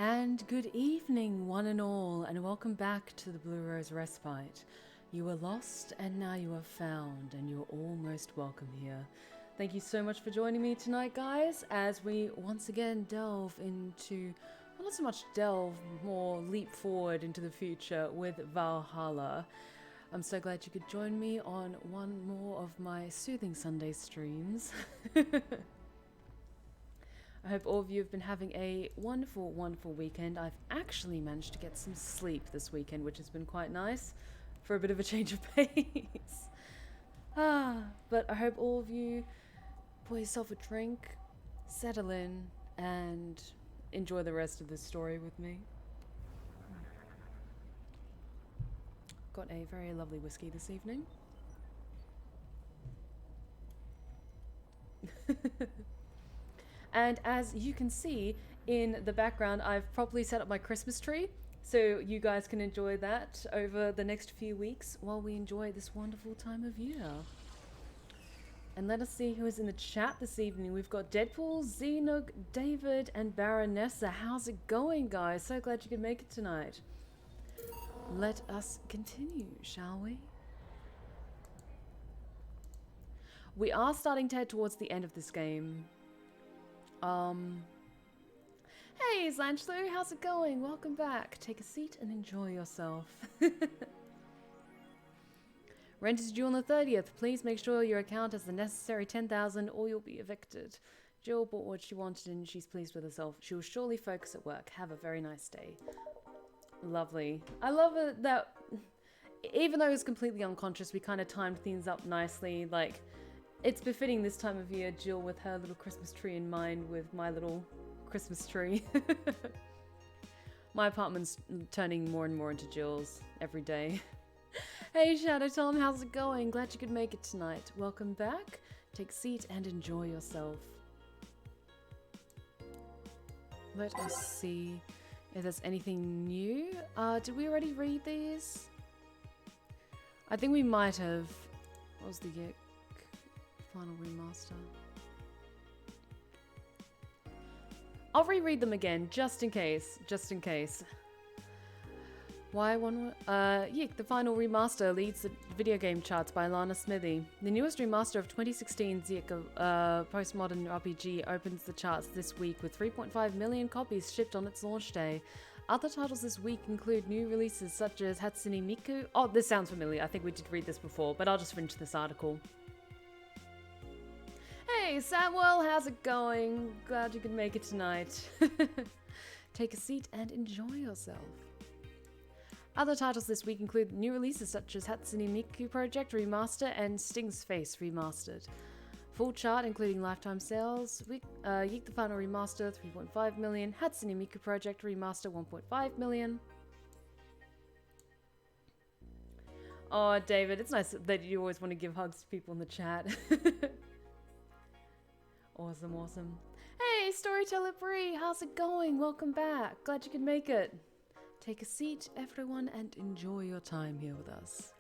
And good evening, one and all, and welcome back to the Blue Rose Respite. You were lost, and now you are found, and you're all most welcome here. Thank you so much for joining me tonight, guys, as we once again delve into, well, not so much delve, more leap forward into the future with Valhalla. I'm so glad you could join me on one more of my Soothing Sunday streams. I hope all of you have been having a wonderful, wonderful weekend. I've actually managed to get some sleep this weekend, which has been quite nice for a bit of a change of pace. But I hope all of you pour yourself a drink, settle in, and enjoy the rest of this story with me. Got a very lovely whiskey this evening. And as you can see in the background, I've properly set up my Christmas tree, so you guys can enjoy that over the next few weeks while we enjoy this wonderful time of year. And let us see who is in the chat this evening. We've got Deadpool, Zeetheranok, David, and Baronessa. How's it going, guys? So glad you could make it tonight. Let us continue, shall we? We are starting to head towards the end of this game. Hey, Zlanchlu, how's it going? Welcome back. Take a seat and enjoy yourself. Rent is due on the 30th. Please make sure your account has the necessary 10,000 or you'll be evicted. Jill bought what she wanted and she's pleased with herself. She will surely focus at work. Have a very nice day. Lovely. I love it that even though it was completely unconscious, we kind of timed things up nicely. Like, it's befitting this time of year, Jill with her little Christmas tree in mind with my little Christmas tree. My apartment's turning more and more into Jill's every day. Hey Shadow Tom, how's it going? Glad you could make it tonight. Welcome back. Take a seat and enjoy yourself. Let us see if there's anything new. Did we already read these? I think we might have. What was the year? Final remaster. I'll reread them again, just in case. Just in case. Why one? Yik, the final remaster leads the video game charts by Lana Smithy. The newest remaster of 2016 Zik, postmodern RPG, opens the charts this week with 3.5 million copies shipped on its launch day. Other titles this week include new releases such as Hatsune Miku. Oh, this sounds familiar. I think we did read this before, but I'll just finish this article. Hey Samuel, how's it going? Glad you could make it tonight. Take a seat and enjoy yourself. Other titles this week include new releases such as Hatsune Miku Project Remaster and Sting's Face Remastered. Full chart including lifetime sales, Yik the Final Remaster 3.5 million, Hatsune Miku Project Remaster 1.5 million. Oh David, it's nice that you always want to give hugs to people in the chat. Awesome, awesome. Hey, Storyteller Bree, how's it going? Welcome back. Glad you could make it. Take a seat, everyone, and enjoy your time here with us.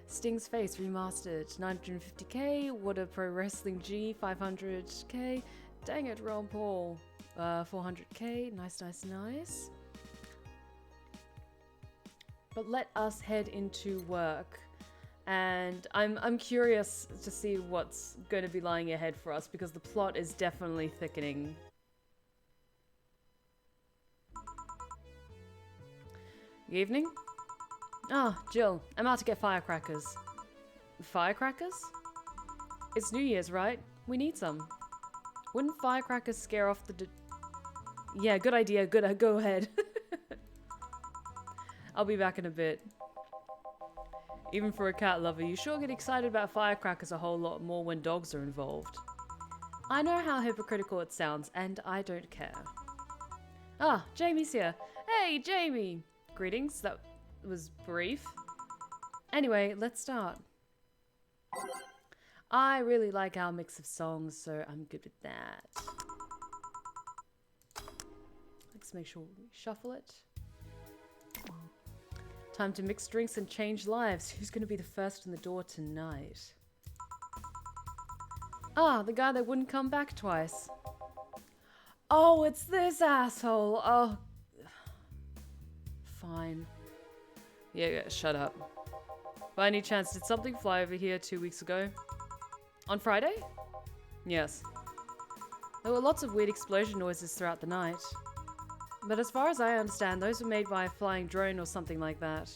Sting's Face Remastered, 950k. What a Pro Wrestling G, 500k. Dang it, Ron Paul, 400k. Nice, nice, nice. But let us head into work. And I'm curious to see what's going to be lying ahead for us because the plot is definitely thickening. Good evening. Ah, Jill, I'm out to get firecrackers. Firecrackers? It's New Year's, right? We need some. Wouldn't firecrackers scare off the Yeah, good idea. Good. Go ahead. I'll be back in a bit. Even for a cat lover, you sure get excited about firecrackers a whole lot more when dogs are involved. I know how hypocritical it sounds, and I don't care. Ah, Jamie's here. Hey, Jamie! Greetings, that was brief. Anyway, let's start. I really like our mix of songs, so I'm good with that. Let's make sure we shuffle it. Time to mix drinks and change lives. Who's going to be the first in the door tonight? Ah, the guy that wouldn't come back twice. Oh, it's this asshole. Oh, fine. Yeah, shut up. By any chance, did something fly over here 2 weeks ago? On Friday? Yes. There were lots of weird explosion noises throughout the night. But as far as I understand, those were made by a flying drone or something like that.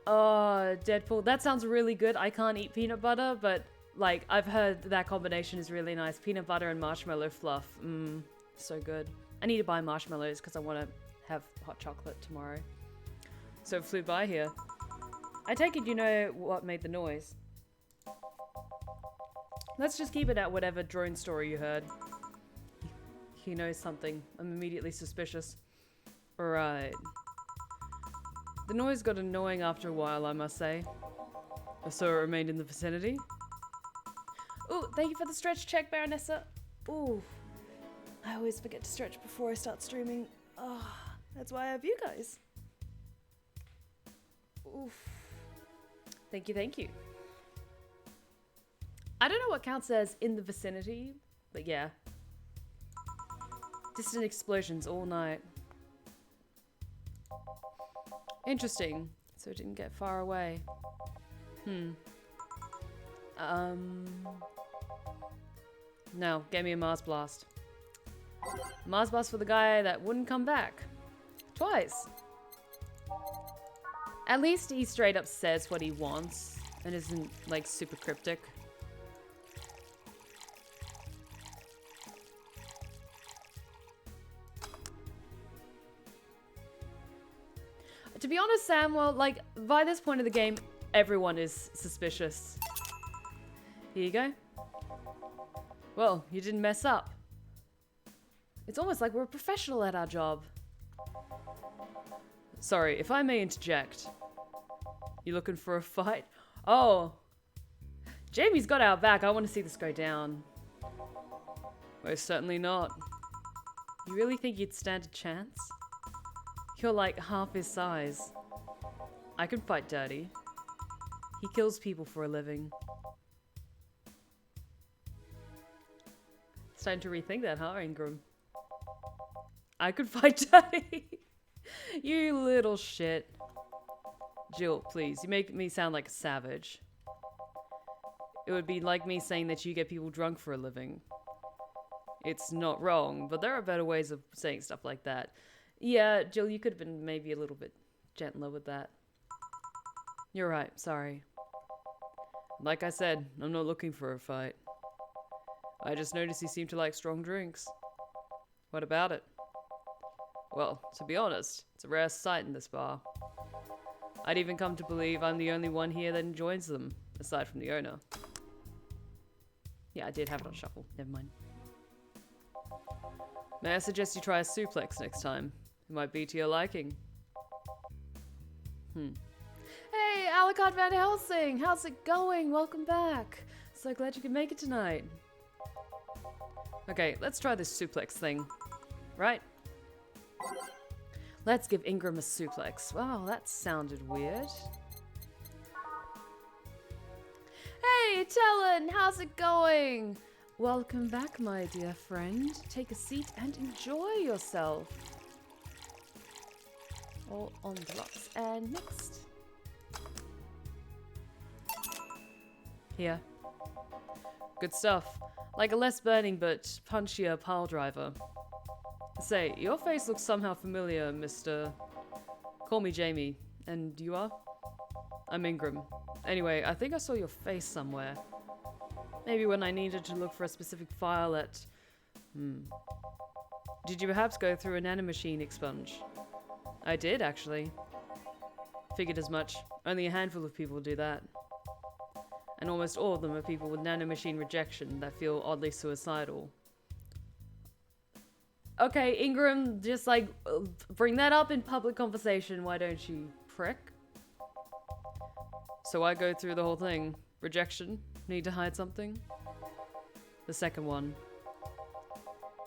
Oh, Deadpool. That sounds really good. I can't eat peanut butter, but like I've heard that combination is really nice. Peanut butter and marshmallow fluff. Mmm, so good. I need to buy marshmallows because I want to have hot chocolate tomorrow. So it flew by here. I take it you know what made the noise. Let's just keep it at whatever drone story you heard. He knows something. I'm immediately suspicious. Right. The noise got annoying after a while, I must say. So it remained in the vicinity. Ooh, thank you for the stretch check, Baronessa. Ooh. I always forget to stretch before I start streaming. Oh, that's why I have you guys. Oof. Thank you, thank you. I don't know what counts as in the vicinity, but yeah. Distant explosions all night. Interesting. So it didn't get far away. No, gave me a Mars Blast. Mars Blast for the guy that wouldn't come back. Twice. At least he straight up says what he wants and isn't like super cryptic. To be honest, Samuel, like, by this point of the game, everyone is suspicious. Here you go. Well, you didn't mess up. It's almost like we're a professional at our job. Sorry, if I may interject. You looking for a fight? Oh. Jamie's got our back. I want to see this go down. Most certainly not. You really think you'd stand a chance? You're like half his size. I can fight dirty. He kills people for a living. It's time to rethink that, huh, Ingram? I could fight dirty. You little shit. Jill, please. You make me sound like a savage. It would be like me saying that you get people drunk for a living. It's not wrong, but there are better ways of saying stuff like that. Yeah, Jill, you could have been maybe a little bit gentler with that. You're right, sorry. Like I said, I'm not looking for a fight. I just noticed you seem to like strong drinks. What about it? Well, to be honest, it's a rare sight in this bar. I'd even come to believe I'm the only one here that enjoys them, aside from the owner. Yeah, I did have it on shuffle. Never mind. May I suggest you try a suplex next time? It might be to your liking. Hey, Alucard Van Helsing! How's it going? Welcome back. So glad you could make it tonight. Okay, let's try this suplex thing. Right? Let's give Ingram a suplex. Wow, that sounded weird. Hey, Talon! How's it going? Welcome back, my dear friend. Take a seat and enjoy yourself. All on the rocks. And next. Here. Good stuff. Like a less burning but punchier pile driver. Say, your face looks somehow familiar, Mr. Call me Jamie. And you are? I'm Ingram. Anyway, I think I saw your face somewhere. Maybe when I needed to look for a specific file at... Did you perhaps go through a nanomachine expunge? I did, actually. Figured as much. Only a handful of people do that. And almost all of them are people with nanomachine rejection that feel oddly suicidal. Okay, Ingram, just like, bring that up in public conversation, why don't you, prick? So I go through the whole thing. Rejection? Need to hide something? The second one.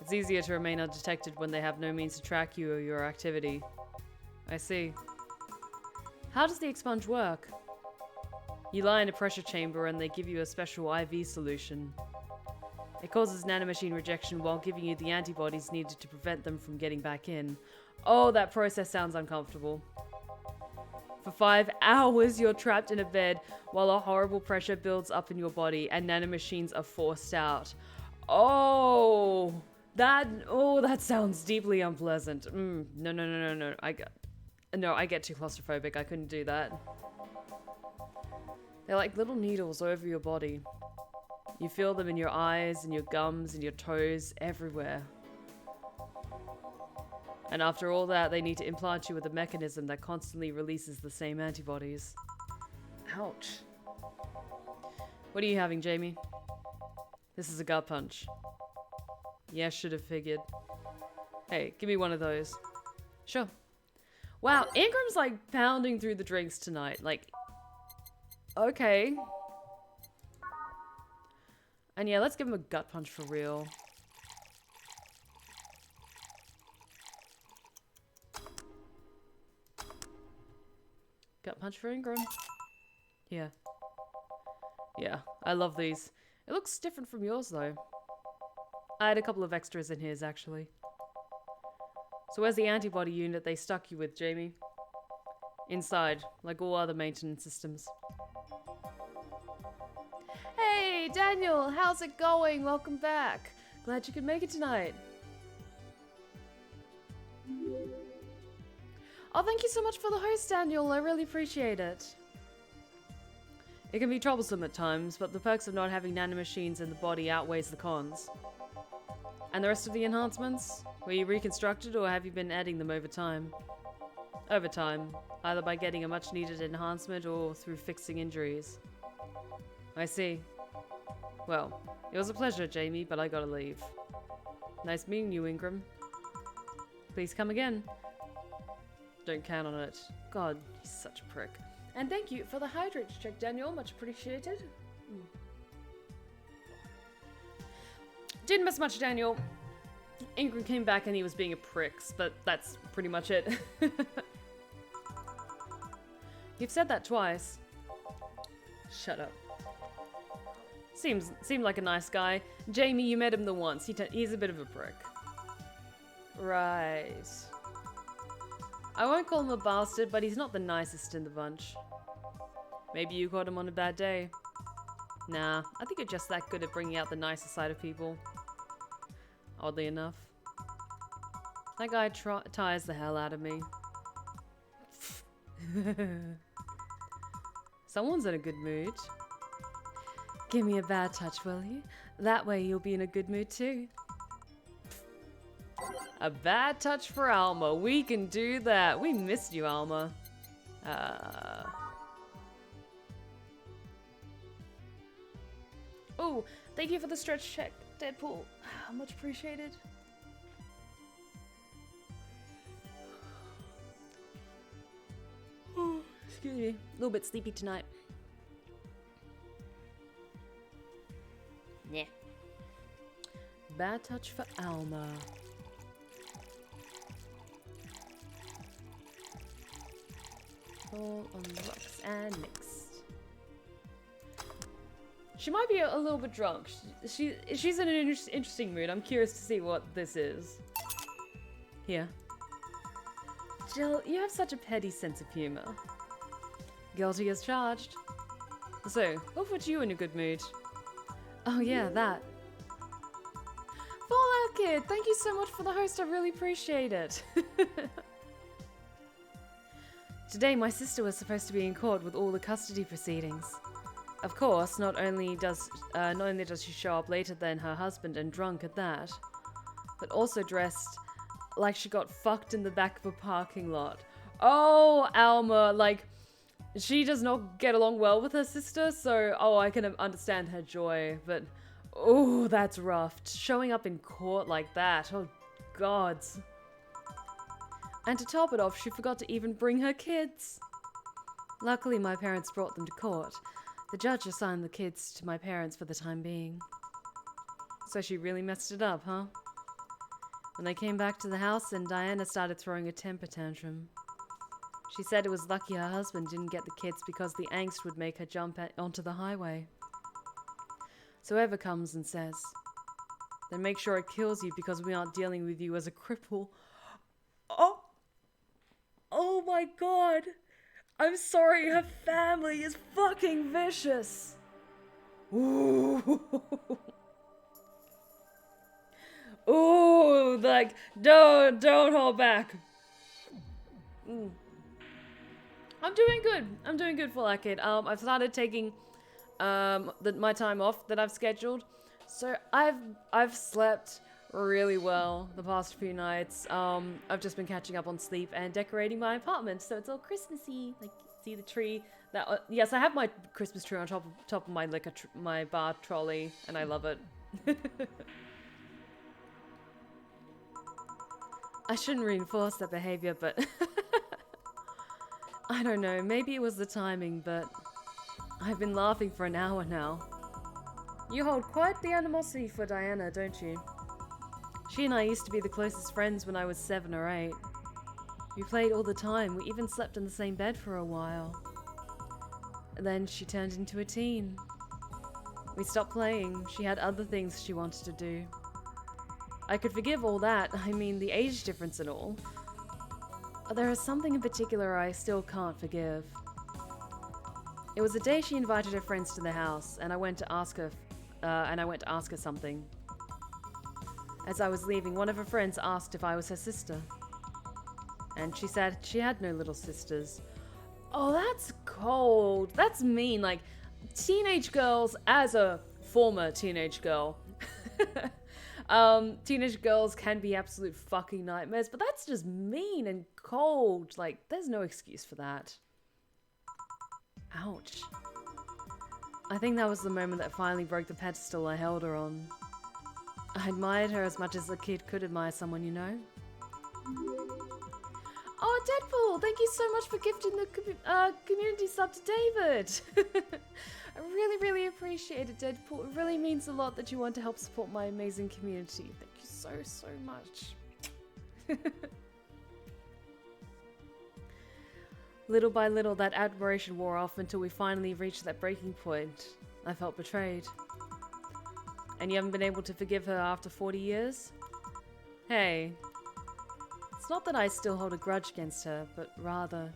It's easier to remain undetected when they have no means to track you or your activity. I see. How does the expunge work? You lie in a pressure chamber and they give you a special IV solution. It causes nanomachine rejection while giving you the antibodies needed to prevent them from getting back in. Oh, that process sounds uncomfortable. For 5 hours, you're trapped in a bed while a horrible pressure builds up in your body and nanomachines are forced out. Oh, that sounds deeply unpleasant. No. I get too claustrophobic. I couldn't do that. They're like little needles over your body. You feel them in your eyes, in your gums, in your toes, everywhere. And after all that, they need to implant you with a mechanism that constantly releases the same antibodies. Ouch. What are you having, Jamie? This is a gut punch. Yeah, should have figured. Hey, give me one of those. Sure. Wow, Ingram's like pounding through the drinks tonight. Like, okay. And yeah, let's give him a gut punch for real. Gut punch for Ingram. Yeah. Yeah, I love these. It looks different from yours though. I had a couple of extras in his actually. So where's the antibody unit they stuck you with, Jamie? Inside, like all other maintenance systems. Hey, Daniel, how's it going? Welcome back. Glad you could make it tonight. Oh, thank you so much for the host, Daniel. I really appreciate it. It can be troublesome at times, but the perks of not having nanomachines in the body outweighs the cons. And the rest of the enhancements? Were you reconstructed or have you been adding them over time? Over time, either by getting a much needed enhancement or through fixing injuries. I see. Well, it was a pleasure, Jamie, but I gotta leave. Nice meeting you, Ingram. Please come again. Don't count on it. God, he's such a prick. And thank you for the hydrate check, Daniel. Much appreciated. Didn't miss much, Daniel. Ingram came back and he was being a prick, but that's pretty much it. You've said that twice. Shut up. Seemed like a nice guy. Jamie, you met him the once. He's a bit of a prick. Right. I won't call him a bastard, but he's not the nicest in the bunch. Maybe you caught him on a bad day. Nah, I think you're just that good at bringing out the nicer side of people. Oddly enough. That guy tires the hell out of me. Someone's in a good mood. Give me a bad touch, will you? That way you'll be in a good mood too. A bad touch for Alma. We can do that. We missed you, Alma. Oh, thank you for the stretch check, Deadpool. Much appreciated. Oh, excuse me. A little bit sleepy tonight. Yeah. Bad touch for Alma. All on the rocks and mixed. She might be a little bit drunk. She's in an interesting mood. I'm curious to see what this is. Here. Jill, you have such a petty sense of humor. Guilty as charged. So, what put you in a good mood? Oh yeah, that. Fallout Kid, thank you so much for the host. I really appreciate it. Today, my sister was supposed to be in court with all the custody proceedings. Of course, not only does she show up later than her husband and drunk at that, but also dressed like she got fucked in the back of a parking lot. Oh, Alma, like, she does not get along well with her sister, so, I can understand her joy, but, oh, that's rough. Showing up in court like that, oh, gods. And to top it off, she forgot to even bring her kids. Luckily, my parents brought them to court. The judge assigned the kids to my parents for the time being. So she really messed it up, huh? When they came back to the house, and Diana started throwing a temper tantrum. She said it was lucky her husband didn't get the kids because the angst would make her jump onto the highway. So Eva comes and says, Then make sure it kills you because we aren't dealing with you as a cripple. Oh! Oh my god! I'm sorry, her family is fucking vicious! Ooh! Ooh! Like, don't hold back! I'm doing good. I'm doing good for that kid. I've started taking my time off that I've scheduled. So I've slept really well the past few nights. I've just been catching up on sleep and decorating my apartment, so it's all Christmassy. Like, see the tree. That yes, I have my Christmas tree on top of my my bar trolley, and I love it. I shouldn't reinforce that behavior, but I don't know. Maybe it was the timing, but I've been laughing for an hour now. You hold quite the animosity for Diana, don't you? She and I used to be the closest friends when I was 7 or 8. We played all the time. We even slept in the same bed for a while. And then she turned into a teen. We stopped playing. She had other things she wanted to do. I could forgive all that. I mean, the age difference and all. But there is something in particular I still can't forgive. It was the day she invited her friends to the house, and I went to ask her something. As I was leaving, one of her friends asked if I was her sister. And she said she had no little sisters. Oh, that's cold. That's mean. Like, teenage girls, as a former teenage girl, teenage girls can be absolute fucking nightmares, but that's just mean and cold. Like, there's no excuse for that. Ouch. I think that was the moment that finally broke the pedestal I held her on. I admired her as much as a kid could admire someone, you know? Oh, Deadpool! Thank you so much for gifting the community sub to David! I really, really appreciate it, Deadpool. It really means a lot that you want to help support my amazing community. Thank you so, so much. Little by little, that admiration wore off until we finally reached that breaking point. I felt betrayed. And you haven't been able to forgive her after 40 years? Hey. It's not that I still hold a grudge against her, but rather...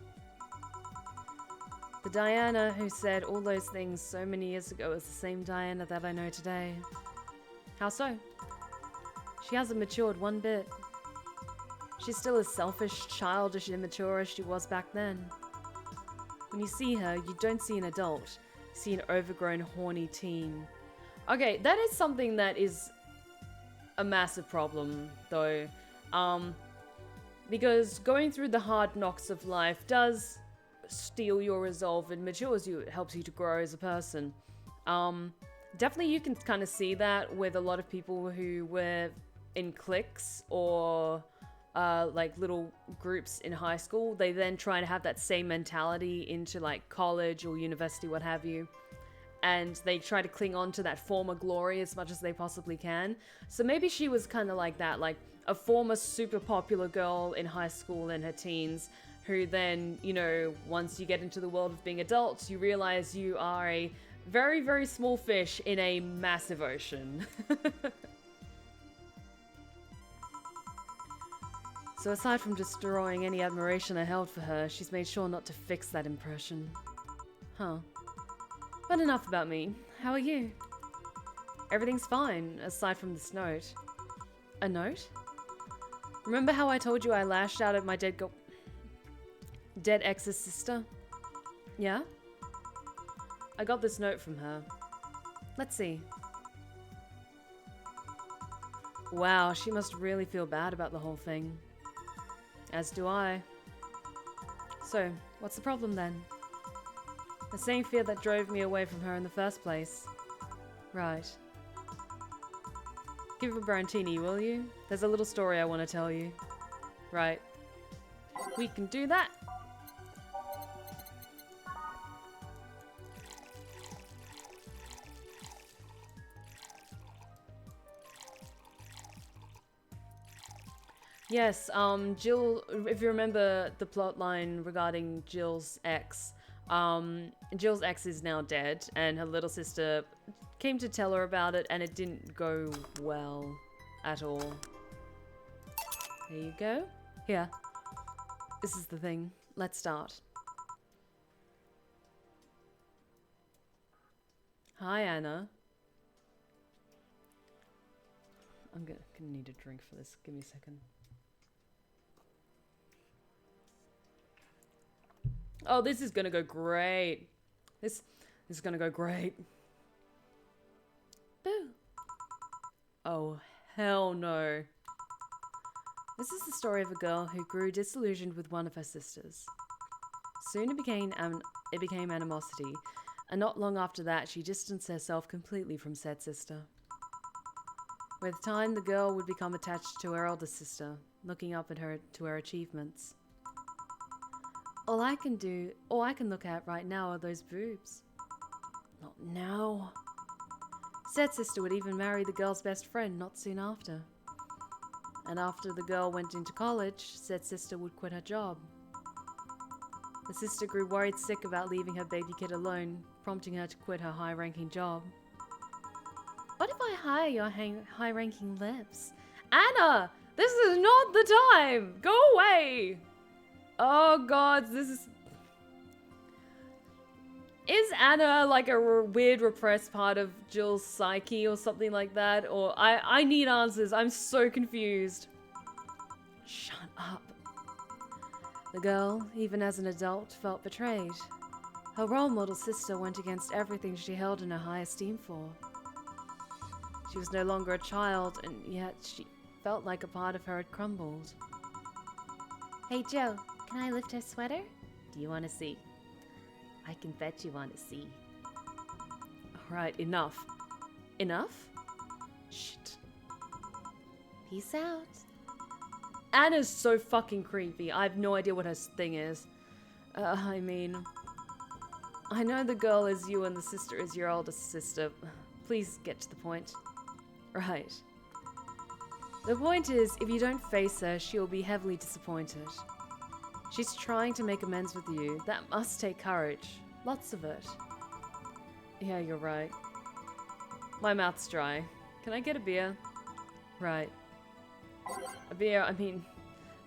the Diana who said all those things so many years ago is the same Diana that I know today. How so? She hasn't matured one bit. She's still as selfish, childish, and immature as she was back then. When you see her, you don't see an adult. You see an overgrown, horny teen. Okay, that is something that is a massive problem, though. Because going through the hard knocks of life does steal your resolve and matures you. It helps you to grow as a person. Definitely you can kind of see that with a lot of people who were in cliques or like little groups in high school. They then try to have that same mentality into like college or university, what have you. And they try to cling on to that former glory as much as they possibly can. So maybe she was kind of like that, like a former super popular girl in high school in her teens, who then, you know, once you get into the world of being adults, you realize you are a very, very small fish in a massive ocean. So aside from destroying any admiration I held for her, she's made sure not to fix that impression. Huh. But enough about me. How are you? Everything's fine, aside from this note. A note? Remember how I told you I lashed out at my dead ex's sister? Yeah? I got this note from her. Let's see. Wow, she must really feel bad about the whole thing. As do I. So, what's the problem then? The same fear that drove me away from her in the first place. Right. Give a Brantini, will you? There's a little story I want to tell you. Right. We can do that. Yes, Jill, if you remember the plot line regarding Jill's ex, Jill's ex is now dead, and her little sister came to tell her about it, and it didn't go well. at all. There you go. Here. This is the thing. Let's start. Hi, Anna. I'm gonna need a drink for this. Give me a second. Oh, this is gonna go great. This is gonna go great. Boo. Oh, hell no. This is the story of a girl who grew disillusioned with one of her sisters. Soon it became animosity, and not long after that she distanced herself completely from said sister. With time, the girl would become attached to her elder sister, looking up at her to her achievements. All I can look at right now are those boobs. Not now. Said sister would even marry the girl's best friend not soon after. And after the girl went into college, said sister would quit her job. The sister grew worried sick about leaving her baby kid alone, prompting her to quit her high-ranking job. What if I hire your high-ranking lips? Anna! This is not the time! Go away! Oh god, this is... Is Anna like a weird repressed part of Jill's psyche or something like that? Or I need answers. I'm so confused. Shut up. The girl, even as an adult, felt betrayed. Her role model sister went against everything she held in her high esteem for. She was no longer a child, and yet she felt like a part of her had crumbled. Hey Joe, can I lift her sweater? Do you want to see? I can bet you want to see. Alright, enough. Enough? Shit. Peace out. Anna's so fucking creepy. I have no idea what her thing is. I mean... I know the girl is you and the sister is your oldest sister. Please get to the point. Right. The point is, if you don't face her, she'll be heavily disappointed. She's trying to make amends with you. That must take courage. Lots of it. Yeah, you're right. My mouth's dry. Can I get a beer? Right. A beer, I mean...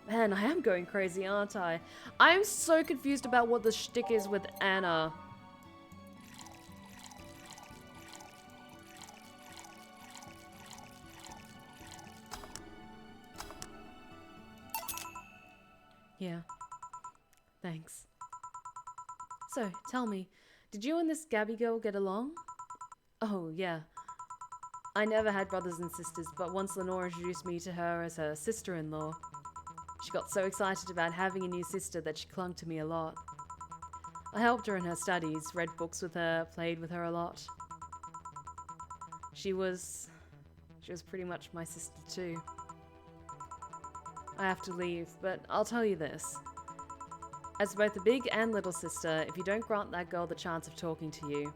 Man, I am going crazy, aren't I? I am so confused about what the shtick is with Anna. Yeah. Thanks. So, tell me, did you and this Gabby girl get along? Oh, yeah. I never had brothers and sisters, but once Lenore introduced me to her as her sister-in-law, she got so excited about having a new sister that she clung to me a lot. I helped her in her studies, read books with her, played with her a lot. She was pretty much my sister too. I have to leave, but I'll tell you this. As both a big and little sister, if you don't grant that girl the chance of talking to you,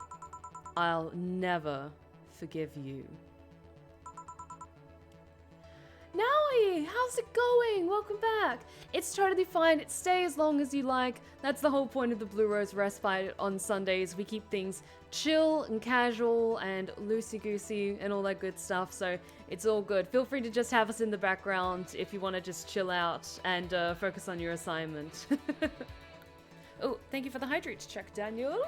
I'll never forgive you. Nowie, how's it going? Welcome back. It's totally fine. Stay as long as you like. That's the whole point of the Blue Rose Respite on Sundays. We keep things chill and casual and loosey-goosey and all that good stuff, so it's all good. Feel free to just have us in the background if you want to just chill out and focus on your assignment. Oh, thank you for the hydrate check, Daniel.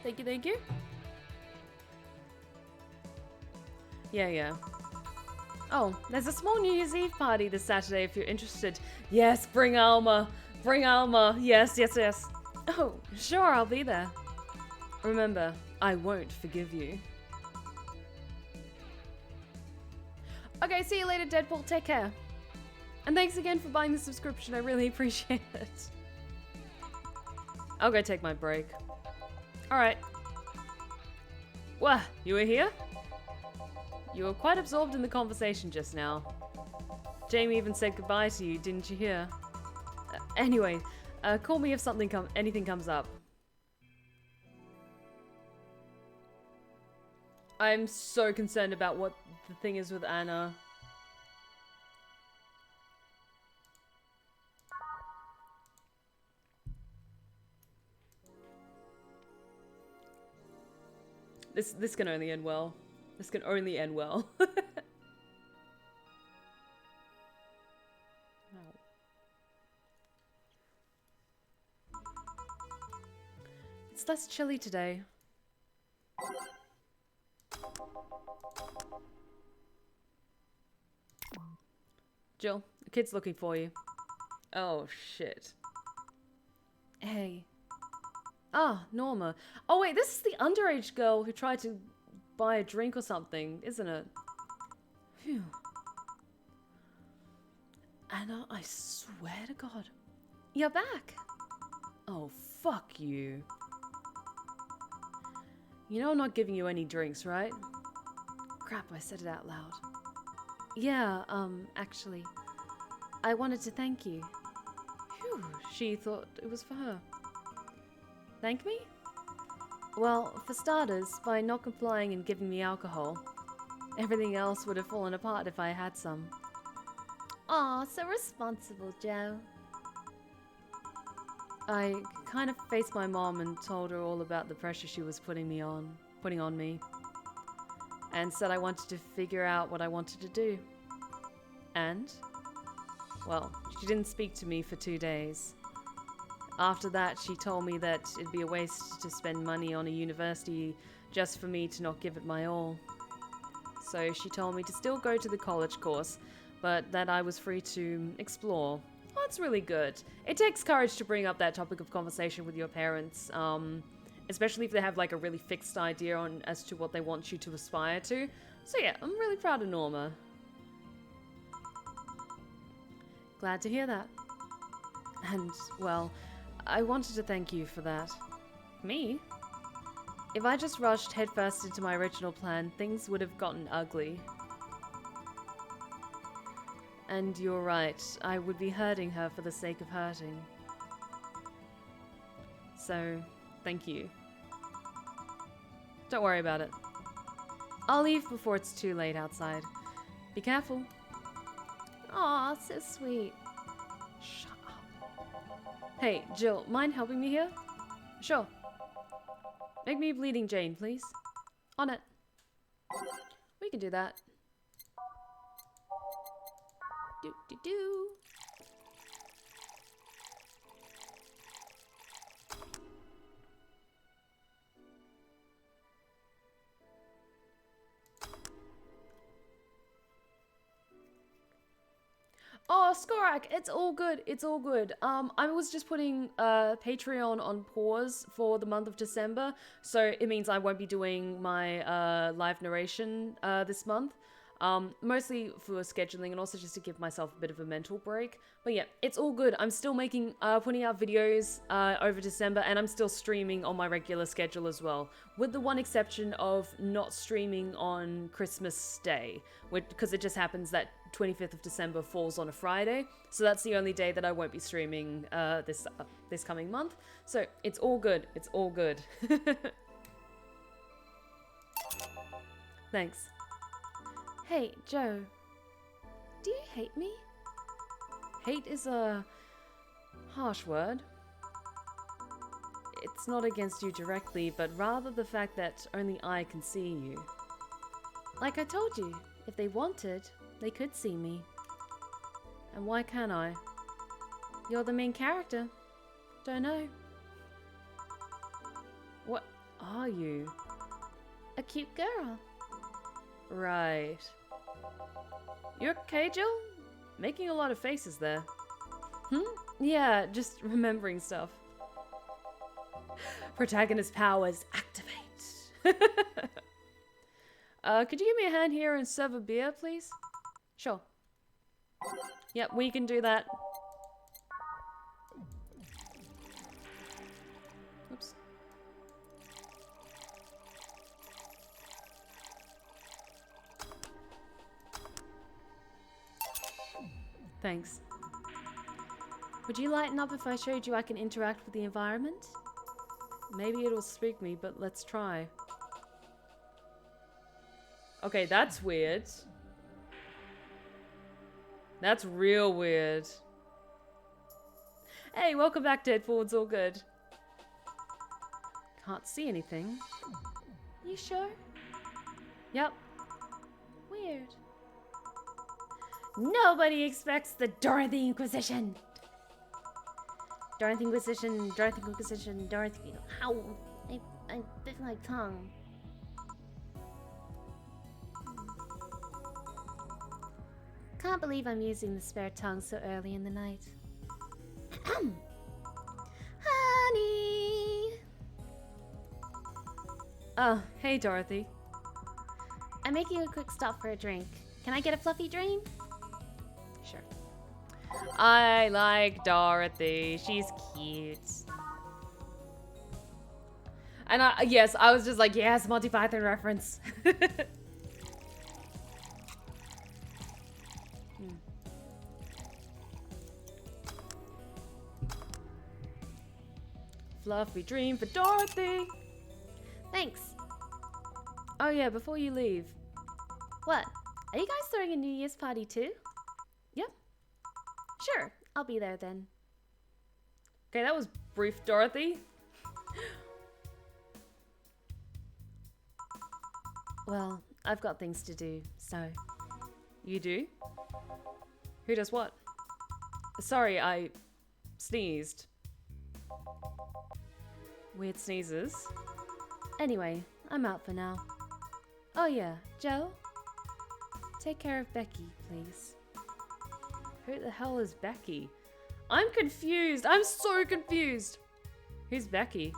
Thank you, thank you. Yeah. Oh, there's a small New Year's Eve party this Saturday if you're interested. Yes, bring Alma. Bring Alma. Yes. Oh, sure, I'll be there. Remember, I won't forgive you. Okay, see you later, Deadpool. Take care. And thanks again for buying the subscription. I really appreciate it. I'll go take my break. Alright. What? You were here? You were quite absorbed in the conversation just now. Jamie even said goodbye to you, didn't you hear? Anyway, call me if anything comes up. I'm so concerned about what the thing is with Anna. This can only end well. This can only end well. It's less chilly today. Jill, the kid's looking for you. Oh, shit. Hey. Ah, Norma. Oh, wait, this is the underage girl who tried to buy a drink or something, isn't it? Phew. Anna, I swear to God. You're back. Oh, fuck you. You know I'm not giving you any drinks, right? Crap, I said it out loud. Yeah, actually, I wanted to thank you. Phew, she thought it was for her. Thank me? Well, for starters, by not complying and giving me alcohol. Everything else would have fallen apart if I had some. Aw, so responsible, Joe. I kind of faced my mom and told her all about the pressure she was putting on me. And said I wanted to figure out what I wanted to do. And, well, she didn't speak to me for 2 days. After that, she told me that it'd be a waste to spend money on a university just for me to not give it my all. So she told me to still go to the college course, but that I was free to explore. Well, that's really good. It takes courage to bring up that topic of conversation with your parents, especially if they have like a really fixed idea on as to what they want you to aspire to. So yeah, I'm really proud of Norma. Glad to hear that. And, well, I wanted to thank you for that. Me? If I just rushed headfirst into my original plan, things would have gotten ugly. And you're right, I would be hurting her for the sake of hurting. So, thank you. Don't worry about it. I'll leave before it's too late outside. Be careful. Aw, so sweet. Shut up. Hey, Jill, mind helping me here? Sure. Make me a bleeding Jane, please. On it. We can do that. Do. Oh, Skorak, it's all good. It's all good. I was just putting Patreon on pause for the month of December, so it means I won't be doing my live narration this month. Mostly for scheduling and also just to give myself a bit of a mental break. But yeah, it's all good. I'm still putting out videos over December, and I'm still streaming on my regular schedule as well. With the one exception of not streaming on Christmas Day, because it just happens that 25th of December falls on a Friday. So that's the only day that I won't be streaming this coming month. So it's all good. It's all good. Thanks. Hey, Joe. Do you hate me? Hate is a harsh word. It's not against you directly, but rather the fact that only I can see you. Like I told you, if they wanted, they could see me. And why can't I? You're the main character. Don't know. What are you? A cute girl. Right. You okay, Jill? Making a lot of faces there. Yeah, just remembering stuff. Protagonist powers activate. Could you give me a hand here and serve a beer, please? Sure. Yep, we can do that. Oops. Thanks. Would you lighten up if I showed you I can interact with the environment? Maybe it'll spook me, but let's try. Okay, that's weird. That's real weird. Hey, welcome back, Deadpool. It's all good. Can't see anything. You sure? Yep. weird. Nobody expects the Dorothy Inquisition. Dorothy Inquisition, Dorothy Inquisition, Dorothy. Ow! I bit my tongue. Can't believe I'm using the spare tongue so early in the night. Honey! Oh, hey Dorothy. I'm making a quick stop for a drink. Can I get a fluffy dream? Sure. I like Dorothy. She's cute. And yes, I was just like, yes, Monty Python reference. Fluffy dream for Dorothy. Thanks. Oh yeah, before you leave. What? Are you guys throwing a New Year's party too? Yep. Sure, I'll be there then. Okay, that was brief, Dorothy. Well, I've got things to do, so... You do? Who does what? Sorry, I... sneezed. Weird sneezes. Anyway, I'm out for now. Oh yeah, Joe? Take care of Becky, please. Who the hell is Becky? I'm confused. I'm so confused. Who's Becky?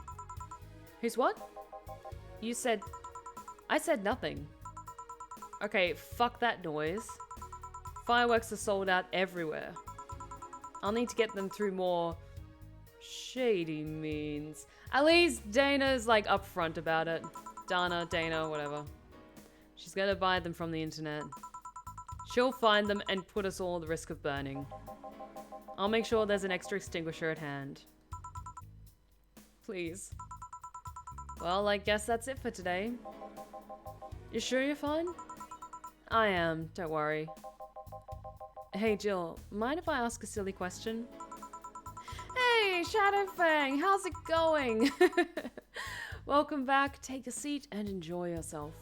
Who's what? You said... I said nothing. Okay, fuck that noise. Fireworks are sold out everywhere. I'll need to get them through more shady means. At least Dana's like upfront about it. Dana, whatever. She's gonna buy them from the internet. She'll find them and put us all at the risk of burning. I'll make sure there's an extra extinguisher at hand. Please. Well, I guess that's it for today. You sure you're fine? I am, don't worry. Hey Jill, mind if I ask a silly question? Hey, Shadow Fang, how's it going? Welcome back, take a seat and enjoy yourself.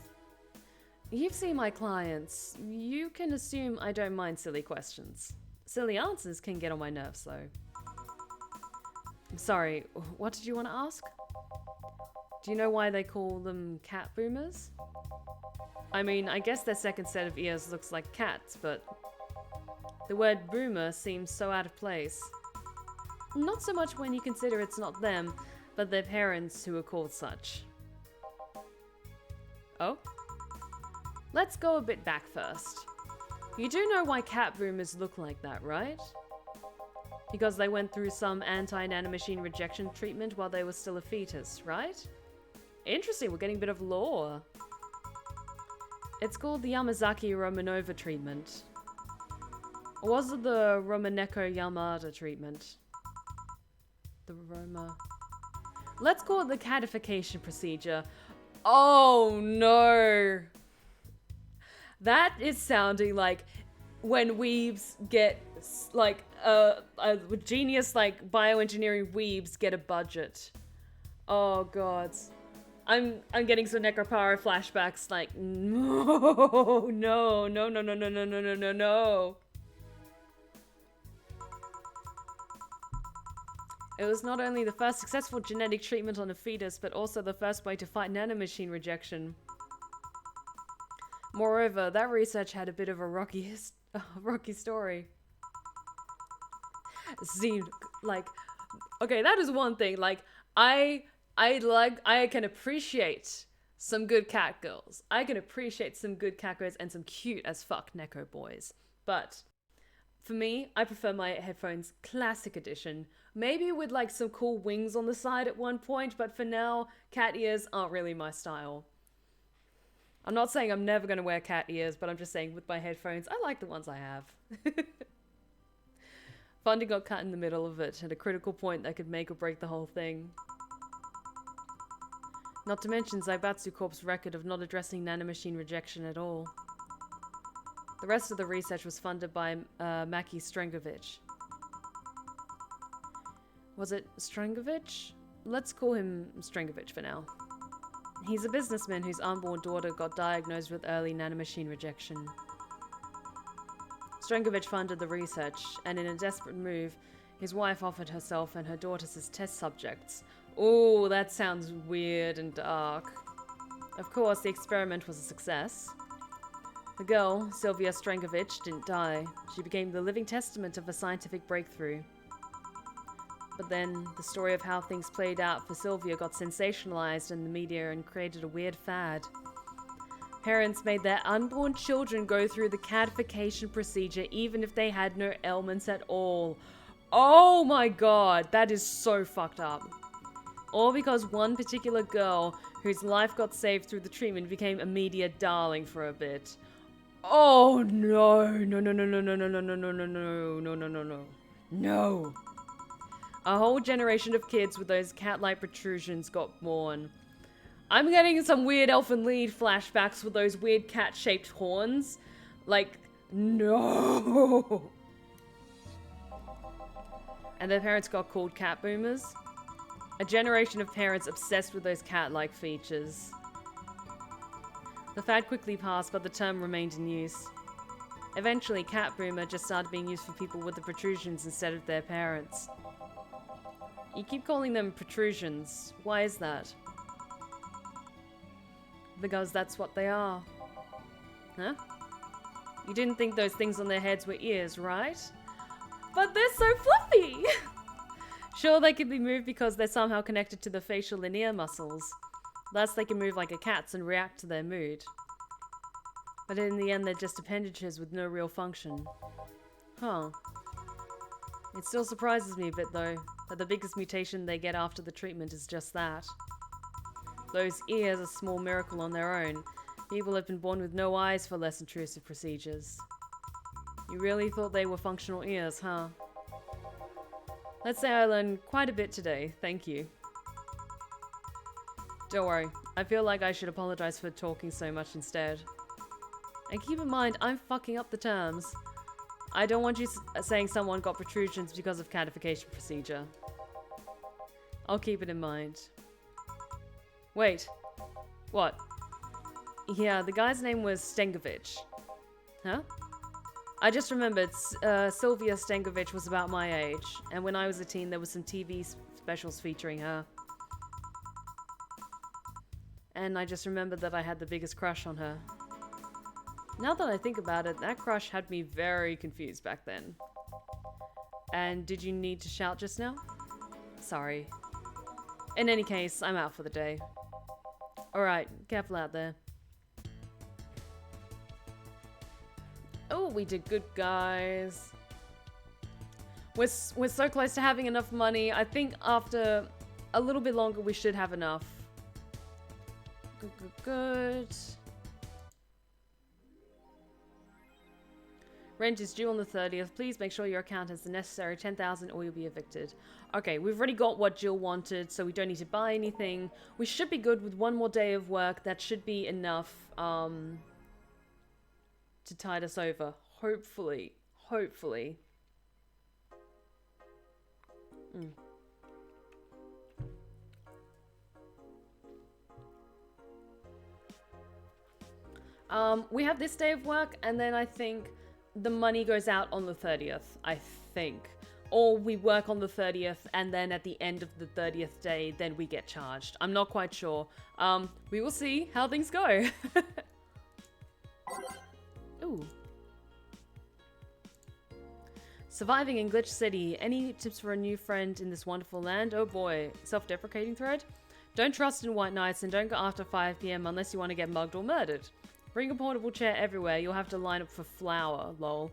You've seen my clients. You can assume I don't mind silly questions. Silly answers can get on my nerves though. I'm sorry, what did you want to ask? Do you know why they call them cat boomers? I mean, I guess their second set of ears looks like cats, but the word boomer seems so out of place. Not so much when you consider it's not them, but their parents who are called such. Oh? Let's go a bit back first. You do know why cat boomers look like that, right? Because they went through some anti-nanomachine rejection treatment while they were still a fetus, right? Interesting, we're getting a bit of lore. It's called the Yamazaki-Romanova treatment. Or was it the Romaneko-Yamada treatment? The Roma... Let's call it the catification procedure. Oh no! That is sounding like when weebs get, like, genius, like, bioengineering weebs get a budget. Oh god. I'm getting some Necropara flashbacks, like, no. It was not only the first successful genetic treatment on a fetus, but also the first way to fight nanomachine rejection. Moreover, that research had a bit of a rocky story. Seemed like, okay, that is one thing. Like, I can appreciate some good cat girls. I can appreciate some good cat girls and some cute as fuck Neko boys. But for me, I prefer my headphones classic edition. Maybe with like some cool wings on the side at one point, but for now, cat ears aren't really my style. I'm not saying I'm never going to wear cat ears, but I'm just saying with my headphones, I like the ones I have. Funding got cut in the middle of it at a critical point that could make or break the whole thing. Not to mention Zaibatsu Corp's record of not addressing nanomachine rejection at all. The rest of the research was funded by Maki Strengovich. Was it Strengovich? Let's call him Strengovich for now. He's a businessman whose unborn daughter got diagnosed with early nanomachine rejection. Strangovich funded the research, and in a desperate move, his wife offered herself and her daughters as test subjects. Ooh, that sounds weird and dark. Of course, the experiment was a success. The girl, Sylvia Strangovich, didn't die. She became the living testament of a scientific breakthrough. But then, the story of how things played out for Sylvia got sensationalized in the media and created a weird fad. Parents made their unborn children go through the cadification procedure even if they had no ailments at all. Oh my god, that is so fucked up. All because one particular girl whose life got saved through the treatment became a media darling for a bit. Oh no, no, no, no, no, no, no, no, no, no, no, no, no, no, no, no. No. A whole generation of kids with those cat-like protrusions got born. I'm getting some weird Elfin Lied flashbacks with those weird cat-shaped horns. Like, no. And their parents got called cat boomers. A generation of parents obsessed with those cat-like features. The fad quickly passed, but the term remained in use. Eventually, cat boomer just started being used for people with the protrusions instead of their parents. You keep calling them protrusions. Why is that? Because that's what they are. Huh? You didn't think those things on their heads were ears, right? But they're so fluffy! Sure, they can be moved because they're somehow connected to the facial and ear muscles. Thus, they can move like a cat's and react to their mood. But in the end, they're just appendages with no real function. Huh. It still surprises me a bit, though, that the biggest mutation they get after the treatment is just that. Those ears are a small miracle on their own. People have been born with no eyes for less intrusive procedures. You really thought they were functional ears, huh? Let's say I learned quite a bit today, thank you. Don't worry, I feel like I should apologize for talking so much instead. And keep in mind, I'm fucking up the terms. I don't want you saying someone got protrusions because of cadification procedure. I'll keep it in mind. Wait. What? Yeah, the guy's name was Stengovich. Huh? I just remembered Sylvia Stengovich was about my age, and when I was a teen there was some TV specials featuring her. And I just remembered that I had the biggest crush on her. Now that I think about it, that crush had me very confused back then. And did you need to shout just now? Sorry. In any case, I'm out for the day. Alright, careful out there. Oh, we did good, guys. We're so close to having enough money. I think after a little bit longer, we should have enough. Good, good, good. Rent is due on the 30th. Please make sure your account has the necessary 10,000 or you'll be evicted. Okay, we've already got what Jill wanted, so we don't need to buy anything. We should be good with one more day of work. That should be enough to tide us over. Hopefully. Hopefully. We have this day of work, and then I think the money goes out on the 30th, I think. Or we work on the 30th, and then at the end of the 30th day, then we get charged. I'm not quite sure. We will see how things go. Ooh. Surviving in Glitch City. Any tips for a new friend in this wonderful land? Oh boy. Self-deprecating thread? Don't trust in white nights and don't go after 5 PM unless you want to get mugged or murdered. Bring a portable chair everywhere. You'll have to line up for flour, lol.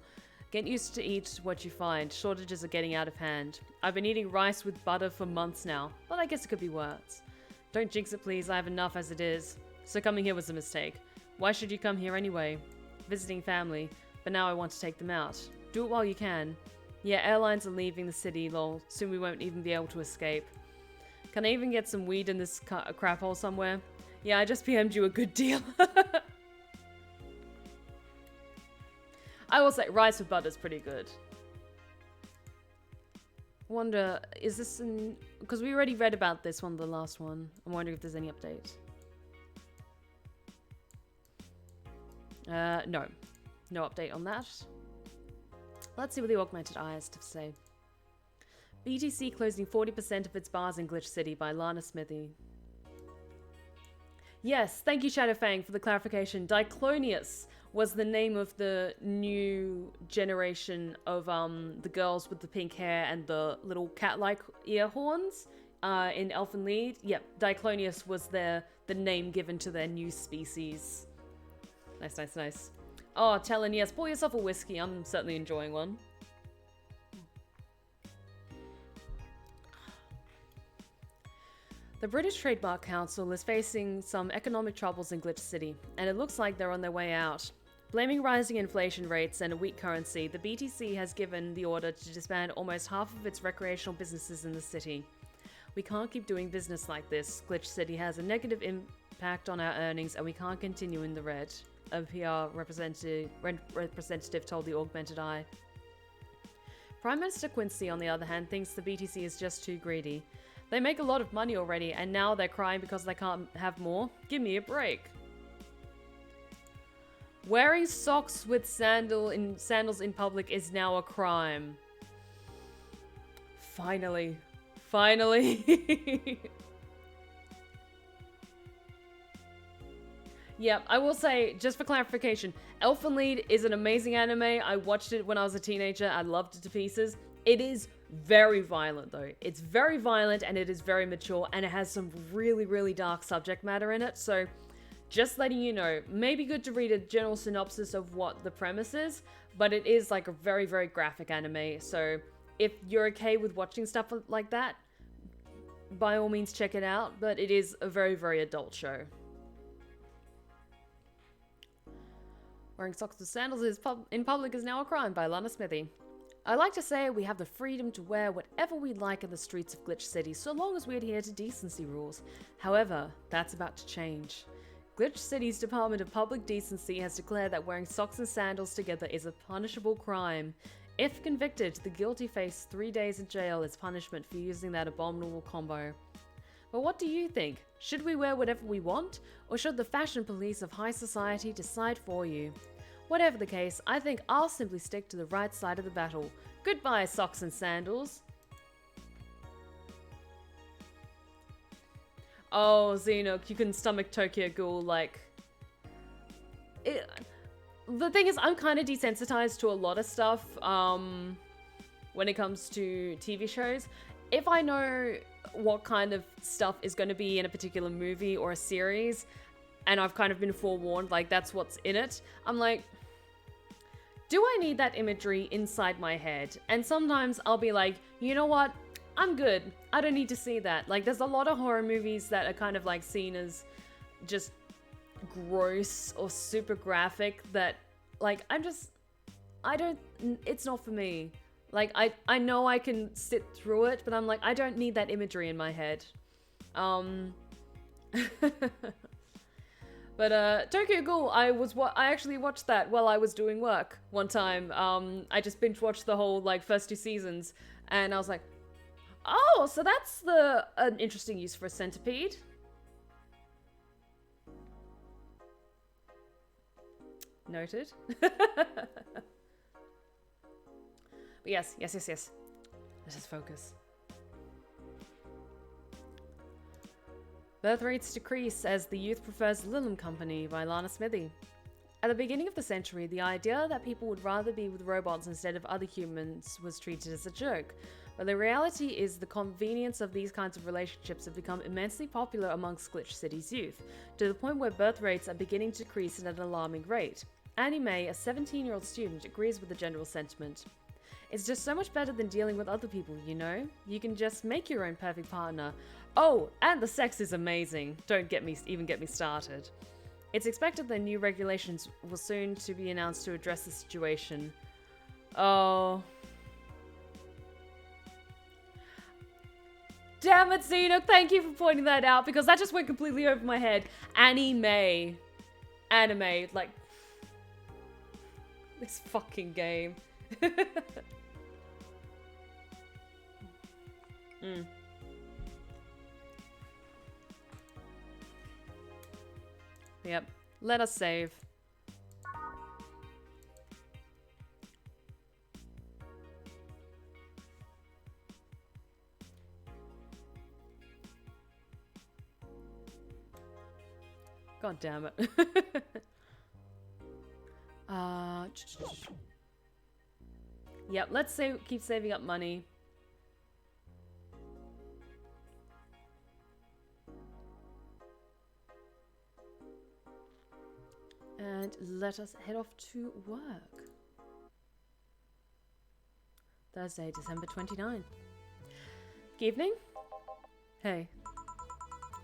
Get used to eat what you find. Shortages are getting out of hand. I've been eating rice with butter for months now, but I guess it could be worse. Don't jinx it, please. I have enough as it is. So coming here was a mistake. Why should you come here anyway? Visiting family, but now I want to take them out. Do it while you can. Yeah, airlines are leaving the city, lol. Soon we won't even be able to escape. Can I even get some weed in this crap hole somewhere? Yeah, I just PM'd you a good deal. I will say, rice with butter is pretty good. Wonder, is this in... Because we already read about this one, the last one. I'm wondering if there's any update. No. No update on that. Let's see what the Augmented Eye has to say. BTC closing 40% of its bars in Glitch City by Lana Smithy. Yes, thank you Shadow Fang for the clarification. Diclonius was the name of the new generation of the girls with the pink hair and the little cat-like ear horns in Elfen Lied. Yep, Diclonius was the name given to their new species. Nice, nice, nice. Oh, Talon, yes, pour yourself a whiskey. I'm certainly enjoying one. The British Trademark Council is facing some economic troubles in Glitch City, and it looks like they're on their way out. Blaming rising inflation rates and a weak currency, the BTC has given the order to disband almost half of its recreational businesses in the city. We can't keep doing business like this. Glitch City has a negative impact on our earnings, and we can't continue in the red. A PR representative told the Augmented Eye. Prime Minister Quincy, on the other hand, thinks the BTC is just too greedy. They make a lot of money already, and now they're crying because they can't have more? Give me a break. Wearing socks with sandals in public is now a crime. Finally. Finally. Yeah, I will say, just for clarification, Elfen Lied is an amazing anime. I watched it when I was a teenager. I loved it to pieces. It is very violent, though. It's very violent, and it is very mature, and it has some really, really dark subject matter in it. So, just letting you know, maybe good to read a general synopsis of what the premise is, but it is like a very, very graphic anime. So, if you're okay with watching stuff like that, by all means check it out, but it is a very, very adult show. Wearing socks with sandals in public is now a crime by Lana Smithy. I like to say we have the freedom to wear whatever we like in the streets of Glitch City, so long as we adhere to decency rules. However, that's about to change. Glitch City's Department of Public Decency has declared that wearing socks and sandals together is a punishable crime. If convicted, the guilty face 3 days in jail as punishment for using that abominable combo. But what do you think? Should we wear whatever we want, or should the fashion police of high society decide for you? Whatever the case, I think I'll simply stick to the right side of the battle. Goodbye, socks and sandals. Oh, Zeetheranok, you can stomach Tokyo Ghoul, like... The thing is, I'm kind of desensitized to a lot of stuff when it comes to TV shows. If I know what kind of stuff is going to be in a particular movie or a series, and I've kind of been forewarned, like, that's what's in it, I'm like... Do I need that imagery inside my head? And sometimes I'll be like, you know what? I'm good. I don't need to see that. Like, there's a lot of horror movies that are kind of like seen as just gross or super graphic that, like, it's not for me. Like, I know I can sit through it, but I'm like, I don't need that imagery in my head. But Tokyo Ghoul, I actually watched that while I was doing work one time. I just binge watched the whole like first 2 seasons, and I was like, oh, so that's an interesting use for a centipede. Noted. But yes. Let us focus. Birth rates decrease as the youth prefers Lilum Company by Lana Smithy. At the beginning of the century, the idea that people would rather be with robots instead of other humans was treated as a joke. But the reality is the convenience of these kinds of relationships have become immensely popular amongst Glitch City's youth, to the point where birth rates are beginning to decrease at an alarming rate. Annie Mae, a 17-year-old student, agrees with the general sentiment. It's just so much better than dealing with other people, you know? You can just make your own perfect partner. Oh, and the sex is amazing. Don't even get me started. It's expected that new regulations will soon to be announced to address the situation. Oh. Damn it, Zeetheranok, thank you for pointing that out, because that just went completely over my head. Annie Mae. Anime, like... This fucking game. Yep. Let us save. God damn it. Yep, let's keep saving up money. And let us head off to work. Thursday, December 29th. Good evening. Hey.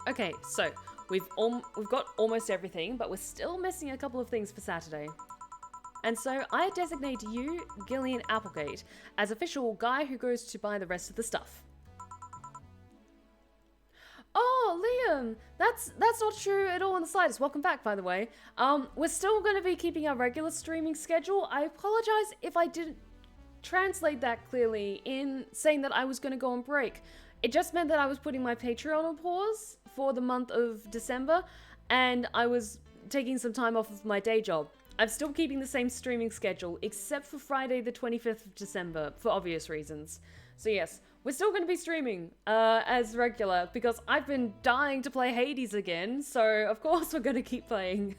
Okay, so we've got almost everything, but we're still missing a couple of things for Saturday. And so I designate you, Gillian Applegate, as official guy who goes to buy the rest of the stuff. Oh, Liam, that's not true at all in the slightest. Welcome back, by the way. We're still going to be keeping our regular streaming schedule. I apologize if I didn't translate that clearly in saying that I was going to go on break. It just meant that I was putting my Patreon on pause for the month of December, and I was taking some time off of my day job. I'm still keeping the same streaming schedule, except for Friday the 25th of December, for obvious reasons. So yes, we're still going to be streaming as regular, because I've been dying to play Hades again, so of course we're going to keep playing.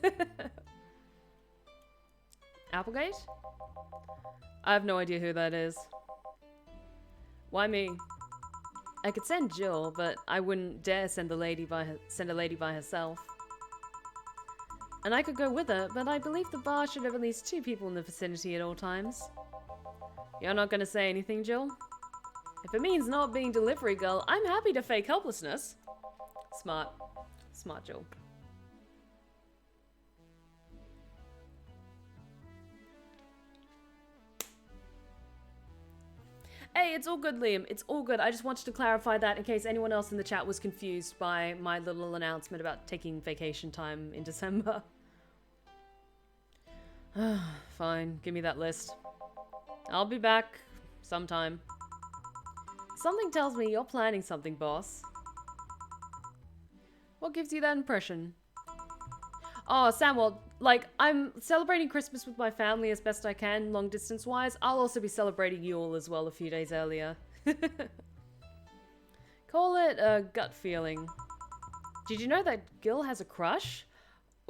Applegate? I have no idea who that is. Why me? I could send Jill, but I wouldn't dare send a lady by herself. And I could go with her, but I believe the bar should have at least 2 people in the vicinity at all times. You're not going to say anything, Jill? If it means not being delivery girl, I'm happy to fake helplessness. Smart. Smart, Jill. Hey, it's all good, Liam. It's all good. I just wanted to clarify that in case anyone else in the chat was confused by my little announcement about taking vacation time in December. Fine, give me that list. I'll be back sometime. Something tells me you're planning something, boss. What gives you that impression? Oh, Samuel, like, I'm celebrating Christmas with my family as best I can, long distance wise. I'll also be celebrating Yule as well a few days earlier. Call it a gut feeling. Did you know that Gil has a crush?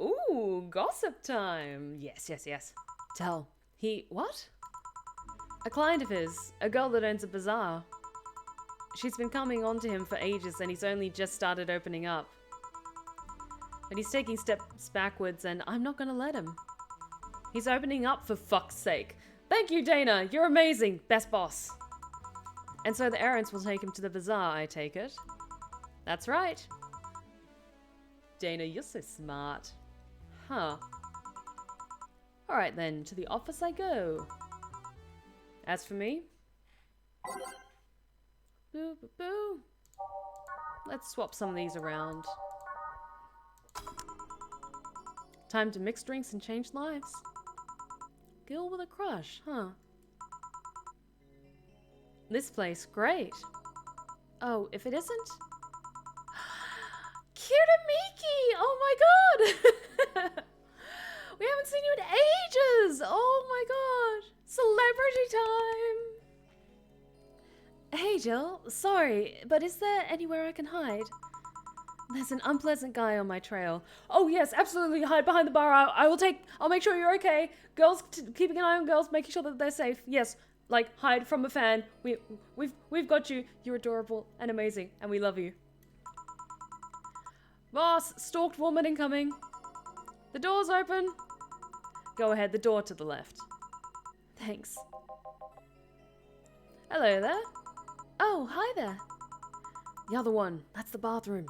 Ooh, gossip time. Yes, yes, yes. Tell. What? A client of his, a girl that owns a bazaar. She's been coming on to him for ages and he's only just started opening up. But he's taking steps backwards and I'm not gonna let him. He's opening up, for fuck's sake. Thank you, Dana. You're amazing. Best boss. And so the errands will take him to the bazaar, I take it. That's right. Dana, you're so smart. Huh. Alright then, to the office I go. As for me... Boo, boo, boo. Let's swap some of these around. Time to mix drinks and change lives. Gil with a crush, huh? This place, great. Oh, if it isn't? Kiramiki! Oh my god! We haven't seen you in ages! Oh my god! Celebrity time! Hey Jill, sorry, but is there anywhere I can hide? There's an unpleasant guy on my trail. Oh yes, absolutely, hide behind the bar. I'll make sure you're okay. Girls, keeping an eye on girls, making sure that they're safe. Yes, like, hide from a fan. We've got you. You're adorable and amazing, and we love you. Boss, stalked woman incoming. The door's open. Go ahead, the door to the left. Thanks. Hello there. Oh, hi there. The other one, that's the bathroom.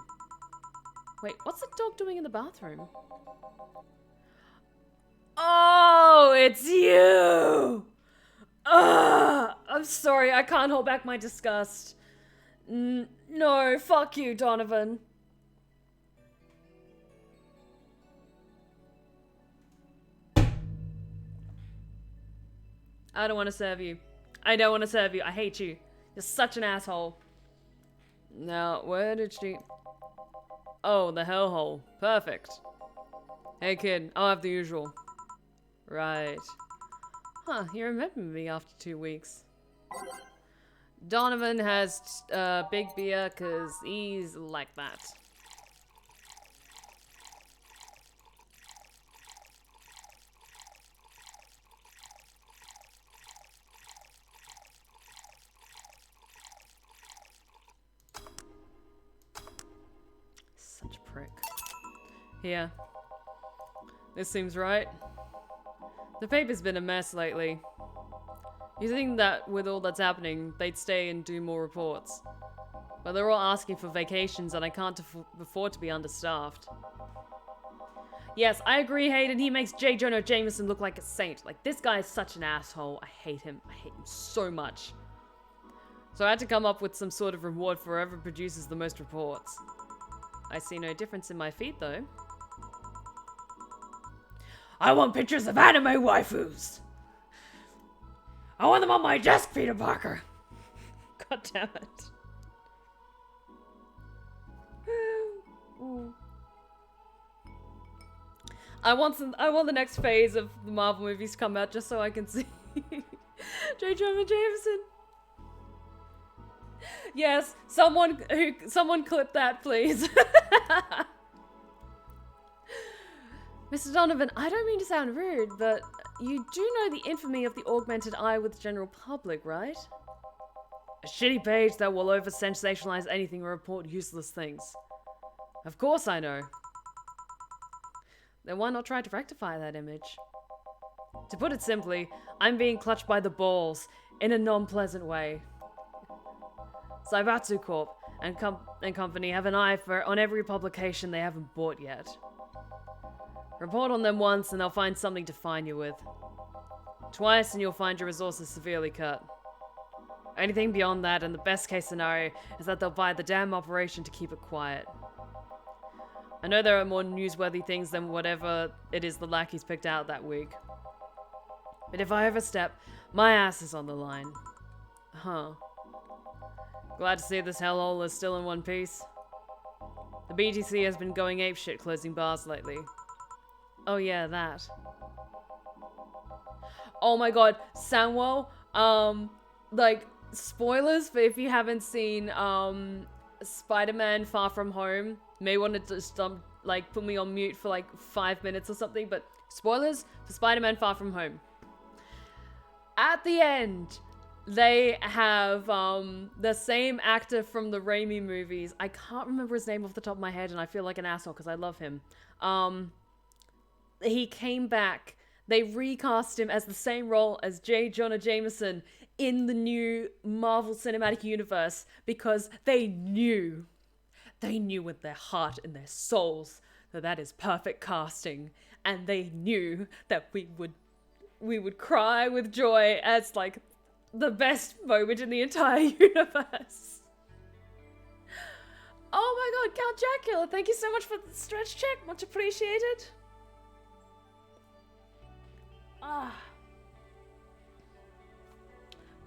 Wait, what's the dog doing in the bathroom? Oh, it's you! Ugh! I'm sorry, I can't hold back my disgust. No, fuck you, Donovan. I don't want to serve you. I don't want to serve you. I hate you. You're such an asshole. Now, where did she... Oh, the hellhole. Perfect. Hey kid, I'll have the usual. Right. Huh, you remember me after 2 weeks. Donovan has big beer because he's like that. Such a prick. Here. This seems right. The paper's been a mess lately. You think that with all that's happening, they'd stay and do more reports. But they're all asking for vacations and I can't afford to be understaffed. Yes, I agree, Hayden. He makes J. Jonah Jameson look like a saint. Like, this guy is such an asshole. I hate him. I hate him so much. So I had to come up with some sort of reward for whoever produces the most reports. I see no difference in my feed, though. I want pictures of anime waifus! I want them on my desk, Peter Parker! God damn it. I want the next phase of the Marvel movies to come out just so I can see J. Jonah Jameson. Yes, someone clip that, please. Mr. Donovan, I don't mean to sound rude, but you do know the infamy of the augmented eye with the general public, right? A shitty page that will over-sensationalize anything or report useless things. Of course I know. Then why not try to rectify that image? To put it simply, I'm being clutched by the balls in a non-pleasant way. Zaibatsu Corp and company have an eye on every publication they haven't bought yet. Report on them once and they'll find something to fine you with. Twice and you'll find your resources severely cut. Anything beyond that, and the best case scenario, is that they'll buy the damn operation to keep it quiet. I know there are more newsworthy things than whatever it is the lackeys picked out that week. But if I overstep, my ass is on the line. Huh. Glad to see this hellhole is still in one piece. The BTC has been going apeshit closing bars lately. Oh yeah, that. Oh my god, Samwell, like, spoilers for if you haven't seen, Spider-Man Far From Home. May want to just, like, put me on mute for, like, 5 minutes or something, but spoilers for Spider-Man Far From Home. At the end, they have, the same actor from the Raimi movies. I can't remember his name off the top of my head, and I feel like an asshole because I love him. He came back. They recast him as the same role as J. Jonah Jameson in the new Marvel Cinematic Universe because they knew with their heart and their souls that that is perfect casting, and they knew that we would cry with joy as like the best moment in the entire universe. Oh my god, Count Jackula, thank you so much for the stretch check, much appreciated.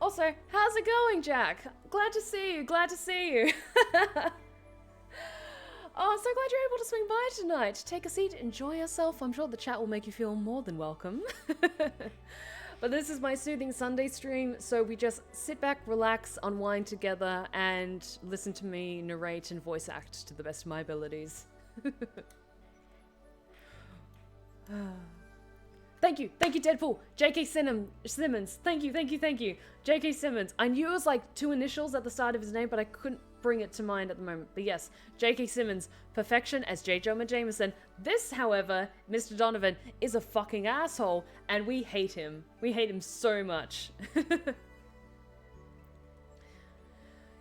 Also, how's it going, Jack? Glad to see you, glad to see you. Oh, I'm so glad you're able to swing by tonight. Take a seat, enjoy yourself. I'm sure the chat will make you feel more than welcome. But this is my soothing Sunday stream, so we just sit back, relax, unwind together, and listen to me narrate and voice act to the best of my abilities. Thank you, Deadpool. J.K. Simmons. Thank you. J.K. Simmons. I knew it was like 2 initials at the start of his name, but I couldn't bring it to mind at the moment. But yes, J.K. Simmons, perfection as J. Jonah Jameson. This, however, Mr. Donovan, is a fucking asshole, and we hate him. We hate him so much.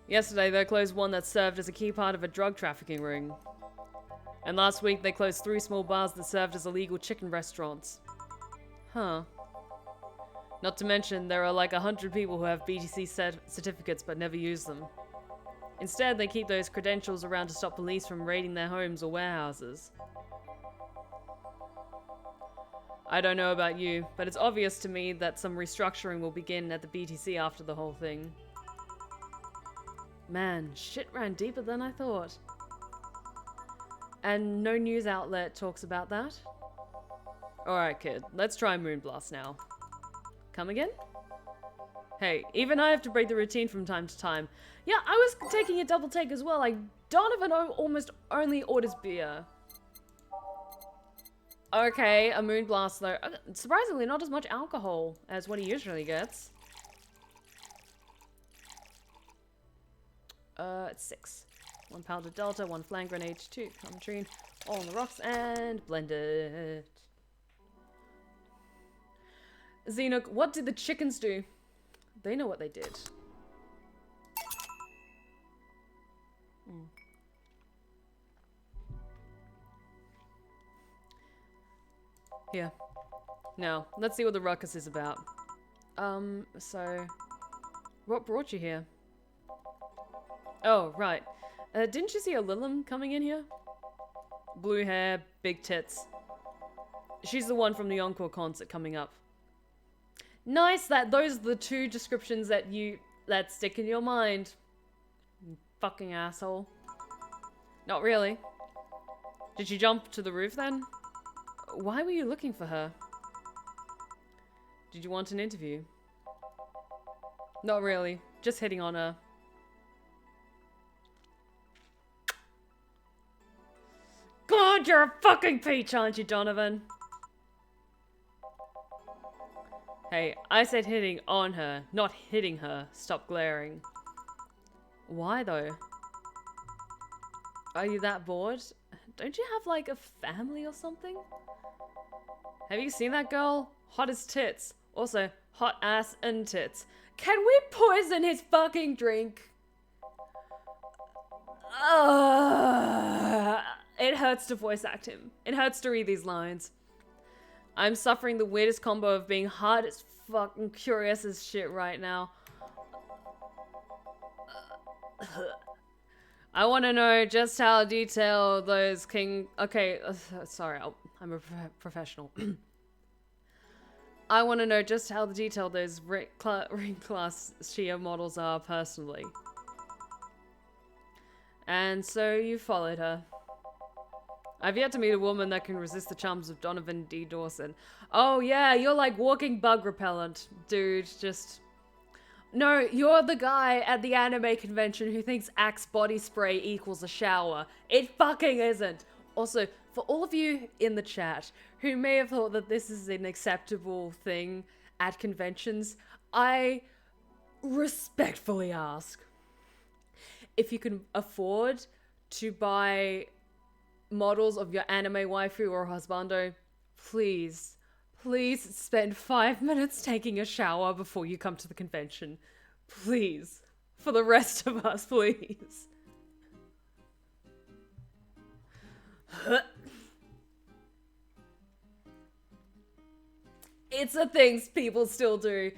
Yesterday, they closed one that served as a key part of a drug trafficking ring. And last week, they closed 3 small bars that served as illegal chicken restaurants. Huh. Not to mention, there are like 100 people who have BTC certificates but never use them. Instead, they keep those credentials around to stop police from raiding their homes or warehouses. I don't know about you, but it's obvious to me that some restructuring will begin at the BTC after the whole thing. Man, shit ran deeper than I thought. And no news outlet talks about that? Alright, kid. Let's try Moonblast now. Come again? Hey, even I have to break the routine from time to time. Yeah, I was taking a double take as well. Like, Donovan almost only orders beer. Okay, a Moonblast though. Surprisingly, not as much alcohol as what he usually gets. It's 6. 1 powder delta, 1 flang grenade, 2 Cometrine, all on the rocks, and blend it. Zeetheranok, what did the chickens do? They know what they did. Here. Now, let's see what the ruckus is about. So... What brought you here? Oh, right. Didn't you see a Lilum coming in here? Blue hair, big tits. She's the one from the Encore concert coming up. Nice that those are the 2 descriptions that stick in your mind. You fucking asshole. Not really. Did she jump to the roof then? Why were you looking for her? Did you want an interview? Not really. Just hitting on her. God, you're a fucking peach, aren't you, Donovan? Hey, I said hitting on her, not hitting her. Stop glaring. Why, though? Are you that bored? Don't you have, like, a family or something? Have you seen that girl? Hot as tits. Also, hot ass and tits. Can we poison his fucking drink? It hurts to voice act him. It hurts to read these lines. I'm suffering the weirdest combo of being hard as fuck and curious as shit right now. I want to know just how detailed those Okay, sorry, I'm a professional. I want to know just how detailed those ring class Shia models are personally. And so you followed her. I've yet to meet a woman that can resist the charms of Donovan D. Dawson. Oh yeah, you're like walking bug repellent, dude, just... No, you're the guy at the anime convention who thinks Axe body spray equals a shower. It fucking isn't. Also, for all of you in the chat who may have thought that this is an acceptable thing at conventions, I respectfully ask, if you can afford to buy models of your anime waifu or husbando, please spend 5 minutes taking a shower before you come to the convention. Please. For the rest of us, please. It's a thing people still do.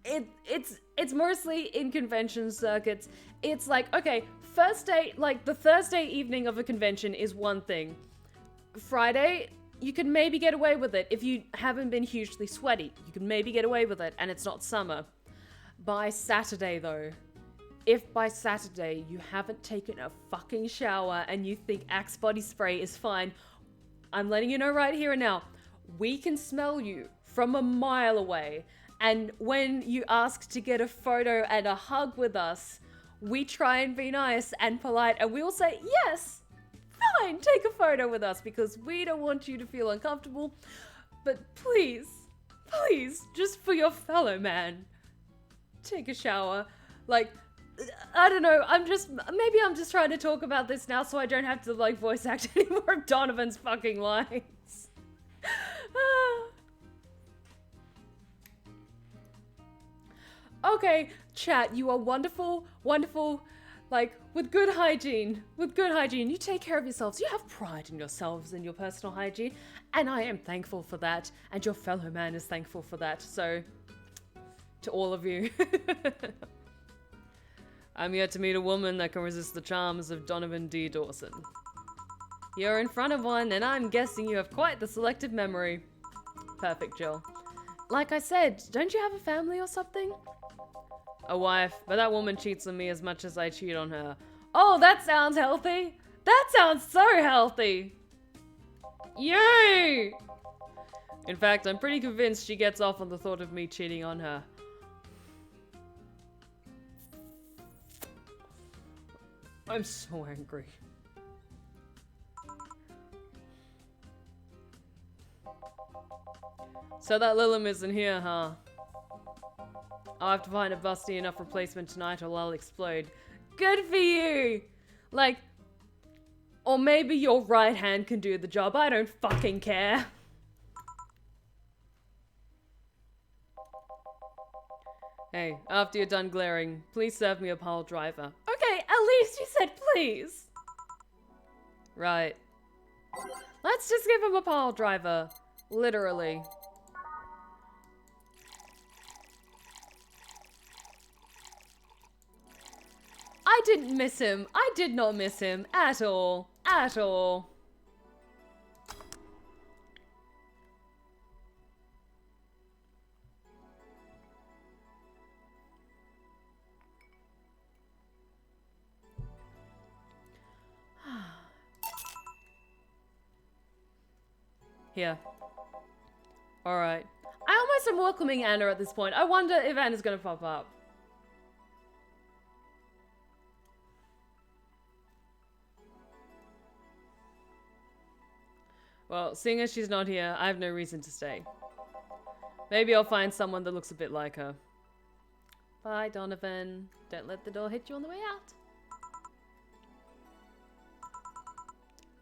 It's mostly in convention circuits. It's like, okay, first day, like the Thursday evening of a convention is one thing. Friday, you can maybe get away with it if you haven't been hugely sweaty. You can maybe get away with it and it's not summer. By Saturday though, if by Saturday you haven't taken a fucking shower and you think Axe body spray is fine, I'm letting you know right here and now, we can smell you from a mile away. And when you ask to get a photo and a hug with us, we try and be nice and polite and we will say, yes, fine, take a photo with us because we don't want you to feel uncomfortable. But please, just for your fellow man, take a shower. Like, I don't know, maybe I'm just trying to talk about this now so I don't have to like voice act any more of Donovan's fucking lines. Okay, chat, you are wonderful, like, with good hygiene, you take care of yourselves, you have pride in yourselves and your personal hygiene, and I am thankful for that, and your fellow man is thankful for that, so, to all of you. I'm yet to meet a woman that can resist the charms of Donovan D. Dawson. You're in front of one, and I'm guessing you have quite the selective memory. Perfect, Jill. Like I said, don't you have a family or something? A wife, but that woman cheats on me as much as I cheat on her. Oh, that sounds healthy! That sounds so healthy! Yay! In fact, I'm pretty convinced she gets off on the thought of me cheating on her. I'm so angry. So that Lilum isn't here, huh? I'll have to find a busty enough replacement tonight or I'll explode. Good for you! Like, Or maybe your right hand can do the job. I don't fucking care. Hey, after you're done glaring, please serve me a pile driver. Okay, at least you said please. Right. Let's just give him a pile driver. Literally. I didn't miss him. I did not miss him at all. At all. Here. Alright. I almost am welcoming Anna at this point. I wonder if Anna's gonna pop up. Well, seeing as she's not here, I have no reason to stay. Maybe I'll find someone that looks a bit like her. Bye, Donovan. Don't let the door hit you on the way out.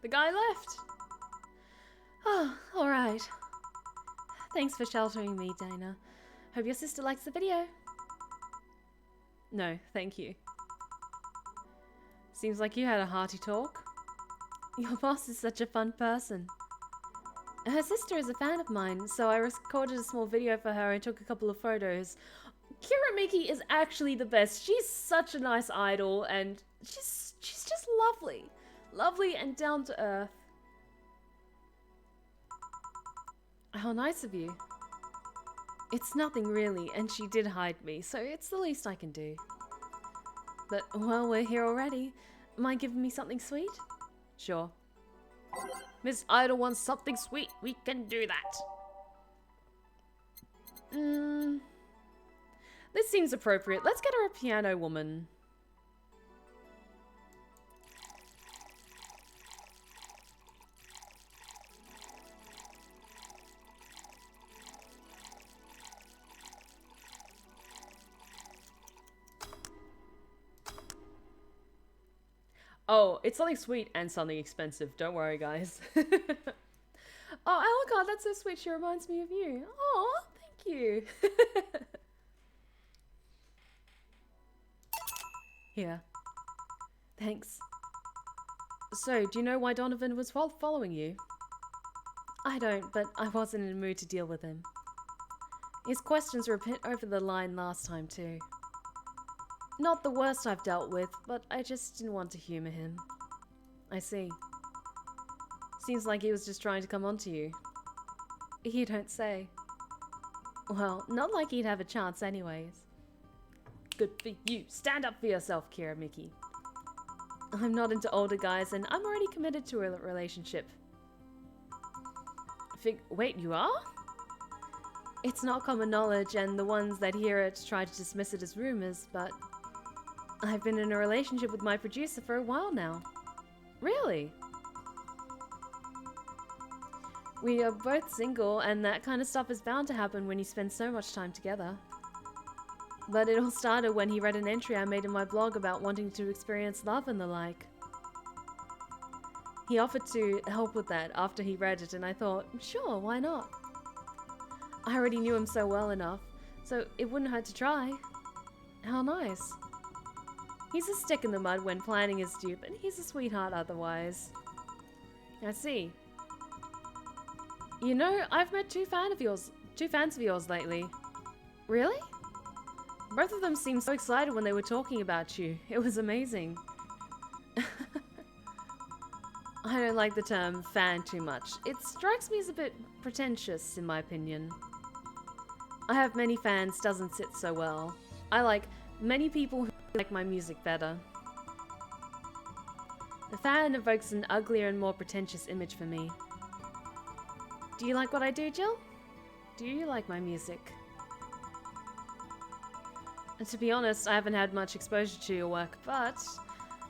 The guy left. Oh, alright. Thanks for sheltering me, Dana. Hope your sister likes the video. No, thank you. Seems like you had a hearty talk. Your boss is such a fun person. Her sister is a fan of mine, so I recorded a small video for her and took a couple of photos. Kiramiki is actually the best. She's such a nice idol, and she's just lovely. Lovely and down to earth. How nice of you. It's nothing really, and she did hide me, so it's the least I can do. But, well, we're here already. Mind giving me something sweet? Sure. Miss Idol wants something sweet. We can do that. This seems appropriate. Let's get her a piano woman. Oh, it's something sweet and something expensive. Don't worry, guys. Oh, Alucard, that's so sweet. She reminds me of you. Oh, thank you. Here. Thanks. So, do you know why Donovan was following you? I don't, but I wasn't in the mood to deal with him. His questions were a bit over the line last time, too. Not the worst I've dealt with, but I just didn't want to humor him. I see. Seems like he was just trying to come on to you. You don't say. Well, not like he'd have a chance anyways. Good for you. Stand up for yourself, Kiramiki. I'm not into older guys, and I'm already committed to a relationship. Wait, you are? It's not common knowledge, and the ones that hear it try to dismiss it as rumors, but I've been in a relationship with my producer for a while now. Really? We are both single, and that kind of stuff is bound to happen when you spend so much time together. But it all started when he read an entry I made in my blog about wanting to experience love and the like. He offered to help with that after he read it, and I thought, sure, why not? I already knew him so well enough, so it wouldn't hurt to try. How nice. He's a stick in the mud when planning his dupe, and he's a sweetheart otherwise. I see. You know, I've met two fans of yours lately. Really? Both of them seemed so excited when they were talking about you. It was amazing. I don't like the term fan too much. It strikes me as a bit pretentious, in my opinion. I have many fans doesn't sit so well. I like many people who like my music better. The fan evokes an uglier and more pretentious image for me. Do you like what I do, Jill? Do you like my music? And to be honest, I haven't had much exposure to your work, but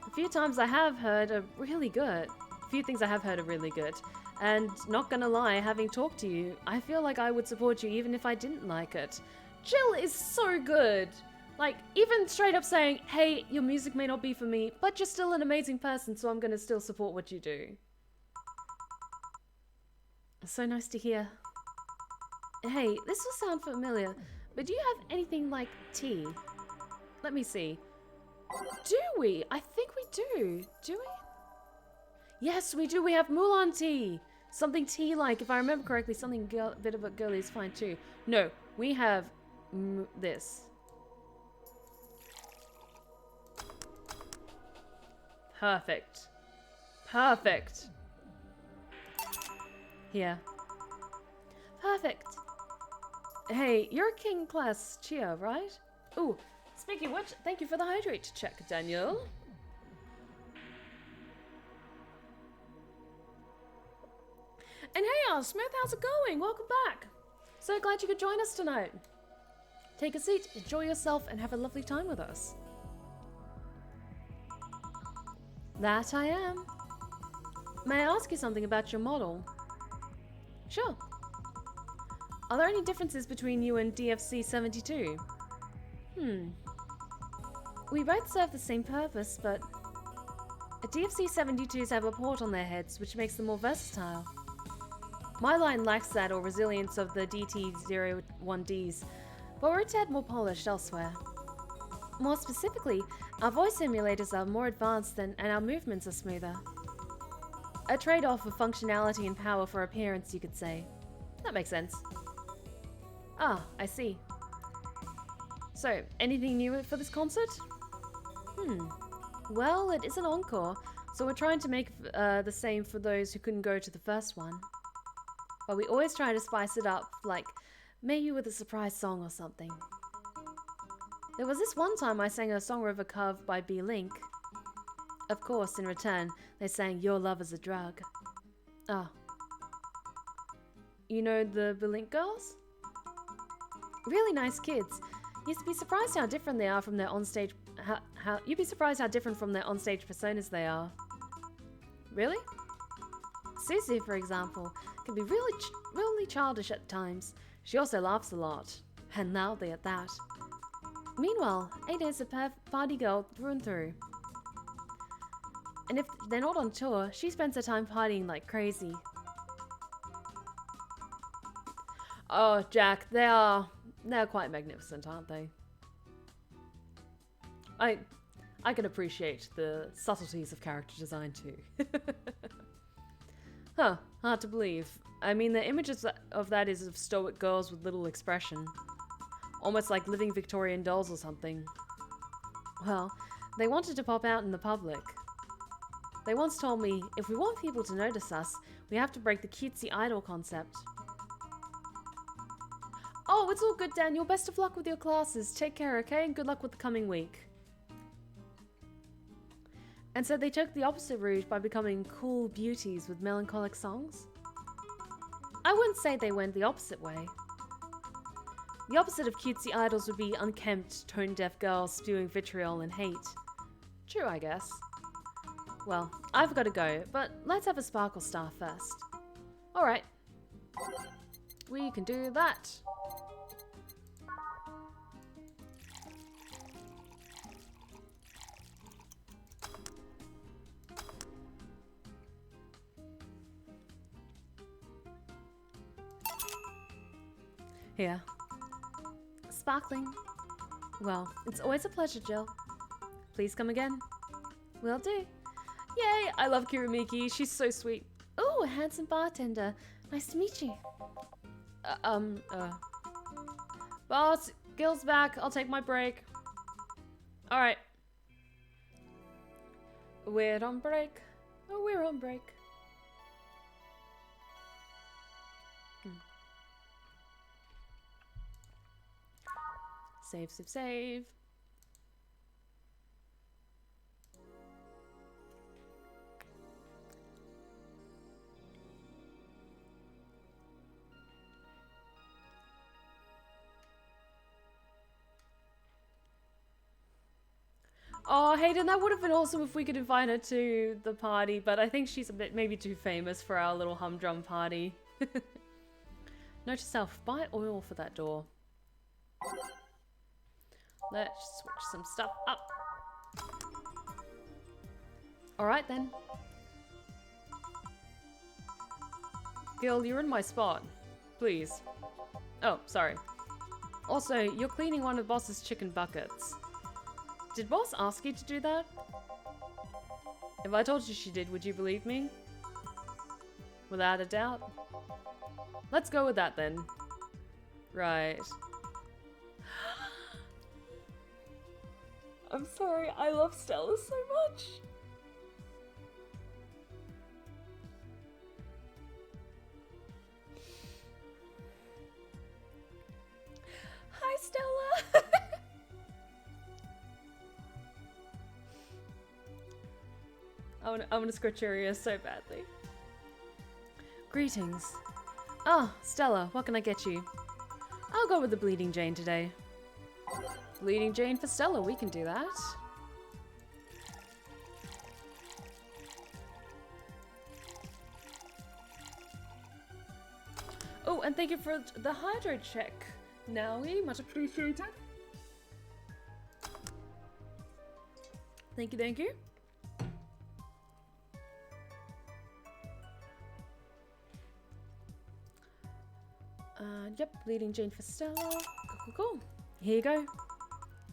a few times I have heard are really good. A few things I have heard are really good. And not gonna lie, having talked to you, I feel like I would support you even if I didn't like it. Jill is so good! Like, even straight up saying, hey, your music may not be for me, but you're still an amazing person, so I'm gonna still support what you do. So nice to hear. Hey, this will sound familiar, but do you have anything like tea? Let me see. Do we? I think we do. Do we? Yes, we do. We have Mulan tea. Something tea-like. If I remember correctly, something a bit of a girly is fine too. No, we have this. Perfect. Perfect. Here. Perfect. Hey, you're a King class cheer, right? Ooh, speaking of which, thank you for the hydrate check, Daniel. And hey, Smith, how's it going? Welcome back. So glad you could join us tonight. Take a seat, enjoy yourself, and have a lovely time with us. That I am. May I ask you something about your model? Sure. Are there any differences between you and DFC-72? We both serve the same purpose, but DFC-72s have a port on their heads, which makes them more versatile. My line lacks that or resilience of the DT-01Ds, but we're a tad more polished elsewhere. More specifically, our voice simulators are more advanced and our movements are smoother. A trade-off of functionality and power for appearance, you could say. That makes sense. Ah, I see. So, anything new for this concert? Well, it is an encore, so we're trying to make the same for those who couldn't go to the first one. But we always try to spice it up, like maybe with a surprise song or something. There was this one time I sang a Song River cover by B-Link. Of course, in return, they sang Your Love is a Drug. Ah. You know the B-Link girls? Really nice kids. You'd be surprised how different they are from their onstage... You'd be surprised how different from their onstage personas they are. Really? Susie, for example, can be really childish at times. She also laughs a lot. And loudly at that. Meanwhile, Ada is a party girl through and through. And if they're not on tour, she spends her time partying like crazy. Oh, Jack, they're quite magnificent, aren't they? I can appreciate the subtleties of character design too. Huh, hard to believe. I mean, the images of that is of stoic girls with little expression. Almost like living Victorian dolls or something. Well, they wanted to pop out in the public. They once told me, if we want people to notice us, we have to break the cutesy idol concept. Oh, it's all good, Daniel. Best of luck with your classes. Take care, okay? And good luck with the coming week. And so they took the opposite route by becoming cool beauties with melancholic songs? I wouldn't say they went the opposite way. The opposite of cutesy idols would be unkempt, tone-deaf girls spewing vitriol and hate. True, I guess. Well, I've got to go, but let's have a sparkle star first. Alright. We can do that. Here. Sparkling. Well, it's always a pleasure, Jill. Please come again. Will do. Yay! I love Kirimiki. She's so sweet. Ooh, a handsome bartender. Nice to meet you. Boss, Gil's back. I'll take my break. Alright. We're on break. Oh, we're on break. Save, save, save. Oh, Hayden, that would have been awesome if we could invite her to the party, but I think she's a bit maybe too famous for our little humdrum party. Note to self, buy oil for that door. Let's switch some stuff up. Alright then. Gil, you're in my spot. Please. Oh, sorry. Also, you're cleaning one of Boss's chicken buckets. Did Boss ask you to do that? If I told you she did, would you believe me? Without a doubt? Let's go with that then. Right. I'm sorry, I love Stella so much. Hi, Stella. I want to scratch your ear so badly. Greetings. Ah, Stella, what can I get you? I'll go with the Bleeding Jane today. Bleeding Jane for Stella, we can do that. Oh, and thank you for the hydro check, Nowie. Much appreciated. Thank you, thank you. Yep, Bleeding Jane for Stella. Cool. Here you go.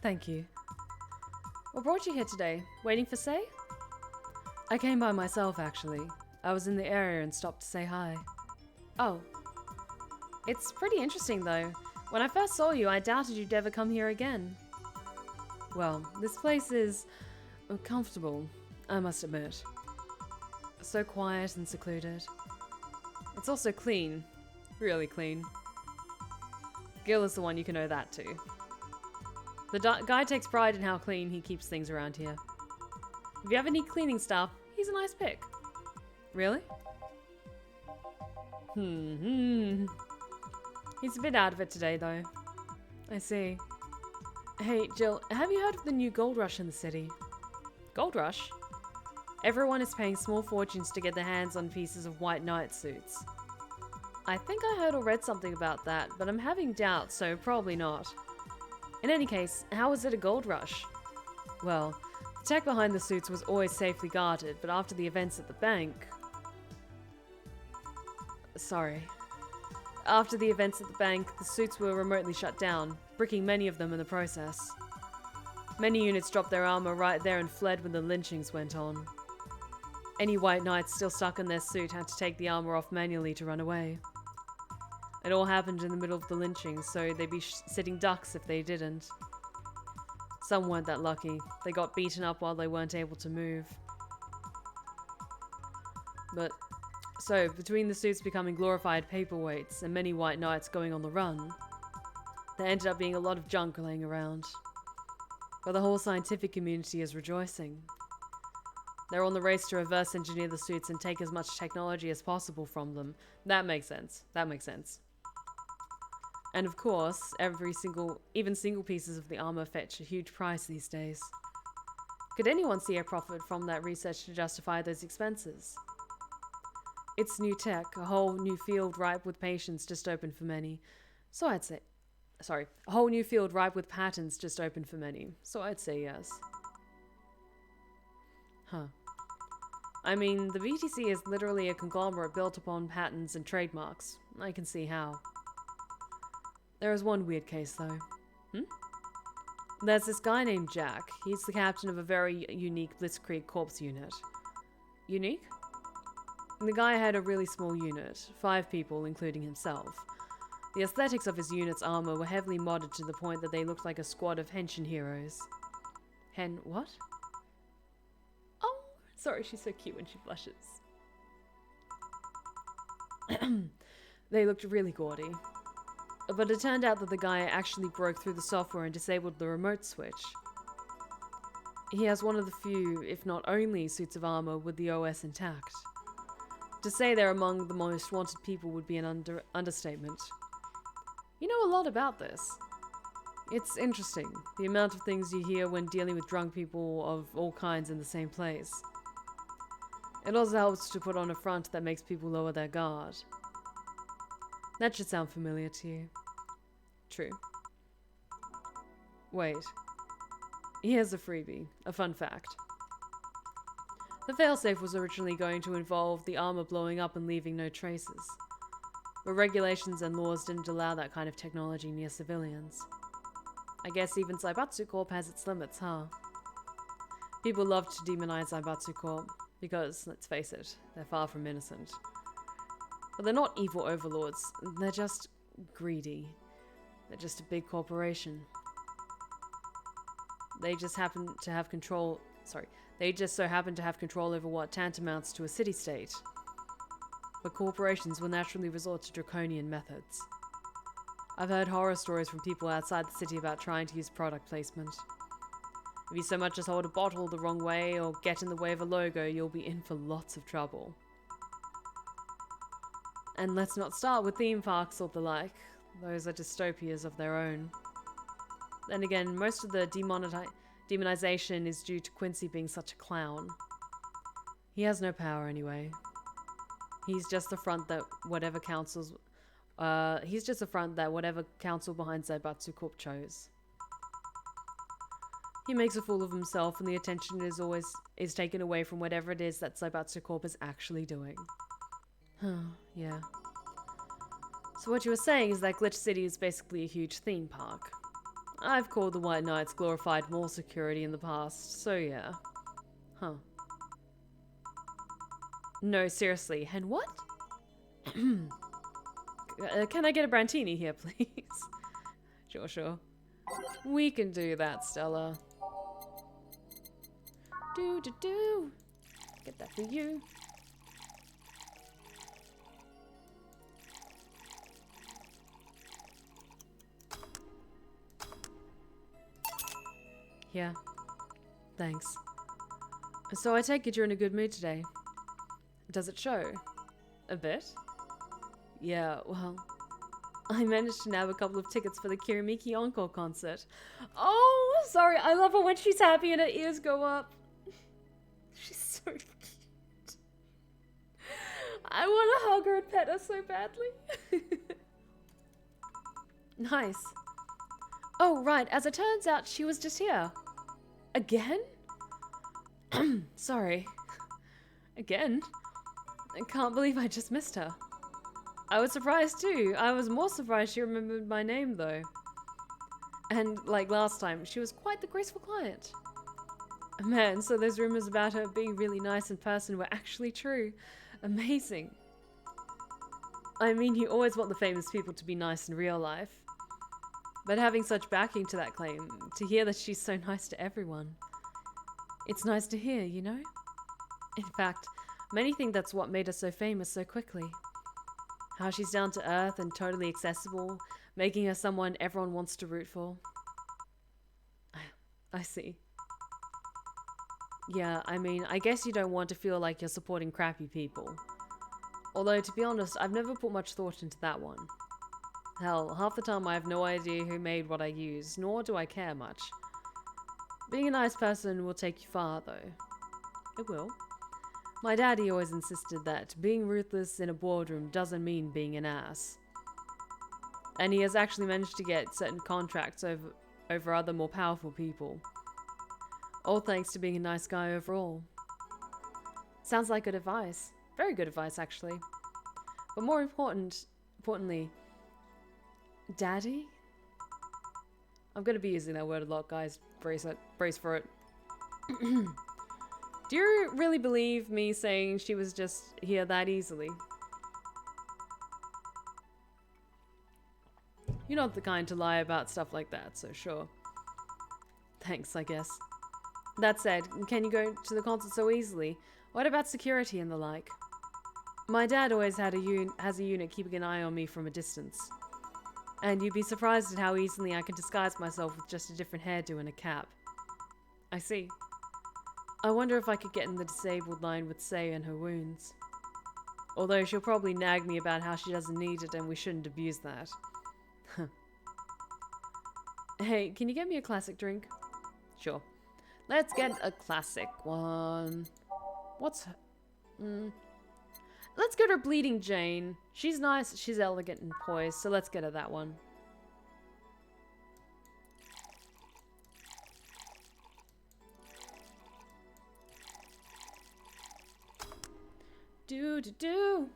Thank you. What brought you here today? Waiting for Say? I came by myself, actually. I was in the area and stopped to say hi. Oh. It's pretty interesting, though. When I first saw you, I doubted you'd ever come here again. Well, this place is comfortable, I must admit. So quiet and secluded. It's also clean. Really clean. Gil is the one you can owe that to. The guy takes pride in how clean he keeps things around here. If you have any cleaning stuff, he's a nice pick. Really? He's a bit out of it today, though. I see. Hey, Jill, have you heard of the new gold rush in the city? Gold rush? Everyone is paying small fortunes to get their hands on pieces of white knight suits. I think I heard or read something about that, but I'm having doubts, so probably not. In any case, how was it a gold rush? Well, the tech behind the suits was always safely guarded, but after the events at the bank... Sorry. After the events at the bank, the suits were remotely shut down, bricking many of them in the process. Many units dropped their armor right there and fled when the lynchings went on. Any white knights still stuck in their suit had to take the armor off manually to run away. It all happened in the middle of the lynchings, so they'd be sitting ducks if they didn't. Some weren't that lucky. They got beaten up while they weren't able to move. But, so, between the suits becoming glorified paperweights and many white knights going on the run, there ended up being a lot of junk laying around. But the whole scientific community is rejoicing. They're on the race to reverse engineer the suits and take as much technology as possible from them. That makes sense. That makes sense. And of course, even single pieces of the armor fetch a huge price these days. Could anyone see a profit from that research to justify those expenses? It's new tech, a whole new field ripe with patience just open for many. So I'd say... Sorry, a whole new field ripe with patents just open for many. So I'd say yes. Huh. I mean, the VTC is literally a conglomerate built upon patents and trademarks. I can see how. There is one weird case, though. There's this guy named Jack. He's the captain of a very unique Blitzkrieg Corps unit. Unique? The guy had a really small unit, 5 people, including himself. The aesthetics of his unit's armor were heavily modded to the point that they looked like a squad of henshin heroes. What? Oh, sorry, she's so cute when she blushes. They looked really gaudy. But it turned out that the guy actually broke through the software and disabled the remote switch. He has one of the few, if not only, suits of armor with the OS intact. To say they're among the most wanted people would be an understatement. You know a lot about this. It's interesting, the amount of things you hear when dealing with drunk people of all kinds in the same place. It also helps to put on a front that makes people lower their guard. That should sound familiar to you. True. Wait, Here's a freebie, a fun fact. The failsafe was originally going to involve the armor blowing up and leaving no traces. But regulations and laws didn't allow that kind of technology near civilians. I guess even Zaibatsu Corp has its limits, huh? People love to demonize Zaibatsu Corp because, let's face it, they're far from innocent. But they're not evil overlords, they're just greedy. They're just a big corporation. They just so happen to have control over what tantamounts to a city-state. But corporations will naturally resort to draconian methods. I've heard horror stories from people outside the city about trying to use product placement. If you so much as hold a bottle the wrong way or get in the way of a logo, you'll be in for lots of trouble. And let's not start with theme parks or the like. Those are dystopias of their own. Then again, most of the demonization is due to Quincy being such a clown. He has no power anyway. He's just the front that whatever council behind Zaibatsu Corp chose. He makes a fool of himself and the attention is taken away from whatever it is that Zaibatsu Corp is actually doing. Huh, yeah. So what you were saying is that Glitch City is basically a huge theme park. I've called the White Knights glorified mall security in the past, so yeah. Huh. No, seriously, and what? Can I get a Brantini here, please? Sure. We can do that, Stella. Do. Get that for you. Yeah. Thanks. So I take it you're in a good mood today. Does it show? A bit? Yeah, well, I managed to nab a couple of tickets for the Kirimiki Encore concert. Oh, sorry, I love her when she's happy and her ears go up. She's so cute. I want to hug her and pet her so badly. Nice. Oh, right, as it turns out, she was just here. Again? Sorry. Again? I can't believe I just missed her. I was surprised too. I was more surprised she remembered my name though. And like last time, she was quite the graceful client. Man, so those rumors about her being really nice in person were actually true. Amazing. I mean, you always want the famous people to be nice in real life. But having such backing to that claim, to hear that she's so nice to everyone, it's nice to hear, you know? In fact, many think that's what made her so famous so quickly. How she's down to earth and totally accessible, making her someone everyone wants to root for. I see. Yeah, I mean, I guess you don't want to feel like you're supporting crappy people. Although, to be honest, I've never put much thought into that one. Hell, half the time I have no idea who made what I use, nor do I care much. Being a nice person will take you far, though. It will. My daddy always insisted that being ruthless in a boardroom doesn't mean being an ass. And he has actually managed to get certain contracts over other more powerful people. All thanks to being a nice guy overall. Sounds like good advice. Very good advice, actually. But more importantly, Daddy? I'm going to be using that word a lot, guys. Brace for it. Do you really believe me saying she was just here that easily? You're not the kind to lie about stuff like that, so sure. Thanks, I guess. That said, can you go to the concert so easily? What about security and the like? My dad always has a unit keeping an eye on me from a distance. And you'd be surprised at how easily I can disguise myself with just a different hairdo and a cap. I see. I wonder if I could get in the disabled line with Say and her wounds. Although she'll probably nag me about how she doesn't need it and we shouldn't abuse that. Hey, can you get me a classic drink? Sure. Let's get a classic one. What's her? Let's get her Bleeding Jane. She's nice, she's elegant and poised, so let's get her that one. Do.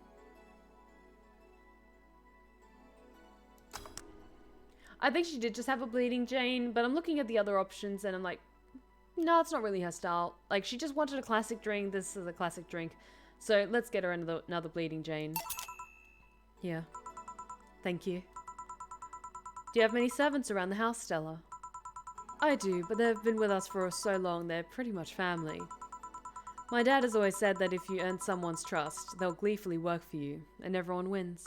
I think she did just have a bleeding Jane, but I'm looking at the other options and I'm like, no, it's not really her style. Like, she just wanted a classic drink. This is a classic drink. So let's get her another bleeding Jane. Here. Thank you. Do you have many servants around the house, Stella? I do, but they've been with us for so long, they're pretty much family. My dad has always said that if you earn someone's trust, they'll gleefully work for you, and everyone wins.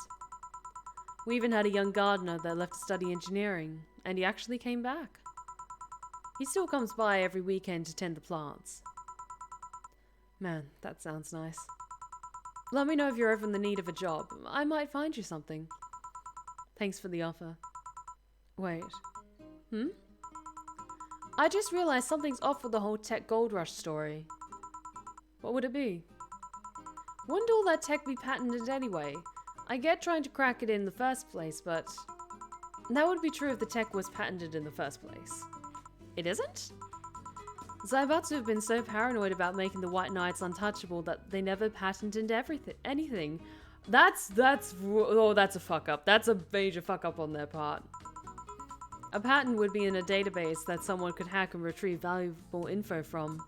We even had a young gardener that left to study engineering, and he actually came back. He still comes by every weekend to tend the plants. Man, that sounds nice. Let me know if you're ever in the need of a job. I might find you something. Thanks for the offer. Wait. I just realized something's off with the whole tech gold rush story. What would it be? Wouldn't all that tech be patented anyway? I get trying to crack it in the first place, but that would be true if the tech was patented in the first place. It isn't? Zaibatsu have been so paranoid about making the White Knights untouchable that they never patented anything. That's a fuck up. That's a major fuck up on their part. A patent would be in a database that someone could hack and retrieve valuable info from.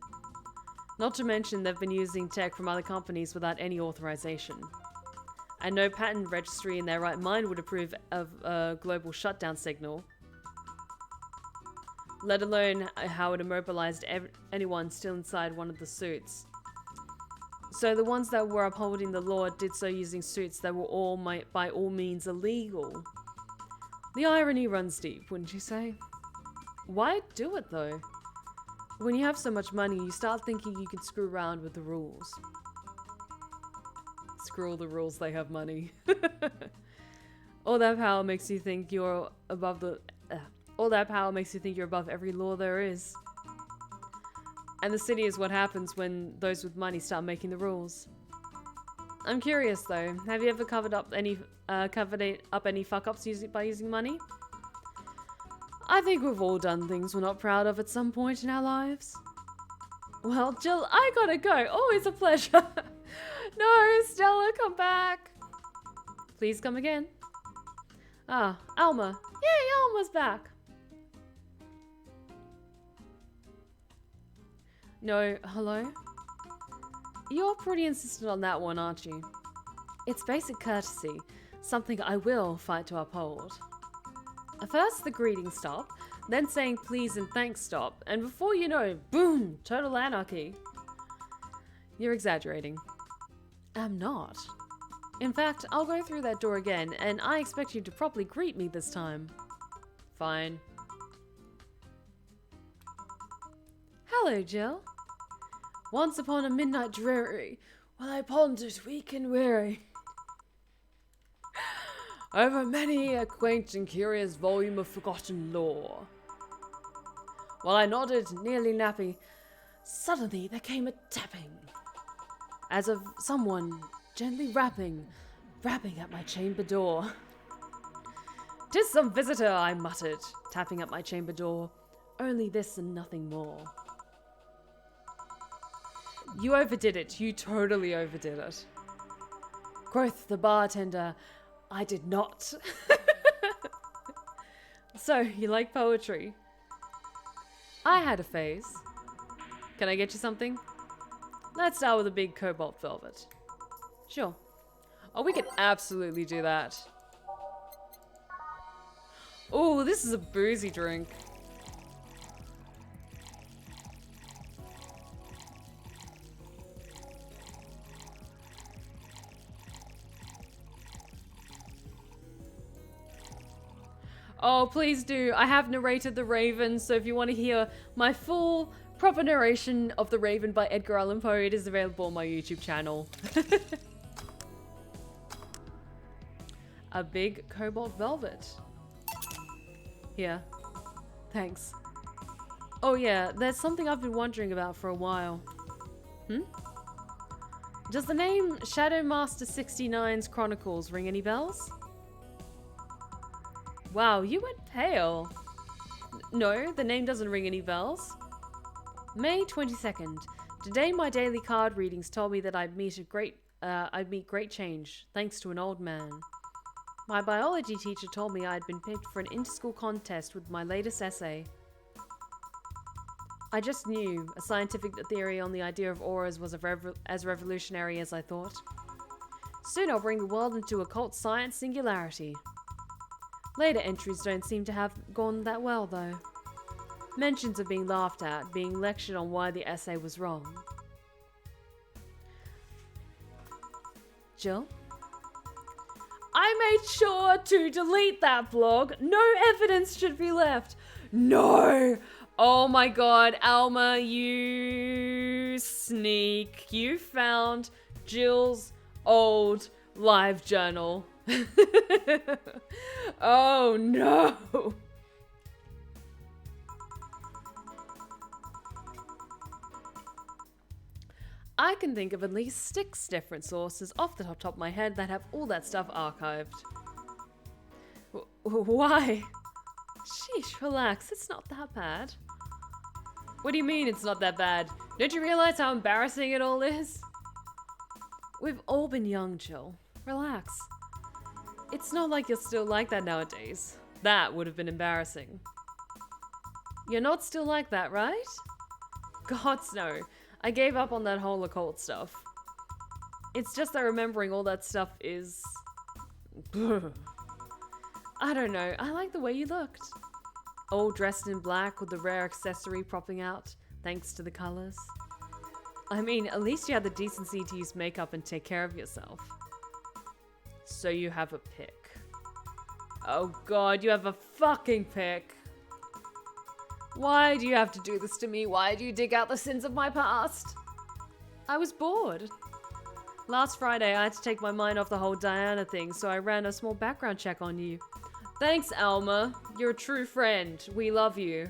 Not to mention they've been using tech from other companies without any authorization. And no patent registry in their right mind would approve of a global shutdown signal. Let alone how it immobilized anyone still inside one of the suits. So the ones that were upholding the law did so using suits that were all by all means illegal. The irony runs deep, wouldn't you say? Why do it though? When you have so much money, you start thinking you can screw around with the rules. Screw all the rules, they have money. All that power makes you think you're above every law there is. And the city is what happens when those with money start making the rules. I'm curious though, have you ever covered up any fuck-ups by using money? I think we've all done things we're not proud of at some point in our lives. Well, Jill, I gotta go. Always a pleasure. No, Stella, come back. Please come again. Ah, Alma. Yay, Alma's back. No, hello? You're pretty insistent on that one, aren't you? It's basic courtesy, something I will fight to uphold. First the greeting stop, then saying please and thanks stop, and before you know, boom, total anarchy. You're exaggerating. I'm not. In fact, I'll go through that door again, and I expect you to properly greet me this time. Fine. Hello, Jill. Once upon a midnight dreary, while I pondered weak and weary over many a quaint and curious volume of forgotten lore. While I nodded, nearly nappy, suddenly there came a tapping, as of someone gently rapping at my chamber door. "'Tis some visitor," I muttered, tapping at my chamber door. "Only this and nothing more." You overdid it. You totally overdid it. Quoth the bartender, "I did not." So, you like poetry? I had a phase. Can I get you something? Let's start with a big cobalt velvet. Sure. Oh, we could absolutely do that. Oh, this is a boozy drink. Oh, please do. I have narrated The Raven, so if you want to hear my full, proper narration of The Raven by Edgar Allan Poe, it is available on my YouTube channel. A big cobalt velvet. Here. Thanks. Oh yeah, there's something I've been wondering about for a while. Does the name Shadowmaster 69's Chronicles ring any bells? Wow, you went pale. No, the name doesn't ring any bells. May 22nd. Today my daily card readings told me that I'd meet great change, thanks to an old man. My biology teacher told me I'd been picked for an inter-school contest with my latest essay. I just knew a scientific theory on the idea of auras was as revolutionary as I thought. Soon I'll bring the world into occult science singularity. Later entries don't seem to have gone that well, though. Mentions of being laughed at, being lectured on why the essay was wrong. Jill? I made sure to delete that blog. No evidence should be left. No! Oh my god, Alma, you sneak. You found Jill's old live journal. Oh no! I can think of at least 6 different sources off the top of my head that have all that stuff archived. Why? Sheesh, relax, it's not that bad. What do you mean it's not that bad? Don't you realize how embarrassing it all is? We've all been young, Jill. Relax. It's not like you're still like that nowadays. That would have been embarrassing. You're not still like that, right? Gods no. I gave up on that whole occult stuff. It's just that remembering all that stuff is... I don't know, I like the way you looked. All dressed in black with the rare accessory propping out, thanks to the colors. I mean, at least you had the decency to use makeup and take care of yourself. So you have a pick. Oh god, you have a fucking pick. Why do you have to do this to me? Why do you dig out the sins of my past? I was bored. Last Friday, I had to take my mind off the whole Diana thing, so I ran a small background check on you. Thanks, Alma. You're a true friend. We love you.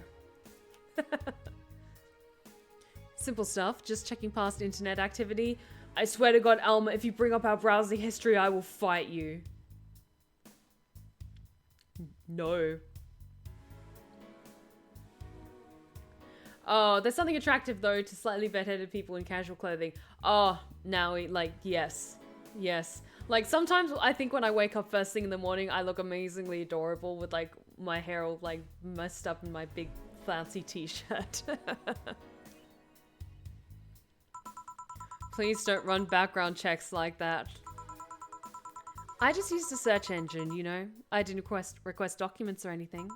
Simple stuff, just checking past internet activity. I swear to God, Alma, if you bring up our browsing history, I will fight you. No. Oh, there's something attractive, though, to slightly bedheaded people in casual clothing. Oh, now, like, yes. Yes. Like, sometimes I think when I wake up first thing in the morning, I look amazingly adorable with, like, my hair all, like, messed up in my big, flouncy t-shirt. Please don't run background checks like that. I just used a search engine, you know? I didn't request documents or anything.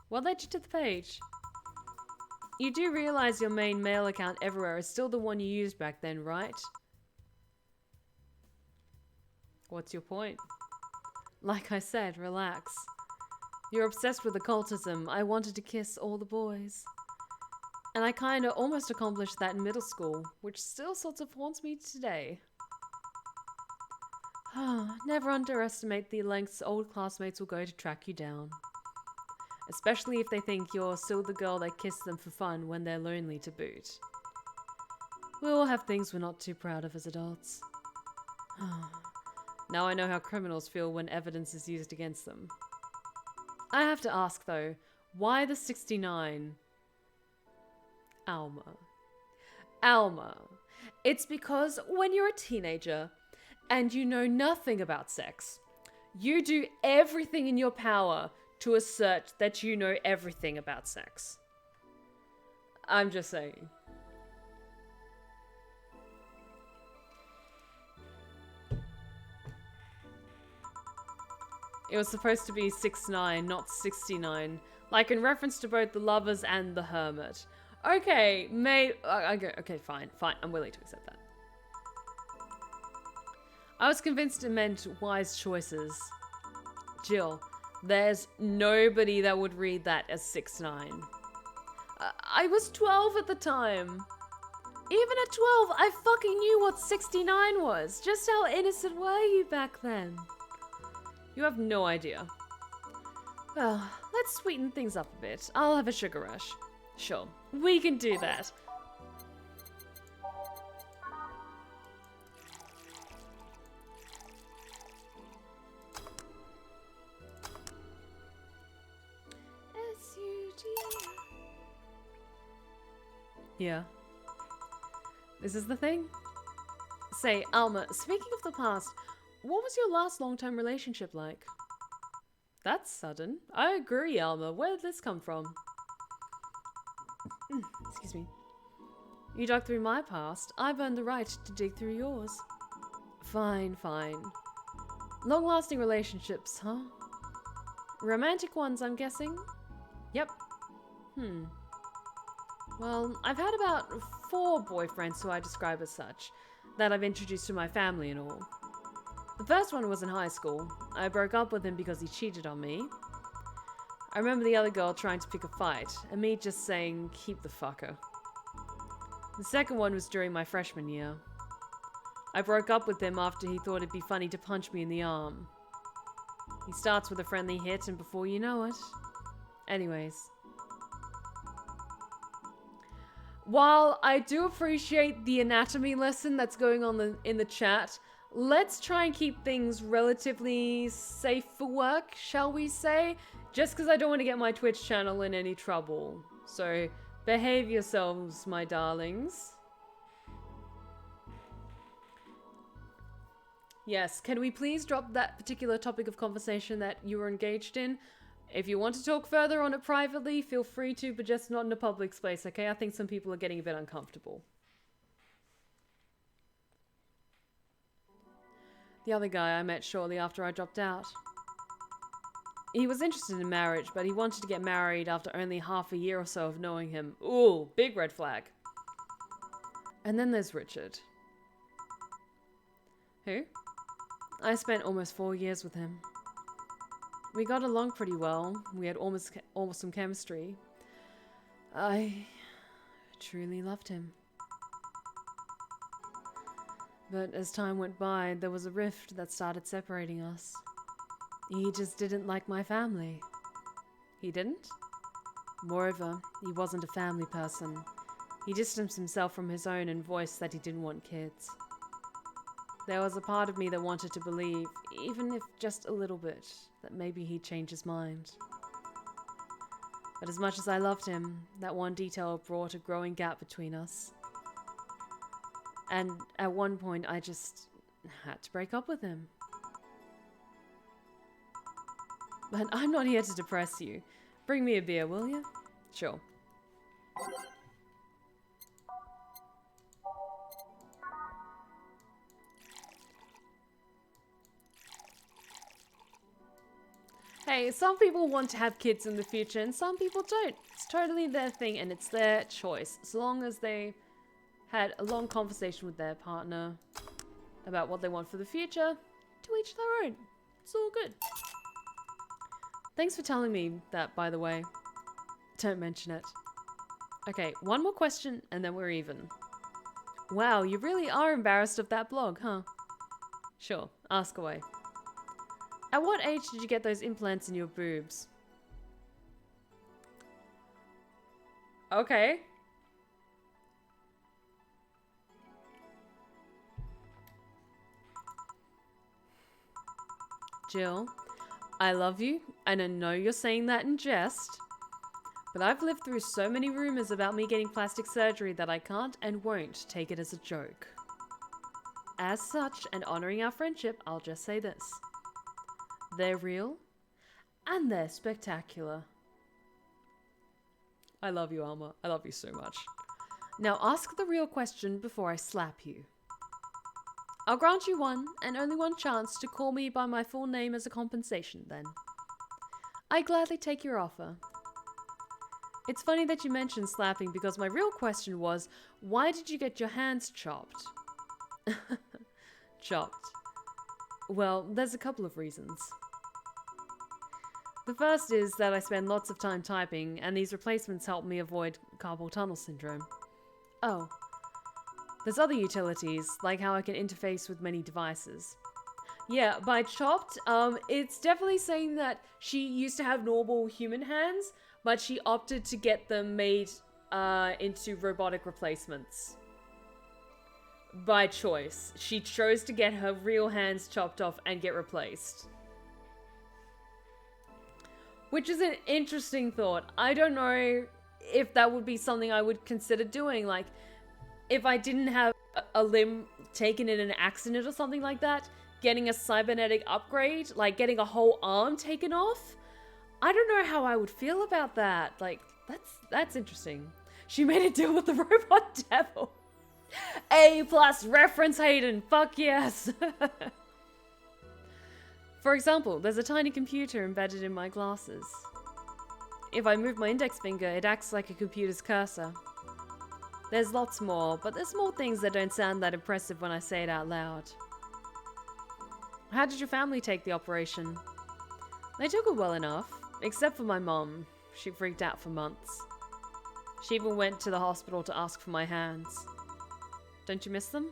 What led you to the page? You do realize your main mail account everywhere is still the one you used back then, right? What's your point? Like I said, relax. You're obsessed with occultism. I wanted to kiss all the boys. And I kinda almost accomplished that in middle school, which still sort of haunts me today. Never underestimate the lengths old classmates will go to track you down. Especially if they think you're still the girl that kissed them for fun when they're lonely to boot. We all have things we're not too proud of as adults. Now I know how criminals feel when evidence is used against them. I have to ask though, why the 69? Alma. It's because when you're a teenager and you know nothing about sex, you do everything in your power to assert that you know everything about sex. I'm just saying. It was supposed to be 6'9", not 69. Like in reference to both the lovers and the hermit. Okay, okay, fine, I'm willing to accept that. I was convinced it meant wise choices. Jill, there's nobody that would read that as 6'9". I was 12 at the time. Even at 12, I fucking knew what 69 was. Just how innocent were you back then? You have no idea. Well, let's sweeten things up a bit. I'll have a sugar rush. Sure, we can do that. S-U-G. Yeah. This is the thing? Say, Alma, speaking of the past, what was your last long-term relationship like? That's sudden. I agree, Alma. Where did this come from? Excuse me. You dug through my past. I've earned the right to dig through yours. Fine, fine. Long-lasting relationships, huh? Romantic ones, I'm guessing? Yep. Well, I've had about 4 boyfriends who I describe as such, that I've introduced to my family and all. The first one was in high school. I broke up with him because he cheated on me. I remember the other girl trying to pick a fight, and me just saying, keep the fucker. The second one was during my freshman year. I broke up with him after he thought it'd be funny to punch me in the arm. He starts with a friendly hit, and before you know it... Anyways. While I do appreciate the anatomy lesson that's going on in the chat, let's try and keep things relatively safe for work, shall we say? Just because I don't want to get my Twitch channel in any trouble. So, behave yourselves, my darlings. Yes, can we please drop that particular topic of conversation that you were engaged in? If you want to talk further on it privately, feel free to, but just not in a public space, okay? I think some people are getting a bit uncomfortable. The other guy I met shortly after I dropped out. He was interested in marriage, but he wanted to get married after only half a year or so of knowing him. Ooh, big red flag. And then there's Richard. Who? I spent almost 4 years with him. We got along pretty well. We had almost some chemistry. I truly loved him. But as time went by, there was a rift that started separating us. He just didn't like my family. He didn't? Moreover, he wasn't a family person. He distanced himself from his own and voiced that he didn't want kids. There was a part of me that wanted to believe, even if just a little bit, that maybe he'd change his mind. But as much as I loved him, that one detail brought a growing gap between us. And at one point, I just had to break up with him. But I'm not here to depress you. Bring me a beer, will you? Sure. Hey, some people want to have kids in the future and some people don't. It's totally their thing and it's their choice. As long as they had a long conversation with their partner about what they want for the future, to each their own. It's all good. Thanks for telling me that, by the way. Don't mention it. Okay, one more question and then we're even. Wow, you really are embarrassed of that blog, huh? Sure, ask away. At what age did you get those implants in your boobs? Okay. Jill, I love you, and I know you're saying that in jest, but I've lived through so many rumors about me getting plastic surgery that I can't and won't take it as a joke. As such, and honoring our friendship, I'll just say this. They're real, and they're spectacular. I love you, Alma. I love you so much. Now ask the real question before I slap you. I'll grant you one, and only one chance to call me by my full name as a compensation, then. I gladly take your offer. It's funny that you mentioned slapping because my real question was, why did you get your hands chopped? Chopped. Well, there's a couple of reasons. The first is that I spend lots of time typing, and these replacements help me avoid carpal tunnel syndrome. Oh. There's other utilities, like how I can interface with many devices. Yeah, by chopped, it's definitely saying that she used to have normal human hands, but she opted to get them made into robotic replacements. By choice. She chose to get her real hands chopped off and get replaced. Which is an interesting thought. I don't know if that would be something I would consider doing. Like, if I didn't have a limb taken in an accident or something like that, getting a cybernetic upgrade, like getting a whole arm taken off, I don't know how I would feel about that. Like, that's interesting. She made a deal with the robot devil. A+ reference, Hayden. Fuck yes. For example, there's a tiny computer embedded in my glasses. If I move my index finger, it acts like a computer's cursor. There's lots more, but there's small things that don't sound that impressive when I say it out loud. How did your family take the operation? They took it well enough, except for my mom. She freaked out for months. She even went to the hospital to ask for my hands. Don't you miss them?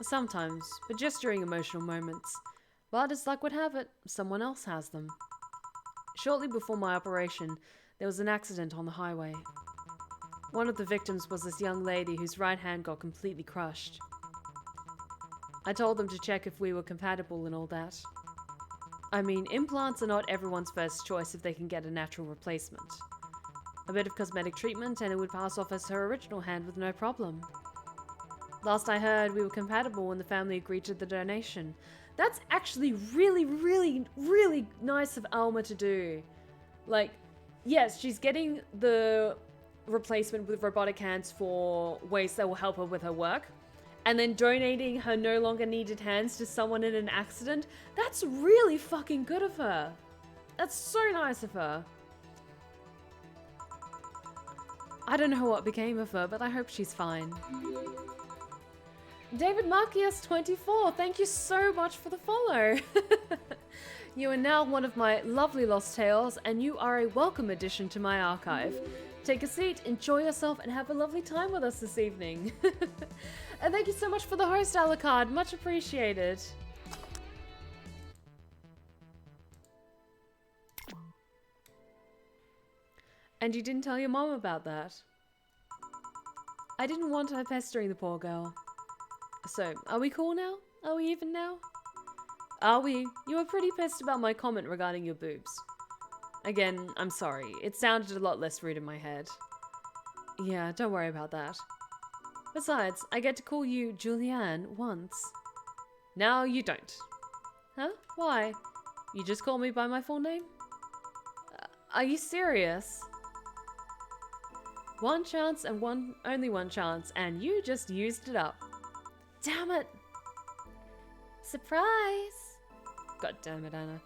Sometimes, but just during emotional moments. But as luck would have it, someone else has them. Shortly before my operation, there was an accident on the highway. One of the victims was this young lady whose right hand got completely crushed. I told them to check if we were compatible and all that. I mean, implants are not everyone's first choice if they can get a natural replacement. A bit of cosmetic treatment and it would pass off as her original hand with no problem. Last I heard, we were compatible when the family agreed to the donation. That's actually really, really, really nice of Alma to do. Like, yes, she's getting the replacement with robotic hands for ways that will help her with her work. And then donating her no longer needed hands to someone in an accident. That's really fucking good of her. That's so nice of her. I don't know what became of her, but I hope she's fine. David Marquez 24, thank you so much for the follow. You are now one of my lovely lost tales, and you are a welcome addition to my archive. Take a seat, enjoy yourself, and have a lovely time with us this evening. And thank you so much for the host, Alucard. Much appreciated. And you didn't tell your mom about that? I didn't want her pestering the poor girl. So, are we cool now? Are we even now? Are we? You were pretty pissed about my comment regarding your boobs. Again, I'm sorry. It sounded a lot less rude in my head. Yeah, don't worry about that. Besides, I get to call you Julianne once. Now you don't. Huh? Why? You just call me by my full name? Are you serious? One chance and only one chance, and you just used it up. Damn it! Surprise! God damn it, Anna.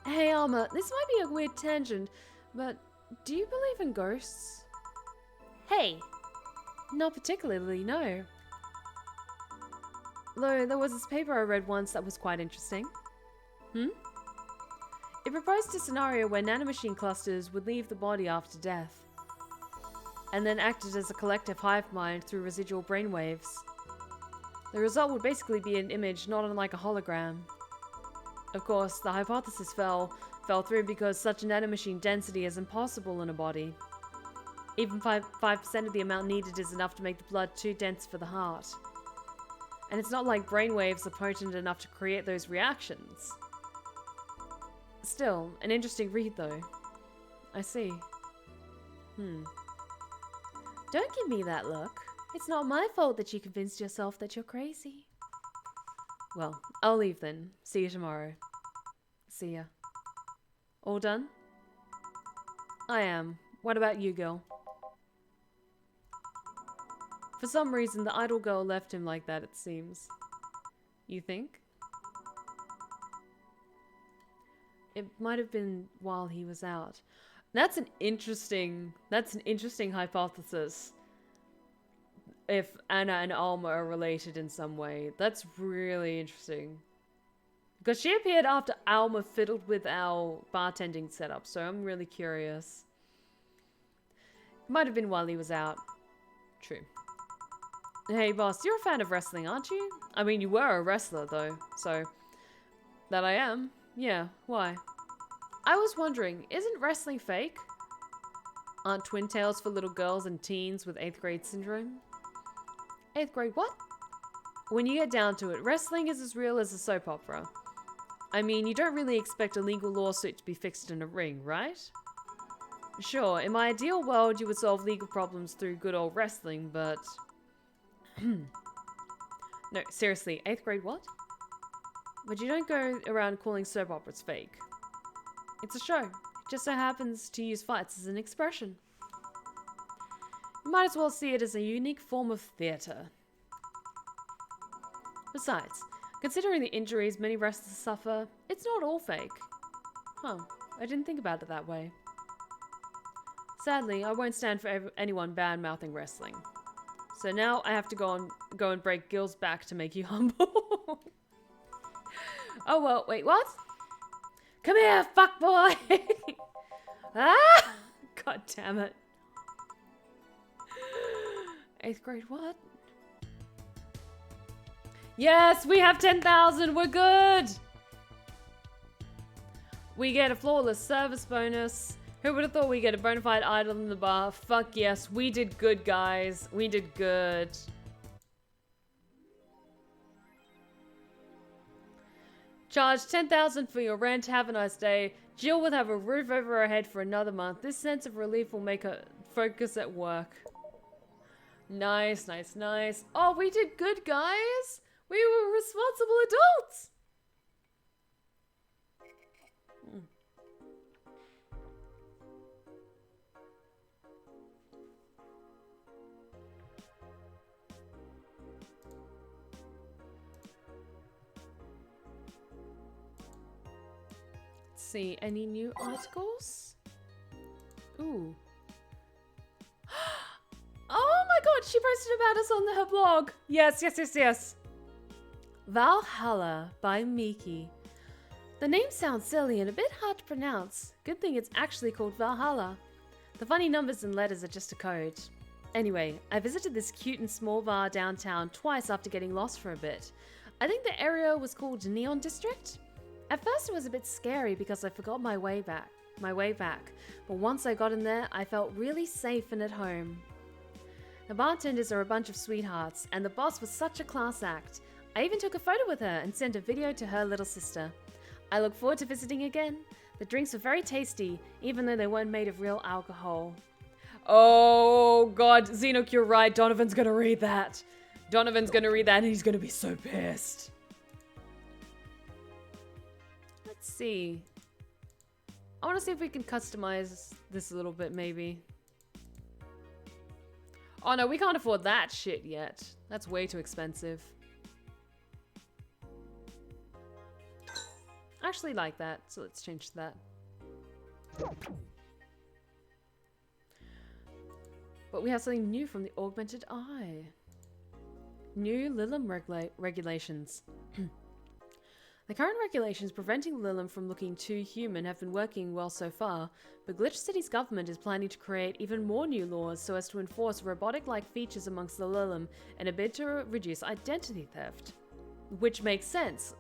Hey, Alma, this might be a weird tangent, but do you believe in ghosts? Hey! Not particularly, no. Though there was this paper I read once that was quite interesting. It proposed a scenario where nanomachine clusters would leave the body after death, and then acted as a collective hive mind through residual brainwaves. The result would basically be an image not unlike a hologram. Of course, the hypothesis fell through because such a nanomachine density is impossible in a body. Even 5% of the amount needed is enough to make the blood too dense for the heart. And it's not like brainwaves are potent enough to create those reactions. Still, an interesting read though. I see. Don't give me that look. It's not my fault that you convinced yourself that you're crazy. Well, I'll leave then. See you tomorrow. See ya. All done? I am. What about you, girl? For some reason, the idle girl left him like that, it seems. You think? It might have been while he was out. That's an interesting hypothesis. If Anna and Alma are related in some way. That's really interesting. Because she appeared after Alma fiddled with our bartending setup, so I'm really curious. Might have been while he was out. True. Hey boss, you're a fan of wrestling, aren't you? I mean, you were a wrestler though, so... That I am. Yeah, why? I was wondering, isn't wrestling fake? Aren't twin tails for little girls and teens with 8th grade syndrome? 8th grade what? When you get down to it, wrestling is as real as a soap opera. I mean, you don't really expect a legal lawsuit to be fixed in a ring, right? Sure, in my ideal world, you would solve legal problems through good old wrestling, but... No, seriously, 8th grade what? But you don't go around calling soap operas fake. It's a show. It just so happens to use fights as an expression. You might as well see it as a unique form of theatre. Besides, considering the injuries many wrestlers suffer, it's not all fake. Huh, I didn't think about it that way. Sadly, I won't stand for anyone bad-mouthing wrestling. So now I have to go and break Gil's back to make you humble. Oh well, wait, what? Come here, fuckboy! Ah! God damn it. 8th grade what? Yes, we have 10,000, we're good! We get a flawless service bonus. Who would have thought we'd get a bona fide idol in the bar? Fuck yes, we did good, guys. We did good. Charge 10,000 for your rent. Have a nice day. Jill will have a roof over her head for another month. This sense of relief will make her focus at work. Nice, nice, nice. Oh, we did good, guys. We were responsible adults. See, any new articles? Ooh. Oh my god, she posted about us on her blog. Yes, yes, yes, yes. Valhalla by Miki. The name sounds silly and a bit hard to pronounce. Good thing it's actually called Valhalla. The funny numbers and letters are just a code. Anyway, I visited this cute and small bar downtown twice after getting lost for a bit. I think the area was called Neon District. At first it was a bit scary because I forgot my way back. But once I got in there, I felt really safe and at home. The bartenders are a bunch of sweethearts, and the boss was such a class act. I even took a photo with her and sent a video to her little sister. I look forward to visiting again. The drinks were very tasty, even though they weren't made of real alcohol. Oh god, Zeetheranok, you're right. Donovan's gonna read that. Donovan's gonna read that and he's gonna be so pissed. Let's see. I want to see if we can customize this a little bit, maybe. Oh no, we can't afford that shit yet. That's way too expensive. I actually like that, so let's change that. But we have something new from the Augmented Eye. New Lilim regulations. The current regulations preventing Lilim from looking too human have been working well so far, but Glitch City's government is planning to create even more new laws so as to enforce robotic-like features amongst the Lilim in a bid to reduce identity theft. Which makes sense.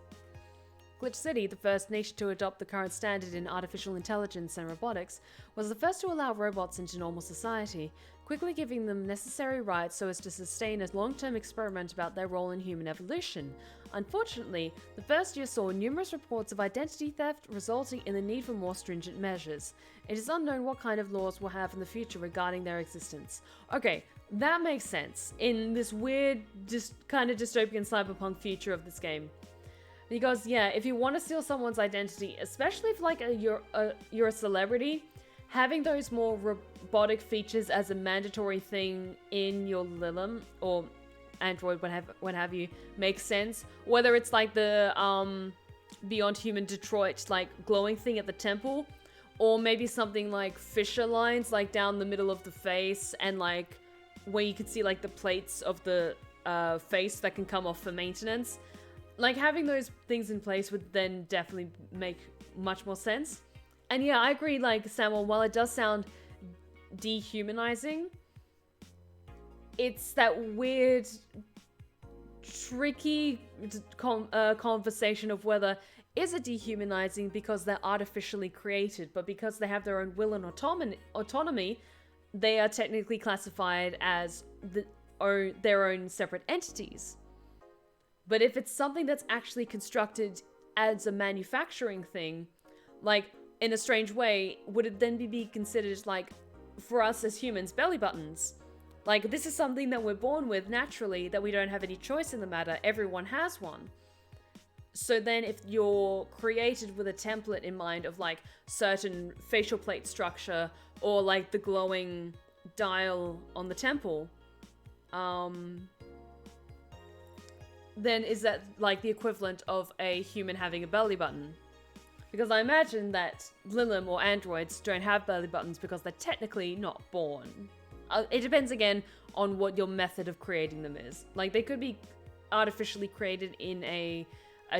Glitch City, the first nation to adopt the current standard in artificial intelligence and robotics, was the first to allow robots into normal society, quickly giving them necessary rights so as to sustain a long-term experiment about their role in human evolution. Unfortunately, the first year saw numerous reports of identity theft, resulting in the need for more stringent measures. It is unknown what kind of laws we'll have in the future regarding their existence. Okay, that makes sense in this weird, just kind of dystopian cyberpunk future of this game. Because yeah, if you want to steal someone's identity, especially if like you're a celebrity, having those more robotic features as a mandatory thing in your Lilim or Android, what have you, makes sense. Whether it's like the Beyond Human Detroit like glowing thing at the temple, or maybe something like fissure lines like down the middle of the face, and like where you can see like the plates of the face that can come off for maintenance. Like, having those things in place would then definitely make much more sense. And yeah, I agree, like, Samuel, while it does sound dehumanizing, it's that weird, tricky conversation of whether is it dehumanizing because they're artificially created, but because they have their own will and autonomy, they are technically classified as their own separate entities. But if it's something that's actually constructed as a manufacturing thing, like in a strange way, would it then be considered, like, for us as humans, belly buttons? Like, this is something that we're born with naturally, that we don't have any choice in the matter. Everyone has one. So then if you're created with a template in mind of, like, certain facial plate structure, or, like, the glowing dial on the temple, then is that, like, the equivalent of a human having a belly button? Because I imagine that Lilim or androids don't have belly buttons because they're technically not born. It depends, again, on what your method of creating them is. Like, they could be artificially created in a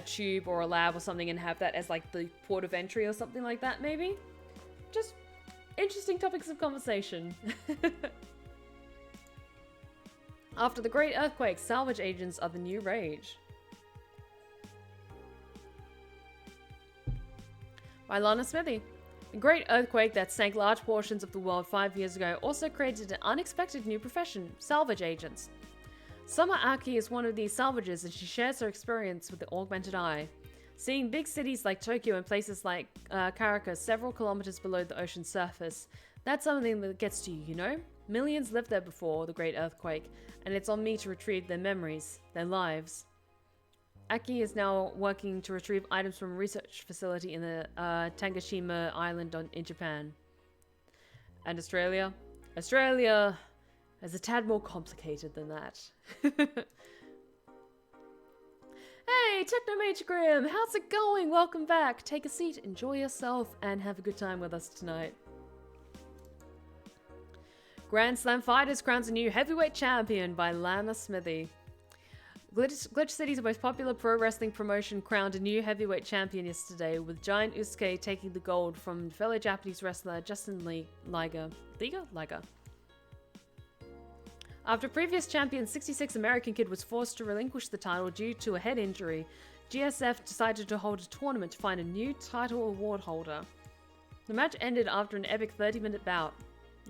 tube or a lab or something and have that as, like, the port of entry or something like that, maybe? Just interesting topics of conversation. After the Great Earthquake, salvage agents are the new rage. By Lana Smithy. The Great Earthquake that sank large portions of the world 5 years ago also created an unexpected new profession, salvage agents. Summer Aki is one of these salvages, and she shares her experience with the augmented eye. Seeing big cities like Tokyo and places like Caracas several kilometers below the ocean's surface, that's something that gets to you, you know? Millions lived there before the Great Earthquake, and it's on me to retrieve their memories, their lives. Aki is now working to retrieve items from a research facility in the Tanegashima Island in Japan. And Australia? Australia is a tad more complicated than that. Hey, Technomage Grim! How's it going? Welcome back. Take a seat, enjoy yourself, and have a good time with us tonight. Grand Slam Fighters crowns a new heavyweight champion by Lana Smithy. Glitch City's most popular pro wrestling promotion crowned a new heavyweight champion yesterday, with Giant Usuke taking the gold from fellow Japanese wrestler Justin Liger. After previous champion 66 American Kid was forced to relinquish the title due to a head injury, GSF decided to hold a tournament to find a new title award holder. The match ended after an epic 30-minute bout,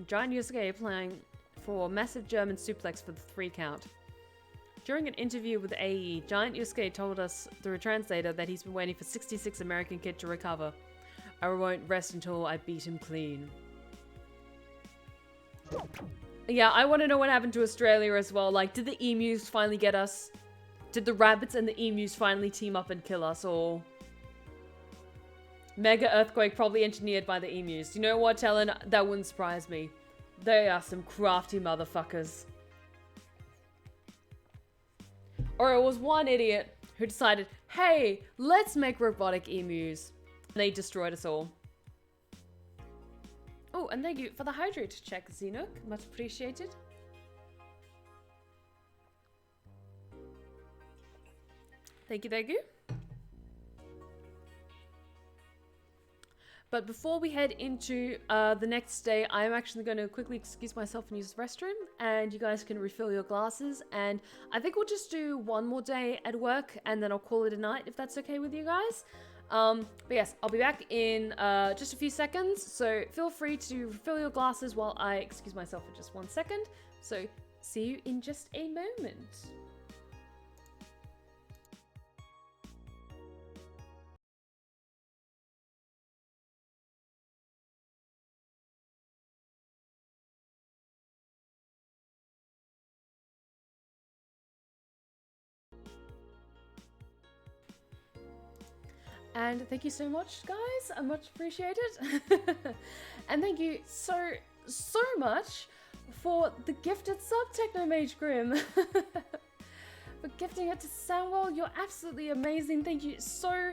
Giant Usuke applying for a massive German suplex for the 3 count. During an interview with AE, Giant Usuke told us through a translator that he's been waiting for 66 American Kid to recover. I won't rest until I beat him clean. Yeah, I want to know what happened to Australia as well. Like, did the emus finally get us? Did the rabbits and the emus finally team up and kill us, or... Mega earthquake probably engineered by the emus. You know what, Helen? That wouldn't surprise me. They are some crafty motherfuckers. Or it was one idiot who decided, hey, let's make robotic emus. And they destroyed us all. Oh, and thank you for the hydrate check, Zeetheranok. Much appreciated. Thank you, thank you. But before we head into the next day, I'm actually going to quickly excuse myself and use the restroom, and you guys can refill your glasses. And I think we'll just do one more day at work, and then I'll call it a night, if that's okay with you guys. But yes, I'll be back in just a few seconds, so feel free to refill your glasses while I excuse myself for just 1 second. So see you in just a moment. And thank you so much, guys. I much appreciate it. And thank you so much for the gifted sub, Technomage Grim. For gifting it to Samuel. You're absolutely amazing. Thank you so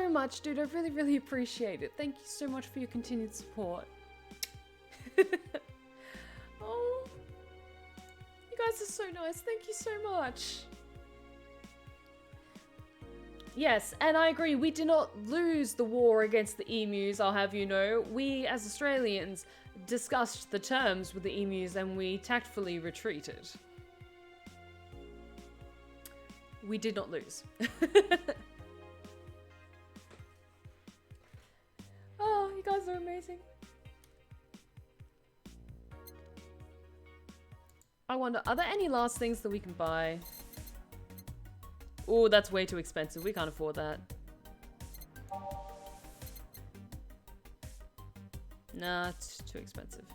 much, dude. I really appreciate it. Thank you so much for your continued support. Oh, you guys are so nice. Thank you so much. Yes, and I agree, we did not lose the war against the emus, I'll have you know. We, as Australians, discussed the terms with the emus and we tactfully retreated. We did not lose. Oh, you guys are amazing. I wonder, are there any last things that we can buy? Oh, that's way too expensive. We can't afford that. Nah, it's too expensive.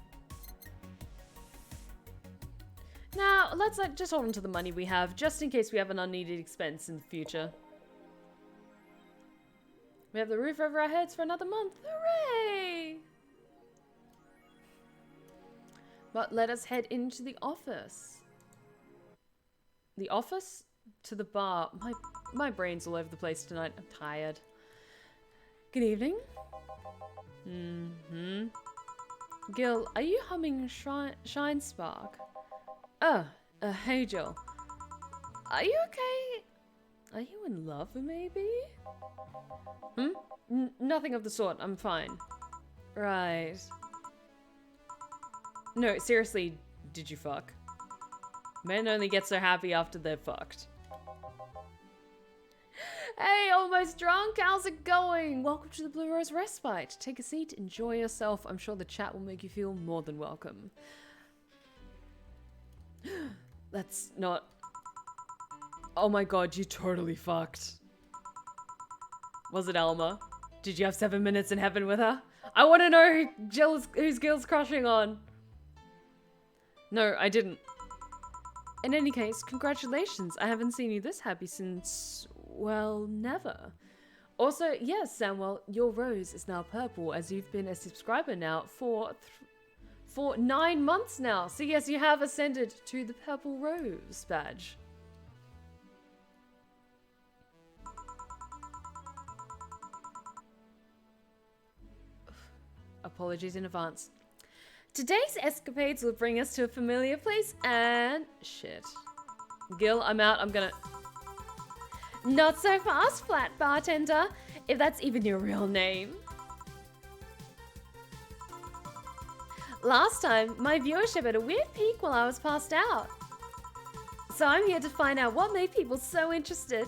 Now, let's just hold on to the money we have, just in case we have an unneeded expense in the future. We have the roof over our heads for another month. Hooray! But let us head into the office. The office? To the bar. My brain's all over the place tonight. I'm tired. Good evening. Mm-hmm. Gil, are you humming Shine Spark? Hey Jill. Are you okay? Are you in love, maybe? Nothing of the sort. I'm fine. Right. No, seriously, did you fuck? Men only get so happy after they're fucked. Hey, almost drunk. How's it going? Welcome to the Blue Rose Respite. Take a seat, enjoy yourself. I'm sure the chat will make you feel more than welcome. That's not... Oh my god, you totally fucked. Was it Alma? Did you have 7 minutes in heaven with her? I want to know who's Gil's crushing on. No, I didn't. In any case, congratulations. I haven't seen you this happy since, well, never. Also, yes, Samuel, your rose is now purple as you've been a subscriber now for 9 months now. So yes, you have ascended to the purple rose badge. Apologies in advance. Today's escapades will bring us to a familiar place and... Shit. Gil, I'm out. I'm gonna... Not so fast, flat bartender. If that's even your real name. Last time, my viewership had a weird peak while I was passed out. So I'm here to find out what made people so interested.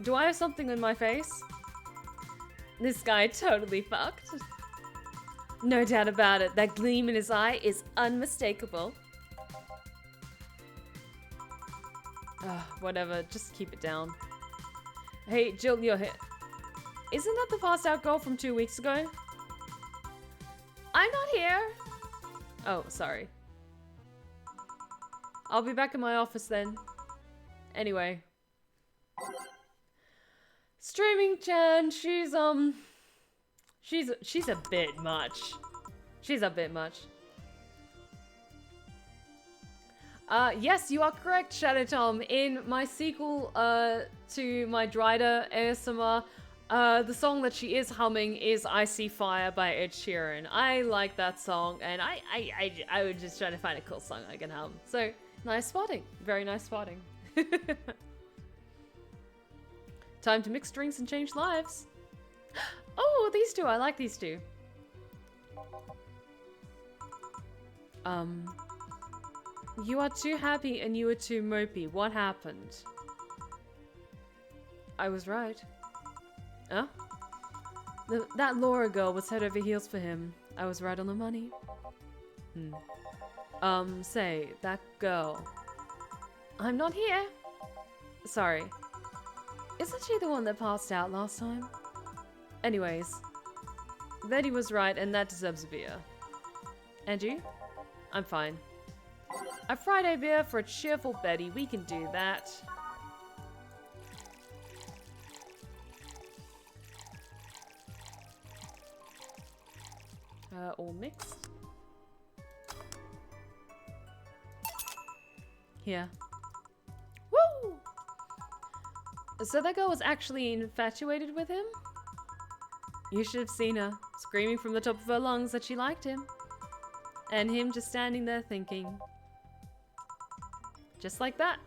Do I have something on my face? This guy totally fucked. No doubt about it. That gleam in his eye is unmistakable. Whatever. Just keep it down. Hey, Jill, you're here. Isn't that the passed out girl from 2 weeks ago? I'm not here. Oh, sorry. I'll be back in my office then. Anyway. Streaming Chan, she's a bit much. She's a bit much. Yes, you are correct, Shadow Tom. In my sequel to my Dryder ASMR, the song that she is humming is I See Fire by Ed Sheeran. I like that song, and I would just try to find a cool song I can hum. So, nice spotting. Very nice spotting. Time to mix drinks and change lives. Oh, these two. I like these two. You are too happy and you are too mopey. What happened? I was right. Huh? That Laura girl was head over heels for him. I was right on the money. Say, that girl. I'm not here. Sorry. Isn't she the one that passed out last time? Anyways. Betty was right and that deserves a beer. And you? I'm fine. A Friday beer for a cheerful Betty. We can do that. All mixed. Here. Woo! So that girl was actually infatuated with him? You should have seen her, screaming from the top of her lungs that she liked him. And him just standing there thinking. Just like that.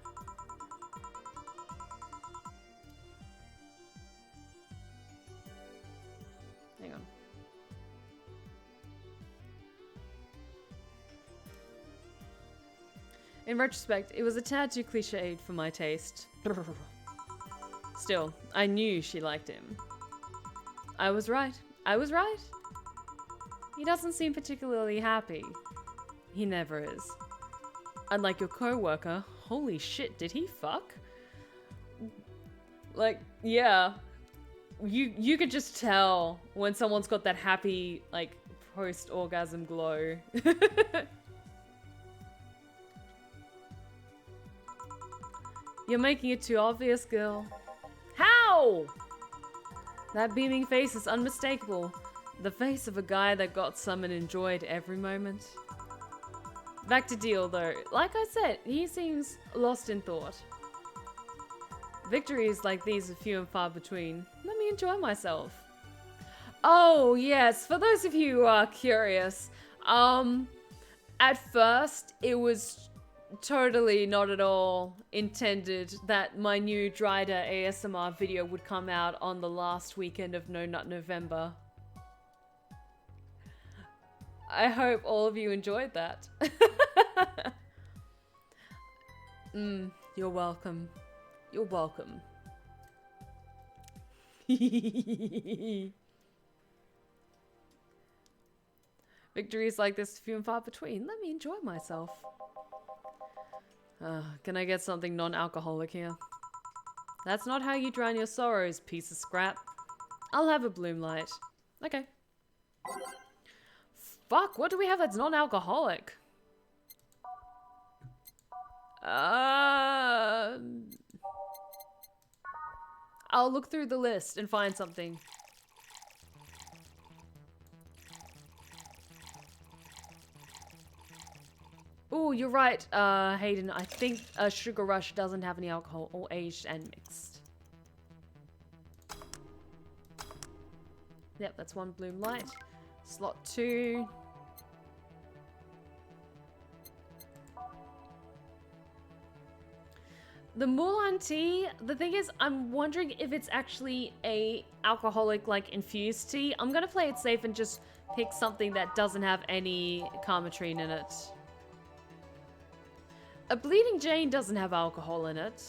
Hang on. In retrospect, it was a tad too cliched for my taste. Still, I knew she liked him. I was right. I was right. He doesn't seem particularly happy. He never is. Unlike your co-worker, Holy shit, did he fuck? Like, yeah. You could just tell when someone's got that happy, like, post-orgasm glow. You're making it too obvious, girl. How? That beaming face is unmistakable. The face of a guy that got some and enjoyed every moment. Back to Deal, though. Like I said, he seems lost in thought. Victories like these are few and far between. Let me enjoy myself. Oh, yes. For those of you who are curious, at first, it was totally not at all intended that my new Dryder ASMR video would come out on the last weekend of No Nut November. I hope all of you enjoyed that. You're welcome. You're welcome. Victories like this few and far between. Let me enjoy myself. Can I get something non-alcoholic here? That's not how you drown your sorrows, piece of scrap. I'll have a bloom light. Okay. Fuck, what do we have that's non-alcoholic? I'll look through the list and find something. Oh, you're right, Hayden. I think Sugar Rush doesn't have any alcohol, all aged and mixed. Yep, that's one bloom light. Slot 2. The Mulan tea, the thing is, I'm wondering if it's actually a alcoholic, like, infused tea. I'm gonna play it safe and just pick something that doesn't have any carmetrine in it. A Bleeding Jane doesn't have alcohol in it.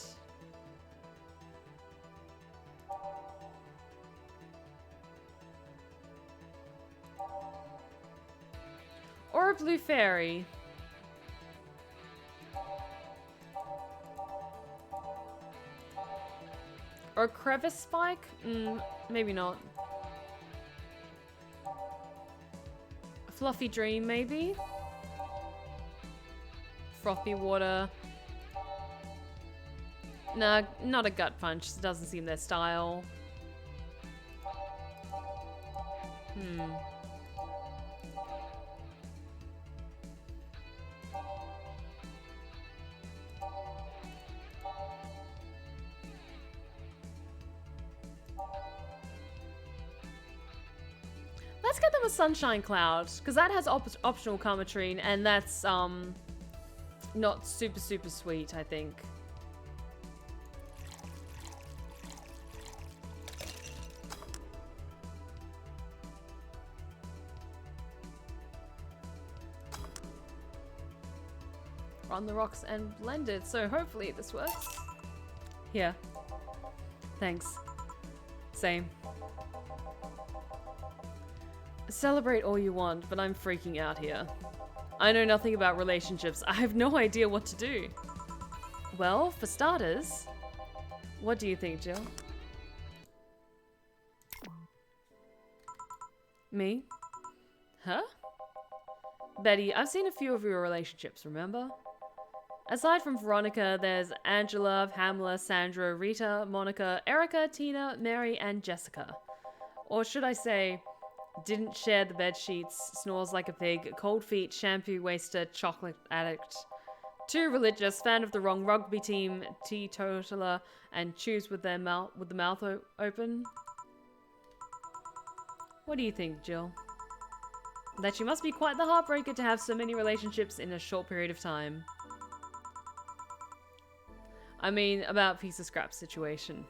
Or a Blue Fairy. Or a Crevice Spike? Maybe not. A Fluffy Dream, maybe? Frothy Water. Nah, not a Gut Punch. It doesn't seem their style. Let's get them a Sunshine Cloud, because that has optional carmetrine, and that's not super sweet, I think. On the rocks and blended, so hopefully this works. Here. Thanks. Same. Celebrate all you want, but I'm freaking out here. I know nothing about relationships. I have no idea what to do. Well, for starters, what do you think, Jill? Me? Huh? Betty, I've seen a few of your relationships, remember? Aside from Veronica, there's Angela, Pamela, Sandra, Rita, Monica, Erica, Tina, Mary, and Jessica. Or should I say, didn't share the bed sheets, snores like a pig, cold feet, shampoo waster, chocolate addict. Too religious, fan of the wrong rugby team, teetotaler, and chews with the mouth open. What do you think, Jill? That you must be quite the heartbreaker to have so many relationships in a short period of time. I mean, about piece of scrap situation.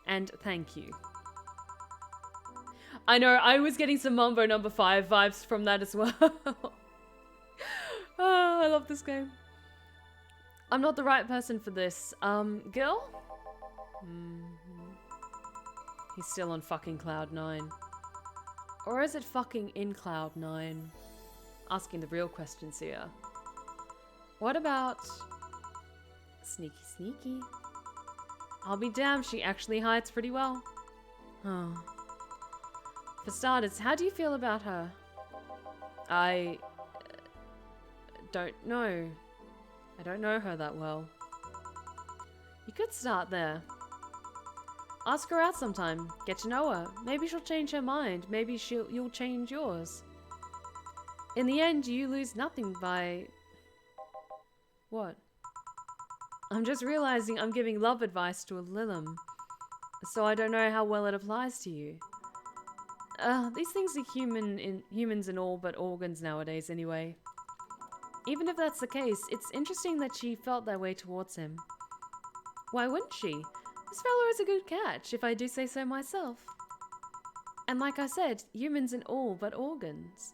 And thank you. I know, I was getting some Mambo No. 5 vibes from that as well. Oh, I love this game. I'm not the right person for this. Gil? He's still on fucking Cloud 9. Or is it fucking in Cloud 9? Asking the real questions here. What about Sneaky, sneaky. I'll be damned, she actually hides pretty well. Oh. For starters, how do you feel about her? I don't know. I don't know her that well. You could start there. Ask her out sometime. Get to know her. Maybe she'll change her mind. Maybe you'll change yours. In the end, you lose nothing by... What? I'm just realizing I'm giving love advice to a Lilim, so I don't know how well it applies to you. These things are humans in all but organs nowadays anyway. Even if that's the case, it's interesting that she felt that way towards him. Why wouldn't she? This fella is a good catch, if I do say so myself. And like I said, humans in all but organs.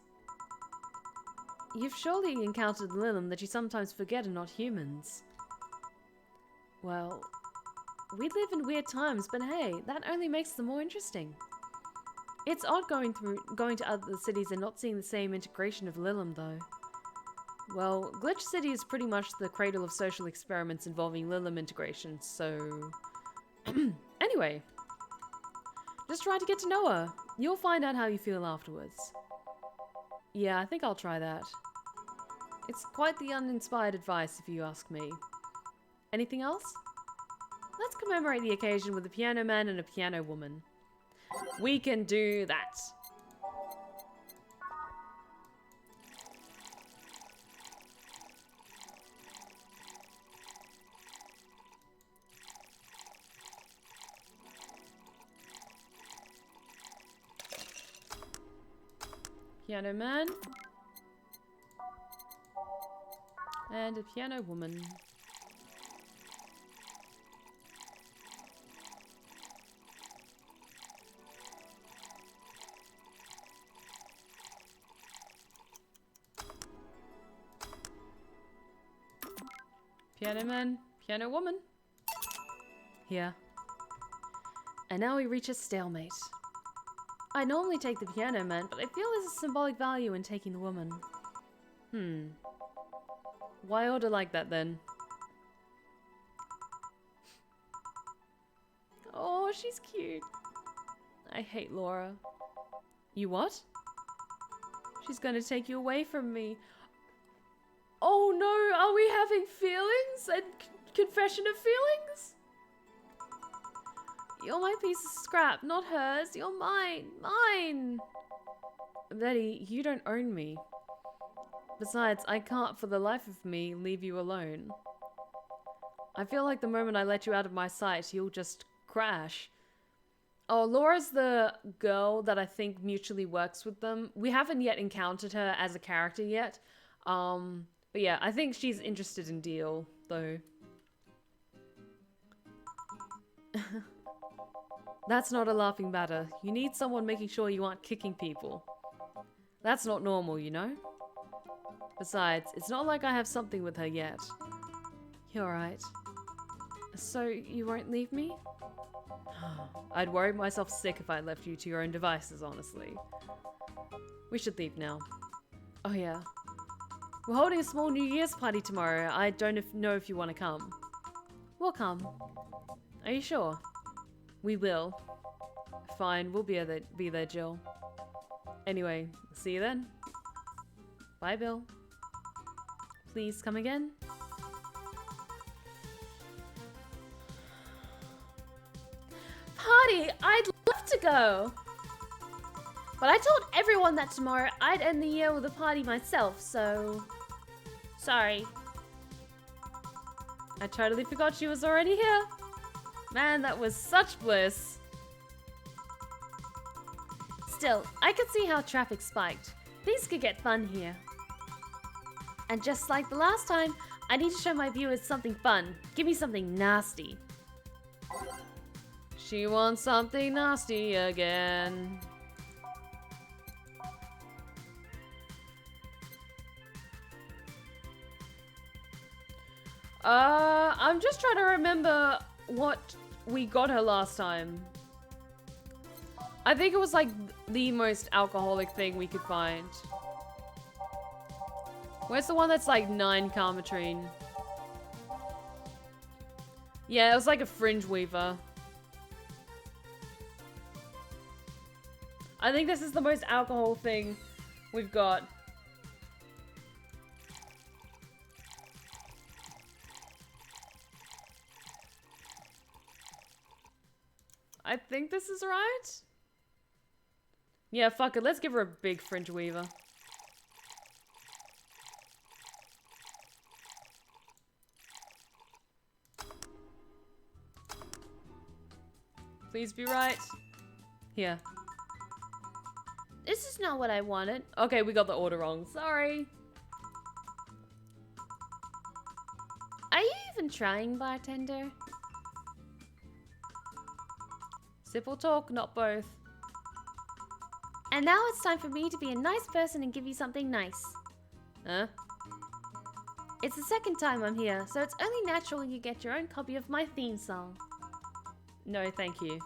You've surely encountered Lilim that you sometimes forget are not humans. Well, we live in weird times, but hey, that only makes them more interesting. It's odd going to other cities and not seeing the same integration of Lilim, though. Well, Glitch City is pretty much the cradle of social experiments involving Lilim integration, so... Anyway, just try to get to know her. You'll find out how you feel afterwards. Yeah, I think I'll try that. It's quite the uninspired advice, if you ask me. Anything else? Let's commemorate the occasion with a piano man and a piano woman. We can do that. Piano man. And a piano woman. Piano man, piano woman. Here. And now we reach a stalemate. I normally take the piano man, but I feel there's a symbolic value in taking the woman. Why order like that then? Oh, she's cute. I hate Laura. You what? She's gonna take you away from me. Oh no, are we having feelings? And confession of feelings? You're my piece of scrap, not hers. You're mine. Mine! Betty, you don't own me. Besides, I can't for the life of me leave you alone. I feel like the moment I let you out of my sight, you'll just crash. Oh, Laura's the girl that I think mutually works with them. We haven't yet encountered her as a character yet. But yeah, I think she's interested in Deal, though. That's not a laughing matter. You need someone making sure you aren't kicking people. That's not normal, you know? Besides, it's not like I have something with her yet. You're right. So, you won't leave me? I'd worry myself sick if I left you to your own devices, honestly. We should leave now. Oh yeah. We're holding a small New Year's party tomorrow. I don't know if you want to come. We'll come. Are you sure? We will. Fine, we'll be there, Jill. Anyway, see you then. Bye, Bill. Please come again. Party! I'd love to go! But I told everyone that tomorrow I'd end the year with a party myself, so... Sorry. I totally forgot she was already here. Man, that was such bliss. Still, I could see how traffic spiked. Things could get fun here. And just like the last time, I need to show my viewers something fun. Give me something nasty. She wants something nasty again. I'm just trying to remember what we got her last time. I think it was like the most alcoholic thing we could find. Where's the one that's like 9 Karmatrine? Yeah, it was like a fringe weaver. I think this is the most alcohol thing we've got. I think this is right. Yeah, fuck it. Let's give her a big fringe weaver. Please be right. Here. This is not what I wanted. Okay, we got the order wrong. Sorry. Are you even trying, bartender? Sip or talk, not both. And now it's time for me to be a nice person and give you something nice. Huh? It's the second time I'm here, so it's only natural you get your own copy of my theme song. No, thank you.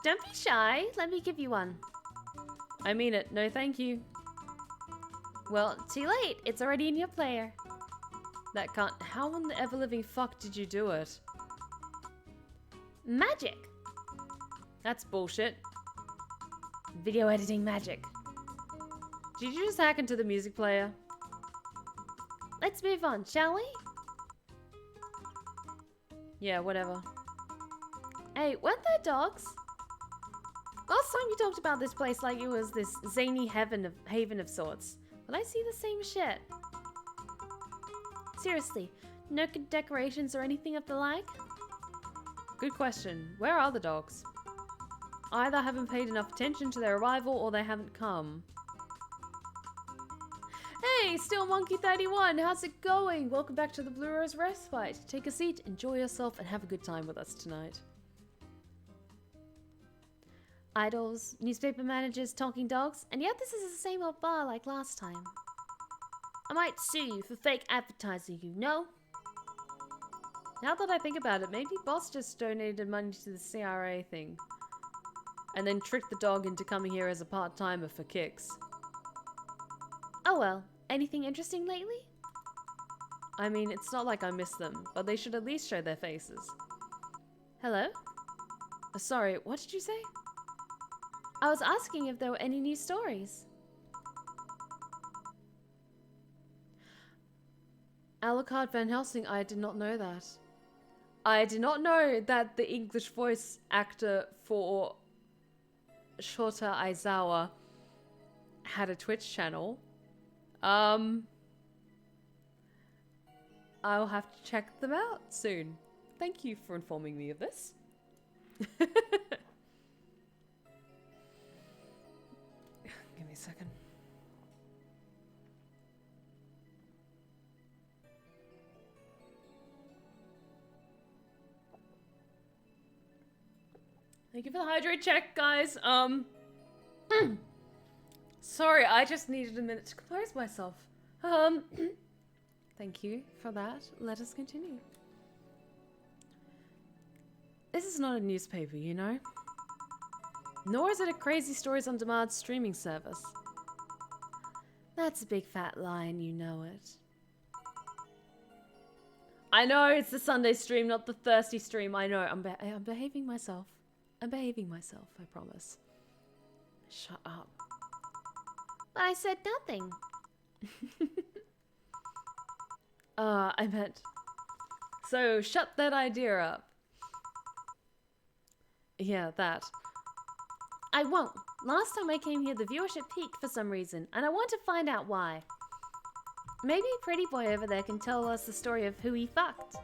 Don't be shy. Let me give you one. I mean it. No, thank you. Well, too late. It's already in your player. That can't... How in the ever-living fuck did you do it? Magic. That's bullshit. Video editing magic. Did you just hack into the music player? Let's move on, shall we? Yeah, whatever. Hey, weren't there dogs? Last time you talked about this place like it was this zany haven of sorts. But I see the same shit. Seriously, no decorations or anything of the like? Good question. Where are the dogs? Either I haven't paid enough attention to their arrival or they haven't come. Hey, Steel Monkey 31, how's it going? Welcome back to the Blue Rose Respite. Take a seat, enjoy yourself, and have a good time with us tonight. Idols, newspaper managers, talking dogs, and yet this is the same old bar like last time. I might sue you for fake advertising, you know? Now that I think about it, maybe Boss just donated money to the CRA thing. And then tricked the dog into coming here as a part-timer for kicks. Oh well, anything interesting lately? I mean, it's not like I miss them, but they should at least show their faces. Hello? Sorry, what did you say? I was asking if there were any new stories. Alucard Van Helsing, I did not know that. I did not know that the English voice actor for Shota Aizawa had a Twitch channel. I'll have to check them out soon. Thank you for informing me of this. Give me a second. Thank you for the hydrate check, guys. Sorry, I just needed a minute to compose myself. Thank you for that. Let us continue. This is not a newspaper, you know? Nor is it a Crazy Stories on Demand streaming service. That's a big fat lie and you know it. I know it's the Sunday stream, not the thirsty stream. I know. I'm behaving myself. I'm behaving myself, I promise. Shut up. But I said nothing. I meant... So, shut that idea up. Yeah, that. I won't. Last time I came here, the viewership peaked for some reason, and I want to find out why. Maybe Pretty Boy over there can tell us the story of who he fucked.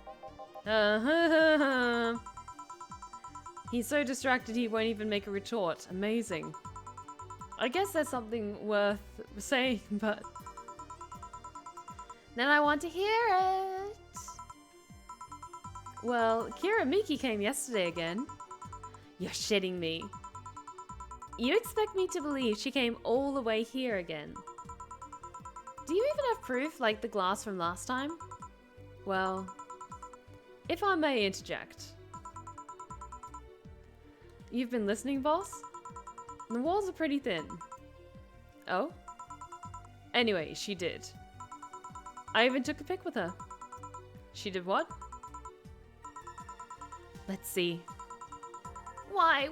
He's so distracted he won't even make a retort. Amazing. I guess that's something worth saying, but... Then I want to hear it! Well, Kira Miki came yesterday again. You're shitting me. You expect me to believe she came all the way here again? Do you even have proof like the glass from last time? Well, if I may interject. You've been listening, boss? The walls are pretty thin. Oh? Anyway, she did. I even took a pic with her. She did what? Let's see. Why?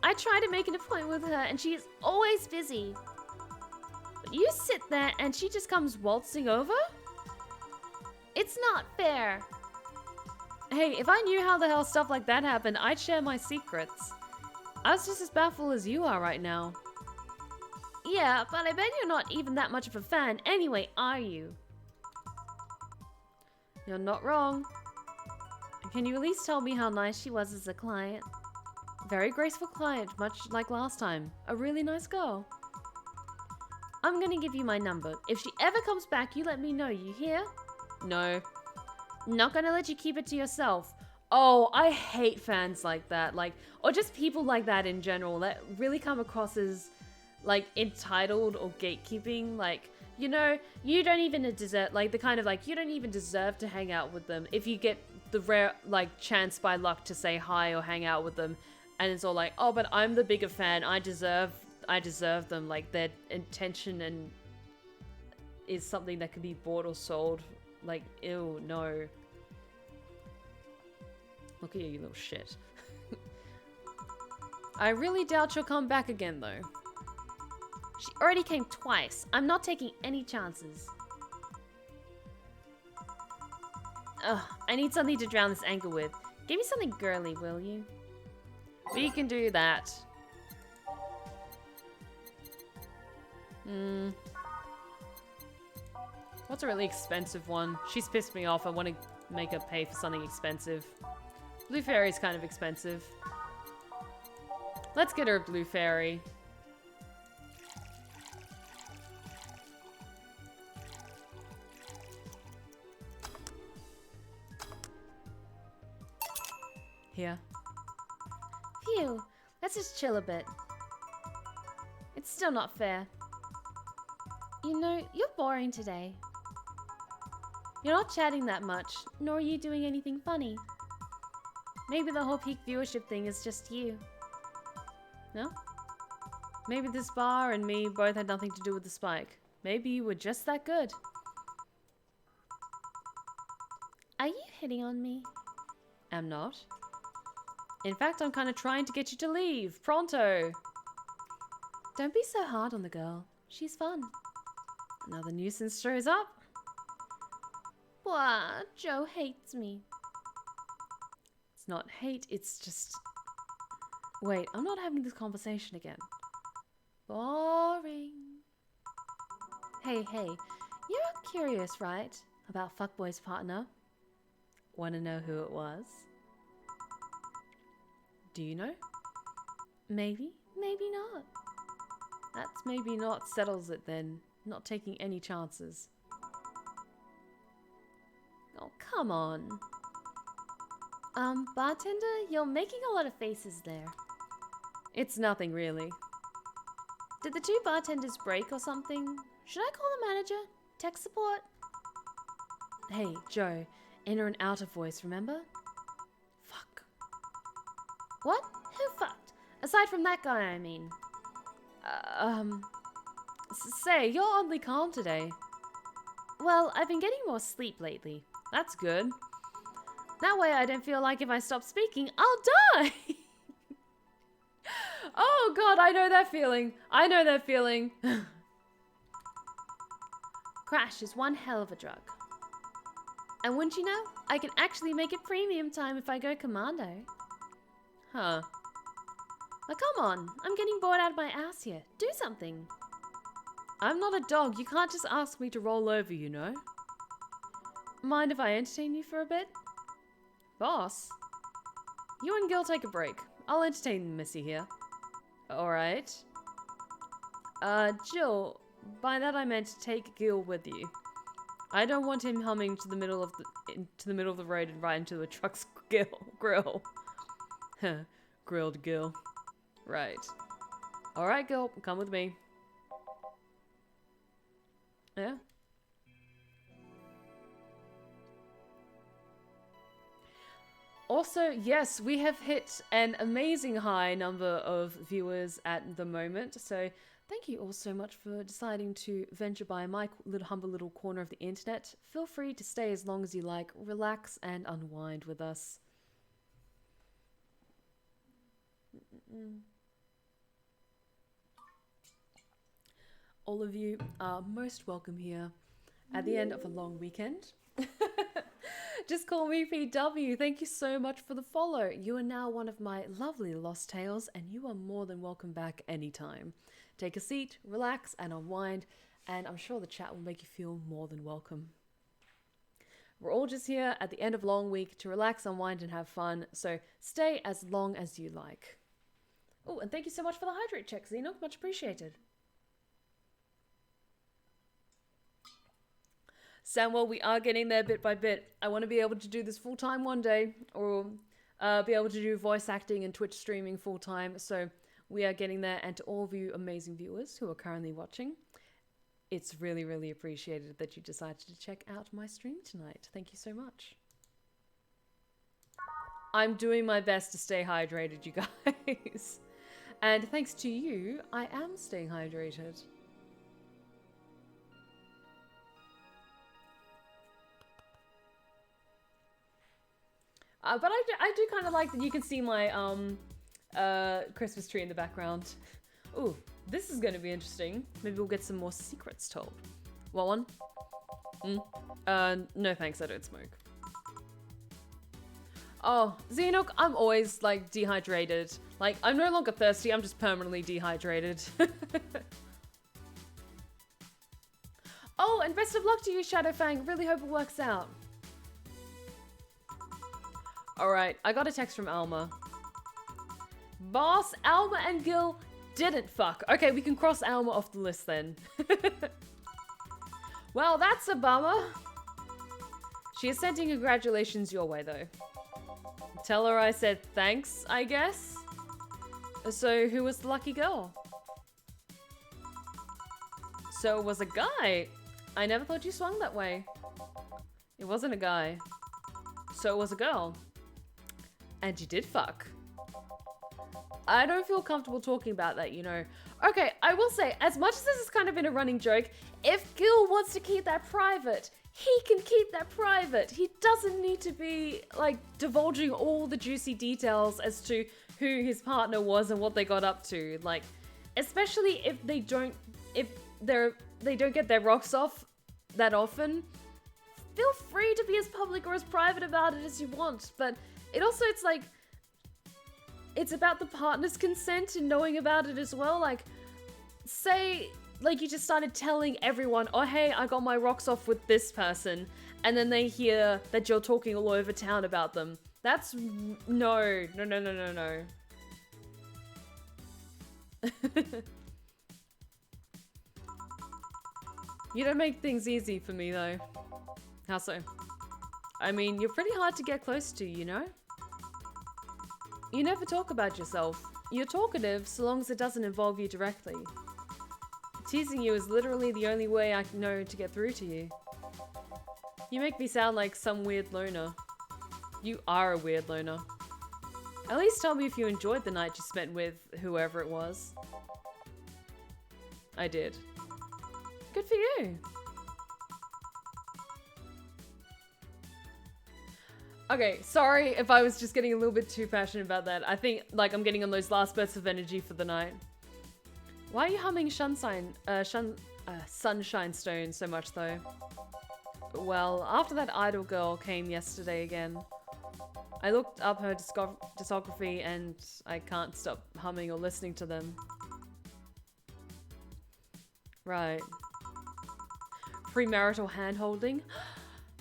I try to make an appointment with her and she is always busy. But you sit there and she just comes waltzing over? It's not fair. Hey, if I knew how the hell stuff like that happened, I'd share my secrets. I was just as baffled as you are right now. Yeah, but I bet you're not even that much of a fan anyway, are you? You're not wrong. Can you at least tell me how nice she was as a client? Very graceful client, much like last time. A really nice girl. I'm gonna give you my number. If she ever comes back, you let me know, you hear? No. Not gonna let you keep it to yourself. Oh, I hate fans like that. Like, or just people like that in general that really come across as, like, entitled or gatekeeping. Like, you know, you don't even deserve, like, the kind of, like, you don't even deserve to hang out with them if you get the rare, like, chance by luck to say hi or hang out with them. And it's all like, oh, but I'm the bigger fan. I deserve them. Like, their intention and is something that can be bought or sold. Like, ew, no. Look at you, you little shit. I really doubt she'll come back again, though. She already came twice. I'm not taking any chances. Ugh, I need something to drown this anger with. Give me something girly, will you? We can do that. What's a really expensive one? She's pissed me off. I want to make her pay for something expensive. Blue Fairy's kind of expensive. Let's get her a Blue Fairy. Here. Phew. Let's just chill a bit. It's still not fair. You know, you're boring today. You're not chatting that much, nor are you doing anything funny. Maybe the whole peak viewership thing is just you. No? Maybe this bar and me both had nothing to do with the spike. Maybe you were just that good. Are you hitting on me? I'm not. In fact, I'm kind of trying to get you to leave. Pronto! Don't be so hard on the girl. She's fun. Another nuisance shows up. Blah, Joe hates me. It's not hate, it's just... Wait, I'm not having this conversation again. Boring. Hey, you're curious, right? About Fuckboy's partner? Want to know who it was? Do you know? Maybe, maybe not. That's maybe not settles it then. Not taking any chances. Oh, come on. Bartender, you're making a lot of faces there. It's nothing, really. Did the two bartenders break or something? Should I call the manager? Tech support? Hey, Joe. Inner and outer voice, remember? Fuck. What? Who fucked? Aside from that guy, I mean. Say, you're oddly calm today. Well, I've been getting more sleep lately. That's good. That way I don't feel like if I stop speaking, I'll die! Oh god, I know that feeling. I know that feeling. Crash is one hell of a drug. And wouldn't you know, I can actually make it premium time if I go commando. Huh. Now come on, I'm getting bored out of my ass here. Do something. I'm not a dog, you can't just ask me to roll over, you know. Mind if I entertain you for a bit? Boss? You and Gil take a break. I'll entertain Missy here. Alright. Jill, by that I meant take Gil with you. I don't want him humming to the middle of the road and right into a truck's grill. Grilled Gil. Right. Alright, Gil, come with me. Yeah? Also, yes, we have hit an amazing high number of viewers at the moment, so Thank you all so much for deciding to venture by my humble little corner of the internet. Feel free to stay as long as you like, relax and unwind with us. All of you are most welcome here at the end of a long weekend. Just call me PW. Thank you so much for the follow. You are now one of my lovely lost tales, and you are more than welcome back anytime. Take a seat, relax, and unwind, and I'm sure the chat will make you feel more than welcome. We're all just here at the end of a long week to relax, unwind, and have fun, so stay as long as you like. Oh, and thank you so much for the hydrate check, Zeetheranok. Much appreciated. Samuel, we are getting there bit by bit. I want to be able to do this full-time one day, or be able to do voice acting and Twitch streaming full-time, so we are getting there. And to all of you amazing viewers who are currently watching, it's really, really appreciated that you decided to check out my stream tonight. Thank you so much. I'm doing my best to stay hydrated, you guys. And thanks to you, I am staying hydrated. But I do kind of like that you can see my Christmas tree in the background. Ooh, this is going to be interesting. Maybe we'll get some more secrets told. What one? No thanks, I don't smoke. Oh, Zeetheranok, I'm always, like, dehydrated. Like, I'm no longer thirsty, I'm just permanently dehydrated. Oh, and best of luck to you, Shadow Fang. Really hope it works out. Alright, I got a text from Alma. Boss, Alma and Gil didn't fuck. Okay, we can cross Alma off the list then. Well, that's a bummer. She is sending congratulations your way, though. Tell her I said thanks, I guess. So, who was the lucky girl? So, it was a guy. I never thought you swung that way. It wasn't a guy. So, it was a girl. And you did fuck. I don't feel comfortable talking about that, you know. Okay, I will say, as much as this has kind of been a running joke, if Gil wants to keep that private, he can keep that private. He doesn't need to be, like, divulging all the juicy details as to who his partner was and what they got up to. Like, especially if they don't get their rocks off that often. Feel free to be as public or as private about it as you want, but it's like, it's about the partner's consent and knowing about it as well. Like, say, like, you just started telling everyone, oh, hey, I got my rocks off with this person, and then they hear that you're talking all over town about them. That's, no. You don't make things easy for me, though. How so? I mean, you're pretty hard to get close to, you know? You never talk about yourself. You're talkative so long as it doesn't involve you directly. Teasing you is literally the only way I know to get through to you. You make me sound like some weird loner. You are a weird loner. At least tell me if you enjoyed the night you spent with whoever it was. I did. Good for you. Okay, sorry if I was just getting a little bit too passionate about that. I think, like, I'm getting on those last bursts of energy for the night. Why are you humming Sunshine Stone so much, though? Well, after that idol girl came yesterday again, I looked up her discography and I can't stop humming or listening to them. Right. Premarital hand-holding?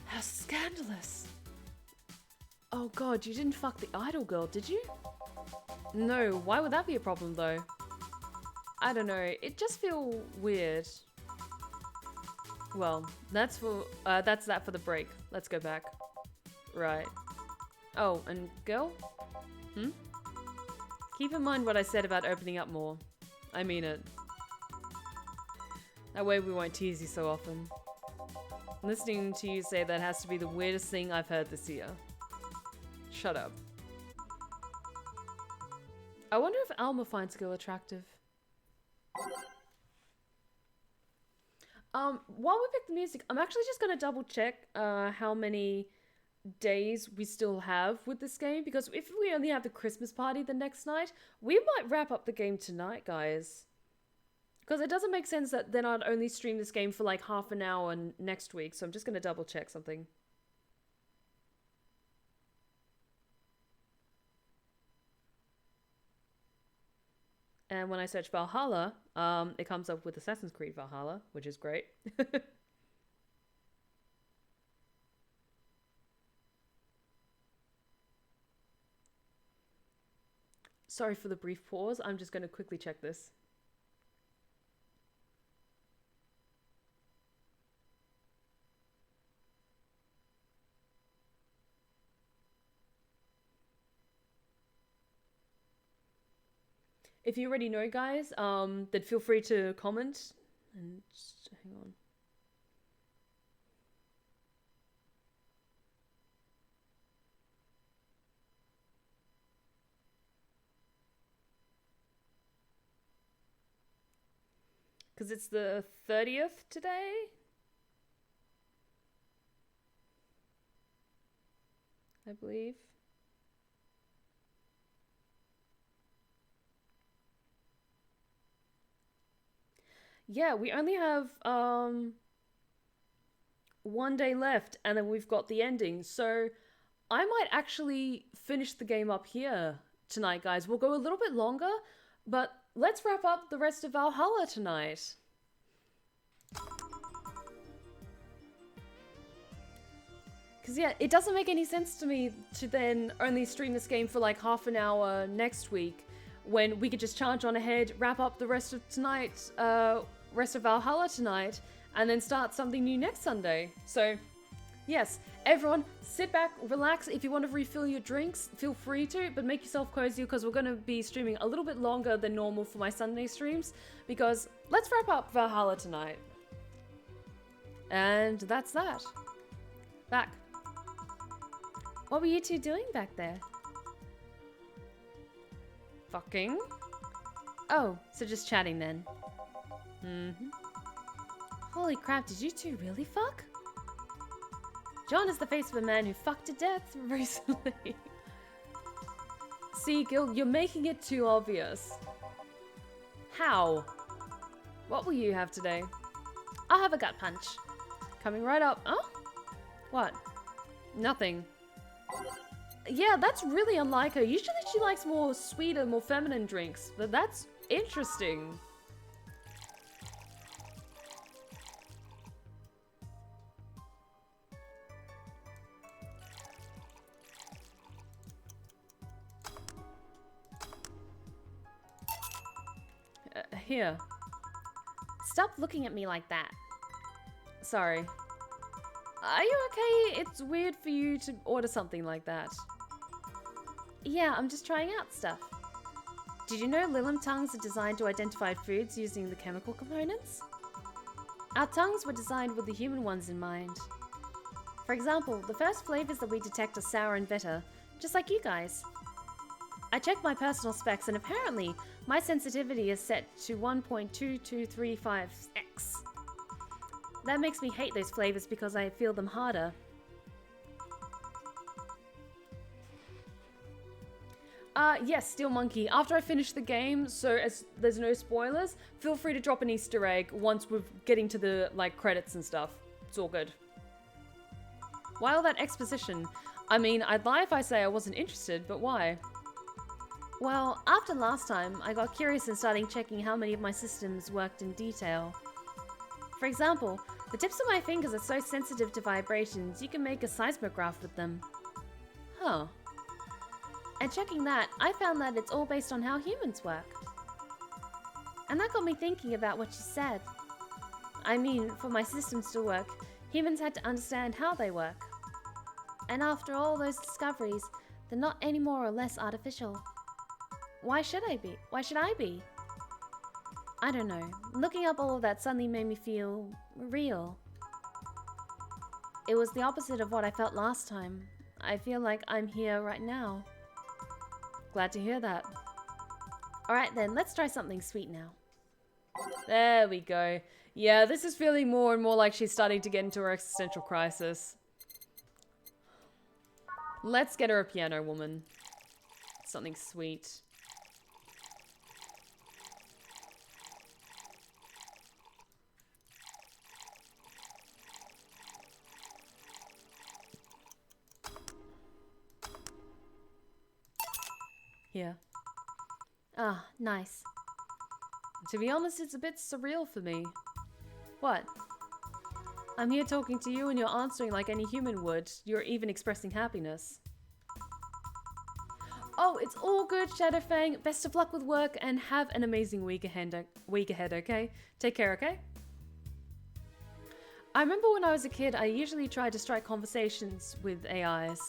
How scandalous. Oh god, you didn't fuck the idol girl, did you? No, why would that be a problem though? I don't know, it just feels weird. Well, that's that for the break. Let's go back. Right. Oh, and girl? Keep in mind what I said about opening up more. I mean it. That way we won't tease you so often. Listening to you say that has to be the weirdest thing I've heard this year. Shut up. I wonder if Alma finds Gil attractive. While we pick the music, I'm actually just gonna double check how many days we still have with this game, because if we only have the Christmas party the next night, we might wrap up the game tonight, guys. Because it doesn't make sense that then I'd only stream this game for like half an hour next week, so I'm just gonna double check something. And when I search Valhalla, it comes up with Assassin's Creed Valhalla, which is great. Sorry for the brief pause. I'm just going to quickly check this. If you already know, guys, then feel free to comment. And just hang on. Because it's the 30th today? I believe. Yeah, we only have 1 day left, and then we've got the ending. So I might actually finish the game up here tonight, guys. We'll go a little bit longer, but let's wrap up the rest of Valhalla tonight. Because yeah, it doesn't make any sense to me to then only stream this game for like half an hour next week, when we could just charge on ahead, wrap up the rest of tonight, rest of Valhalla tonight, and then start something new next Sunday. So, yes, everyone, sit back, relax. If you want to refill your drinks, feel free to, but make yourself cozy, because we're going to be streaming a little bit longer than normal for my Sunday streams, because let's wrap up Valhalla tonight. And that's that. Back. What were you two doing back there? Fucking? Oh, so just chatting then. Mm-hmm. Holy crap, did you two really fuck? John is the face of a man who fucked to death recently. See, Gil, you're making it too obvious. How? What will you have today? I'll have a gut punch. Coming right up. Oh? What? Nothing. Yeah, that's really unlike her. Usually she likes more sweeter, more feminine drinks, but that's interesting. Here. Stop looking at me like that. Sorry. Are you okay? It's weird for you to order something like that. Yeah, I'm just trying out stuff. Did you know Lilim tongues are designed to identify foods using the chemical components? Our tongues were designed with the human ones in mind. For example, the first flavors that we detect are sour and bitter, just like you guys. I checked my personal specs, and apparently my sensitivity is set to 1.2235x. That makes me hate those flavors because I feel them harder. Yes, Steel Monkey. After I finish the game, so as there's no spoilers, feel free to drop an Easter egg once we're getting to the, like, credits and stuff. It's all good. Why all that exposition? I mean, I'd lie if I say I wasn't interested, but why? Well, after last time, I got curious and started checking how many of my systems worked in detail. For example, the tips of my fingers are so sensitive to vibrations, you can make a seismograph with them. Huh. And checking that, I found that it's all based on how humans work. And that got me thinking about what you said. I mean, for my systems to work, humans had to understand how they work. And after all those discoveries, they're not any more or less artificial. Why should I be? Why should I be? I don't know. Looking up all of that suddenly made me feel real. It was the opposite of what I felt last time. I feel like I'm here right now. Glad to hear that. Alright then, let's try something sweet now. There we go. Yeah, this is feeling more and more like she's starting to get into her existential crisis. Let's get her a piano woman. Something sweet. Here. Ah, nice. To be honest, it's a bit surreal for me. What? I'm here talking to you and you're answering like any human would. You're even expressing happiness. Oh, it's all good, Shadowfang. Best of luck with work and have an amazing week ahead, okay? Take care, okay? I remember when I was a kid, I usually tried to strike conversations with AIs.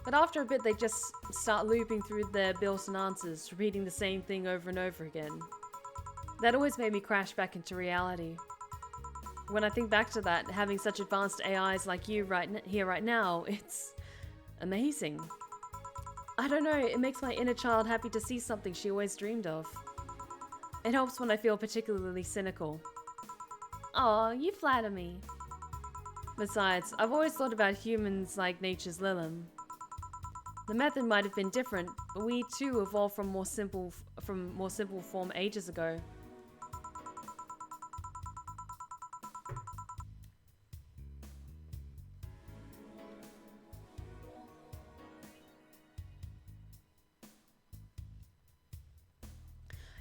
But after a bit, they just start looping through their built-in answers, repeating the same thing over and over again. That always made me crash back into reality. When I think back to that, having such advanced AIs like you here right now, it's amazing. I don't know, it makes my inner child happy to see something she always dreamed of. It helps when I feel particularly cynical. Aw, you flatter me. Besides, I've always thought about humans like nature's Lilim. The method might have been different, but we too evolved from more simple form ages ago.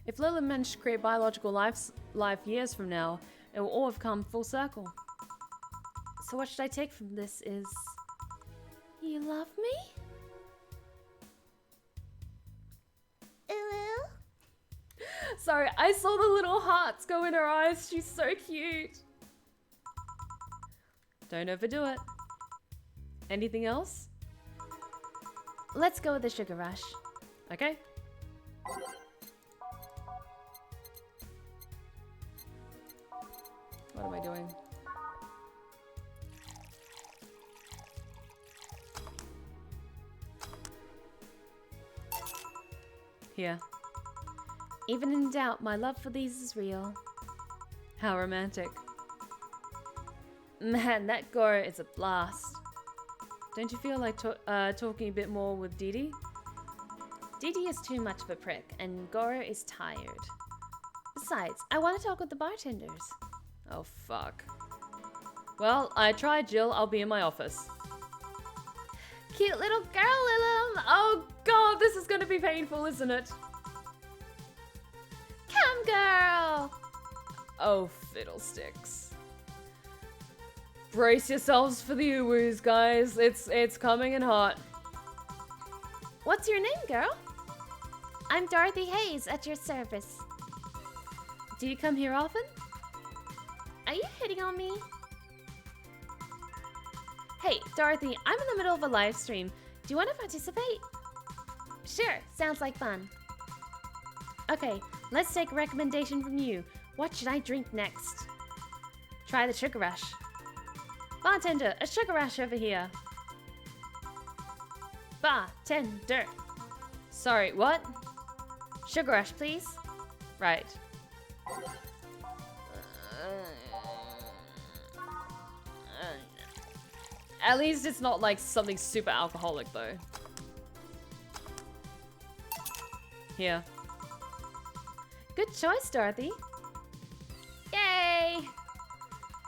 If Lilim managed to create biological life years from now, it will all have come full circle. So what should I take from this is... You love me? Sorry, I saw the little hearts go in her eyes. She's so cute. Don't overdo it. Anything else? Let's go with the sugar rush. Okay. What am I doing? Here. Even in doubt, my love for these is real. How romantic. Man, that Goro is a blast. Don't you feel like talking a bit more with Didi? Didi is too much of a prick, and Goro is tired. Besides, I want to talk with the bartenders. Oh, fuck. Well, I tried, Jill. I'll be in my office. Cute little girl, Lilim. Oh, God, this is going to be painful, isn't it? Come, girl. Oh, fiddlesticks. Brace yourselves for the uwoos, guys. It's coming in hot. What's your name, girl? I'm Dorothy Hayes, at your service. Do you come here often? Are you hitting on me? Hey, Dorothy, I'm in the middle of a live stream. Do you want to participate? Sure, sounds like fun. Okay, let's take a recommendation from you. What should I drink next? Try the sugar rush. Bartender, a sugar rush over here. Bartender. Sorry, what? Sugar rush, please. Right. At least it's not like something super alcoholic though. Here. Good choice, Dorothy. Yay!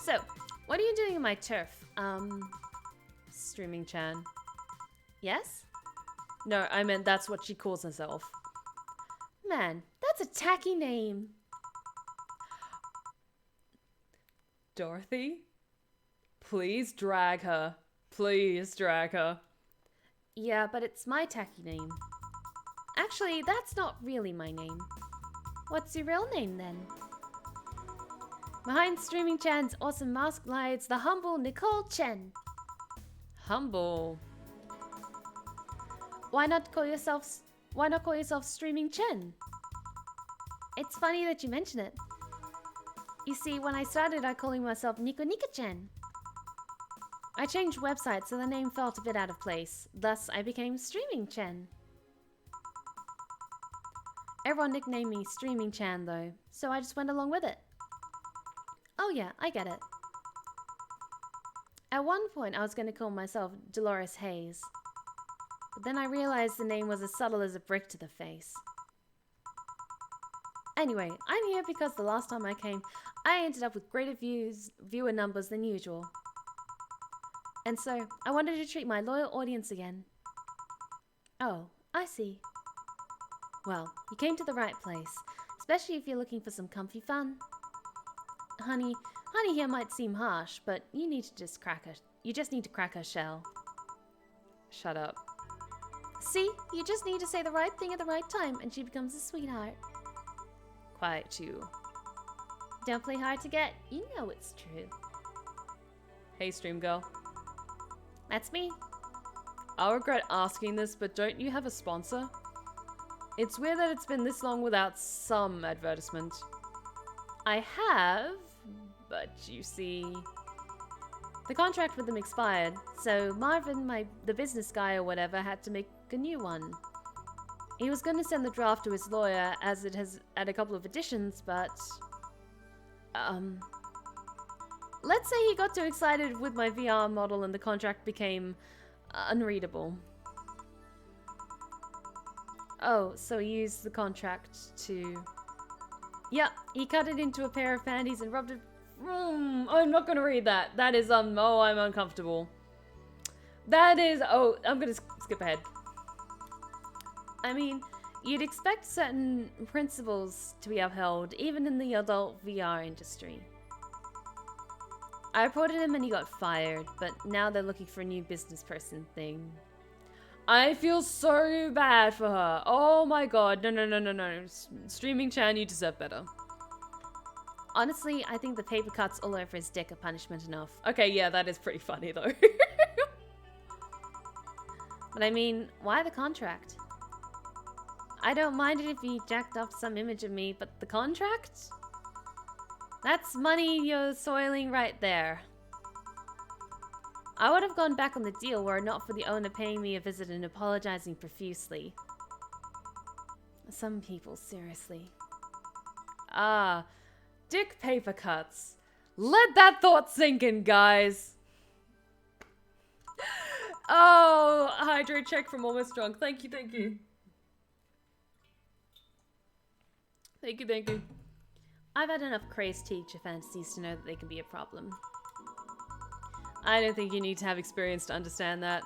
So, what are you doing in my turf? Streaming Chan. Yes? No, I meant that's what she calls herself. Man, that's a tacky name. Dorothy? Please drag her. Please drag her. Yeah, but it's my tacky name. Actually, that's not really my name. What's your real name then? Behind Streaming Chan's awesome mask lies the humble Nicole Chen. Humble. Why not call yourself Streaming Chen? It's funny that you mention it. You see, when I started out calling myself Nika Chen. I changed websites so the name felt a bit out of place. Thus, I became Streaming Chen. Everyone nicknamed me Streaming Chan though, so I just went along with it. Oh yeah, I get it. At one point I was going to call myself Dolores Hayes, but then I realized the name was as subtle as a brick to the face. Anyway, I'm here because the last time I came, I ended up with greater viewer numbers than usual. And so, I wanted to treat my loyal audience again. Oh, I see. Well, you came to the right place, especially if you're looking for some comfy fun. Honey here might seem harsh, but you just need to crack her shell. Shut up. See, you just need to say the right thing at the right time, and she becomes a sweetheart. Quiet you. Don't play hard to get. You know it's true. Hey, stream girl. That's me. I'll regret asking this, but don't you have a sponsor? It's weird that it's been this long without some advertisement. I have, but you see... The contract with them expired, so Marvin, the business guy or whatever, had to make a new one. He was going to send the draft to his lawyer, as it has had a couple of additions, but... Let's say he got too excited with my VR model and the contract became unreadable. Oh, so he used the contract to... Yeah, he cut it into a pair of panties and rubbed it... I'm not going to read that. That is, oh, I'm uncomfortable. That is... Oh, I'm going to skip ahead. I mean, you'd expect certain principles to be upheld, even in the adult VR industry. I reported him and he got fired, but now they're looking for a new business person thing. I feel so bad for her. Oh my god. No. Streaming Chan, you deserve better. Honestly, I think the paper cuts all over his dick are punishment enough. Okay, yeah, that is pretty funny though. But I mean, why the contract? I don't mind it if he jacked up some image of me, but the contract? That's money you're soiling right there. I would have gone back on the deal were it not for the owner paying me a visit and apologizing profusely. Some people, seriously. Ah, dick paper cuts. Let that thought sink in, guys. Oh, hydrate check from Almost Drunk. Thank you. Thank you. I've had enough crazed teacher fantasies to know that they can be a problem. I don't think you need to have experience to understand that.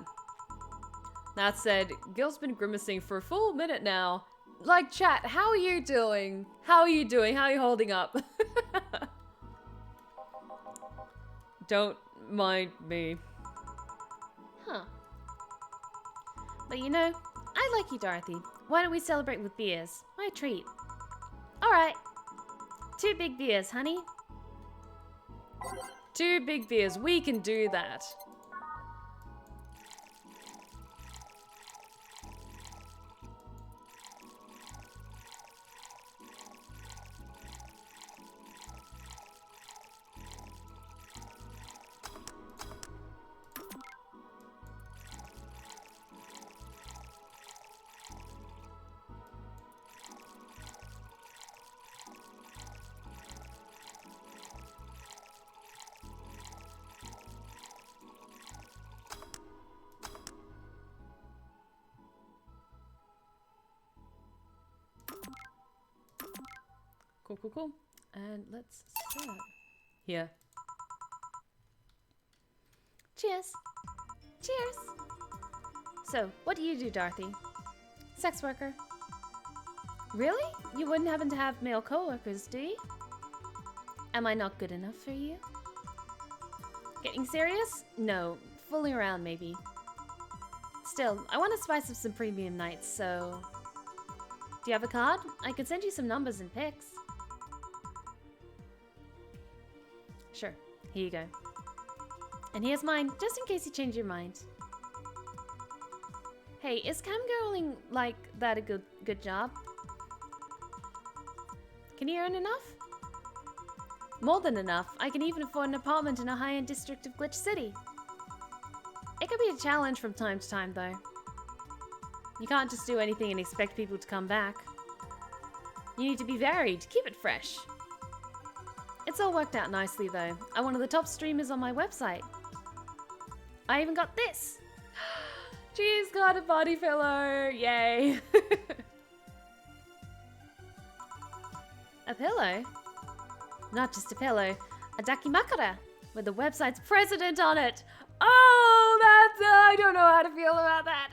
That said, Gil's been grimacing for a full minute now. Like, chat, how are you doing? How are you holding up? Don't mind me. Huh. But you know, I like you, Dorothy. Why don't we celebrate with beers? My treat. Alright. 2 big beers, honey. 2 big beers. We can do that. Cool. And let's start. Here. Cheers. Cheers. So, what do you do, Dorothy? Sex worker. Really? You wouldn't happen to have male co-workers, do you? Am I not good enough for you? Getting serious? No. Fooling around, maybe. Still, I want to spice up some premium nights, so... Do you have a card? I could send you some numbers and pics. Sure, here you go. And here's mine, just in case you change your mind. Hey, is camgirling like that a good job? Can you earn enough? More than enough. I can even afford an apartment in a high-end district of Glitch City. It could be a challenge from time to time, though. You can't just do anything and expect people to come back. You need to be varied. Keep it fresh. It's all worked out nicely, though. I'm one of the top streamers on my website. I even got this. She's got a body pillow. Yay. A pillow? Not just a pillow. A dakimakura with the website's president on it. Oh, that's... I don't know how to feel about that.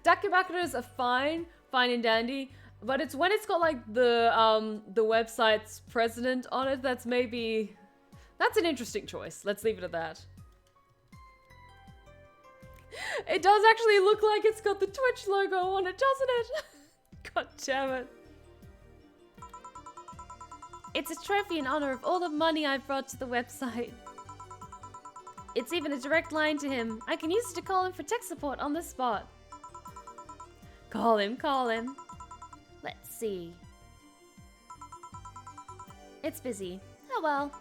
Dakimakuras are fine and dandy. But it's when it's got like the website's president on it that's maybe... That's an interesting choice. Let's leave it at that. It does actually look like it's got the Twitch logo on it, doesn't it? God damn it. It's a trophy in honor of all the money I've brought to the website. It's even a direct line to him. I can use it to call him for tech support on the spot. Call him. Let's see. It's busy. Oh well.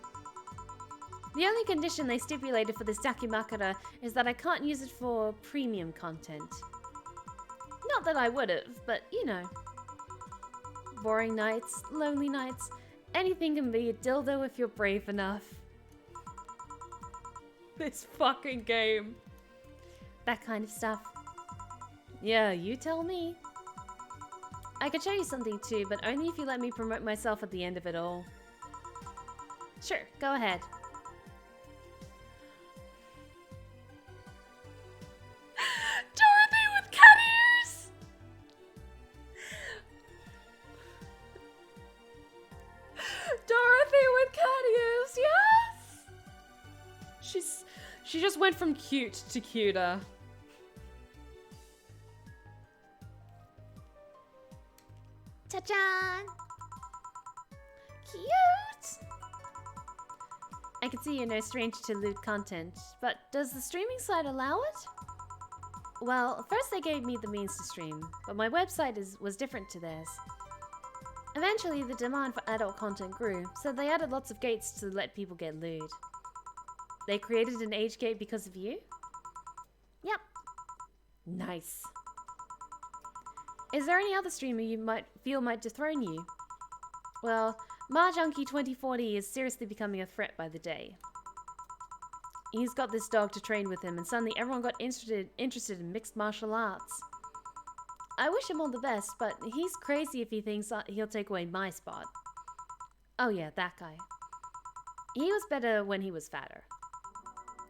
The only condition they stipulated for this dakimakura is that I can't use it for premium content. Not that I would've, but you know. Boring nights, lonely nights, anything can be a dildo if you're brave enough. This fucking game. That kind of stuff. Yeah, you tell me. I could show you something too, but only if you let me promote myself at the end of it all. Sure, go ahead. Dorothy with cat ears! Dorothy with cat ears, yes! She just went from cute to cuter. Ta-chan! Cute! I can see you're no stranger to lewd content, but does the streaming site allow it? Well, first they gave me the means to stream, but my website was different to theirs. Eventually, the demand for adult content grew, so they added lots of gates to let people get lewd. They created an age gate because of you? Yep. Nice. Is there any other streamer you might dethrone you? Well, Mahjunkie 2040 is seriously becoming a threat by the day. He's got this dog to train with him, and suddenly everyone got interested in mixed martial arts. I wish him all the best, but he's crazy if he thinks he'll take away my spot. Oh yeah, that guy. He was better when he was fatter.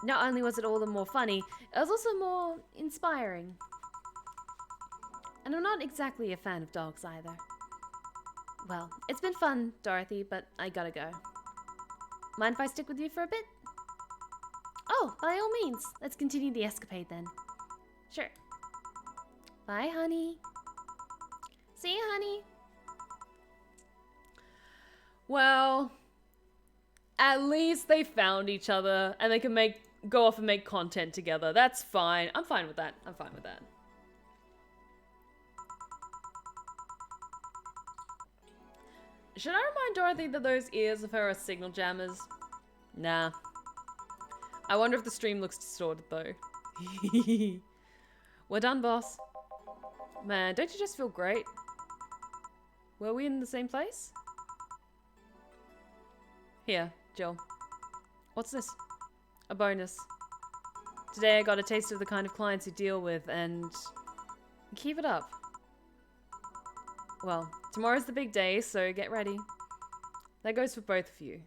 Not only was it all the more funny, it was also more inspiring. And I'm not exactly a fan of dogs either. Well, it's been fun, Dorothy, but I gotta go. Mind if I stick with you for a bit? Oh, by all means. Let's continue the escapade then. Sure. Bye, honey. See you, honey. Well, at least they found each other and they can go off and make content together. That's fine. I'm fine with that. Should I remind Dorothy that those ears of her are signal jammers? Nah. I wonder if the stream looks distorted though. We're done, boss. Man, don't you just feel great? Were we in the same place? Here, Jill. What's this? A bonus. Today I got a taste of the kind of clients you deal with, and... keep it up. Well, tomorrow's the big day, so get ready. That goes for both of you.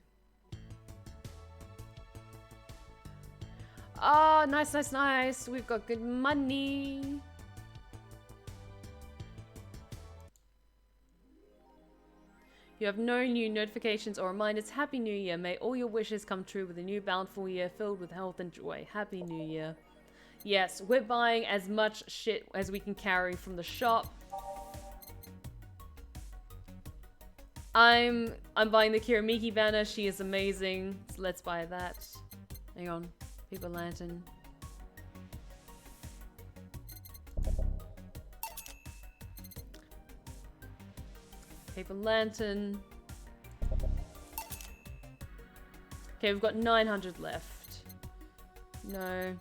Oh, nice. We've got good money. You have no new notifications or reminders. Happy New Year. May all your wishes come true with a new bountiful year filled with health and joy. Happy New Year. Yes, we're buying as much shit as we can carry from the shop. I'm buying the Kiramiki banner. She is amazing. So let's buy that. Hang on. Paper lantern. Paper lantern. Okay, we've got 900 left. No.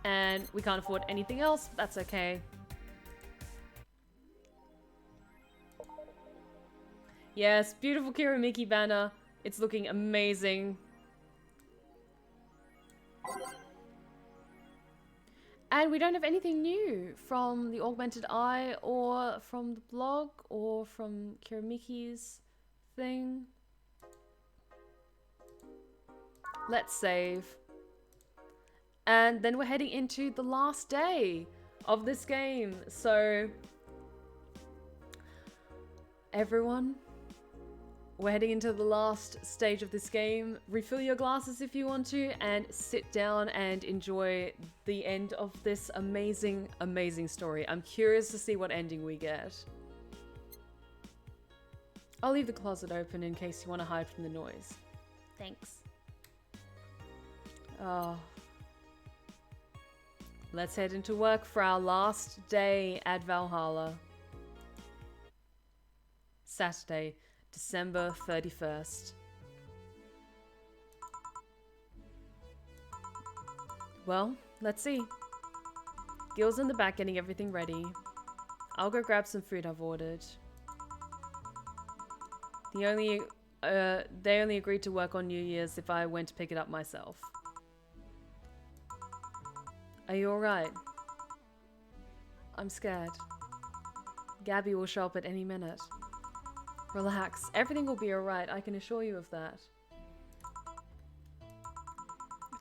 And we can't afford anything else, but that's okay. Yes, beautiful Kiramiki banner. It's looking amazing. And we don't have anything new from the Augmented Eye or from the blog or from Kiramiki's thing. Let's save. And then we're heading into the last day of this game. So, everyone, we're heading into the last stage of this game. Refill your glasses if you want to, and sit down and enjoy the end of this amazing, amazing story. I'm curious to see what ending we get. I'll leave the closet open in case you want to hide from the noise. Thanks. Oh. Let's head into work for our last day at Valhalla. Saturday, December 31st. Well, let's see. Gil's in the back getting everything ready. I'll go grab some food I've ordered. They only agreed to work on New Year's if I went to pick it up myself. Are you alright? I'm scared. Gabby will show up at any minute. Relax, everything will be alright, I can assure you of that.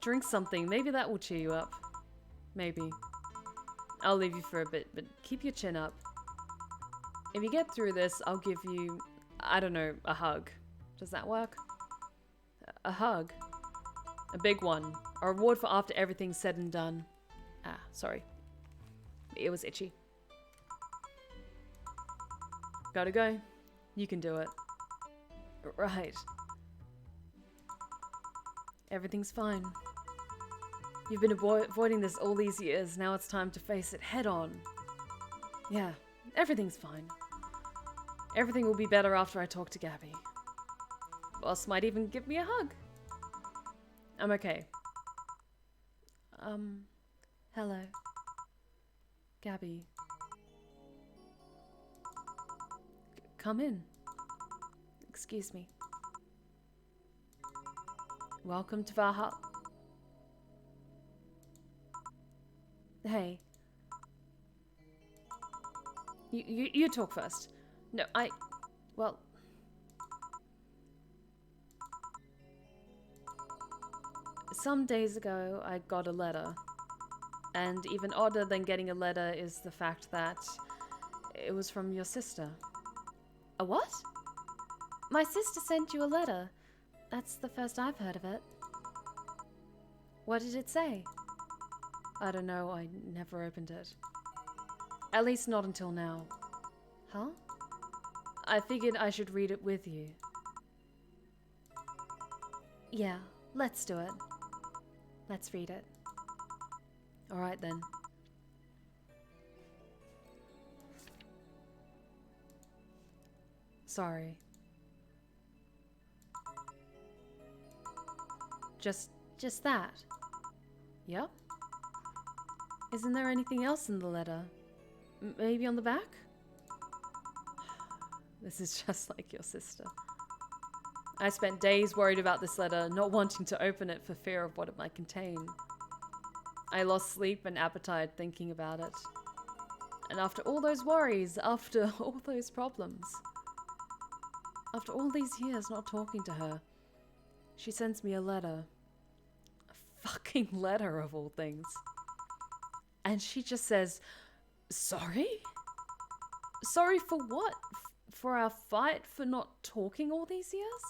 Drink something, maybe that will cheer you up. Maybe. I'll leave you for a bit, but keep your chin up. If you get through this, I'll give you, I don't know, a hug. Does that work? A hug. A big one. A reward for after everything's said and done. Ah, sorry. It was itchy. Gotta go. You can do it. Right. Everything's fine. You've been avoiding this all these years. Now it's time to face it head on. Yeah, everything's fine. Everything will be better after I talk to Gabby. Boss might even give me a hug. I'm okay. Hello. Gabby. Come in. Excuse me. Welcome to Valhalla. Hey. You talk first. No, well... Some days ago, I got a letter. And even odder than getting a letter is the fact that it was from your sister. A what? My sister sent you a letter. That's the first I've heard of it. What did it say? I don't know, I never opened it. At least not until now. Huh? I figured I should read it with you. Yeah, let's do it. Let's read it. Alright then. Sorry. Just that? Yep. Isn't there anything else in the letter? Maybe on the back? This is just like your sister. I spent days worried about this letter, not wanting to open it for fear of what it might contain. I lost sleep and appetite thinking about it. And after all those worries, after all those problems, after all these years not talking to her, she sends me a letter. A fucking letter of all things. And she just says, sorry? Sorry for what? For our fight? For not talking all these years?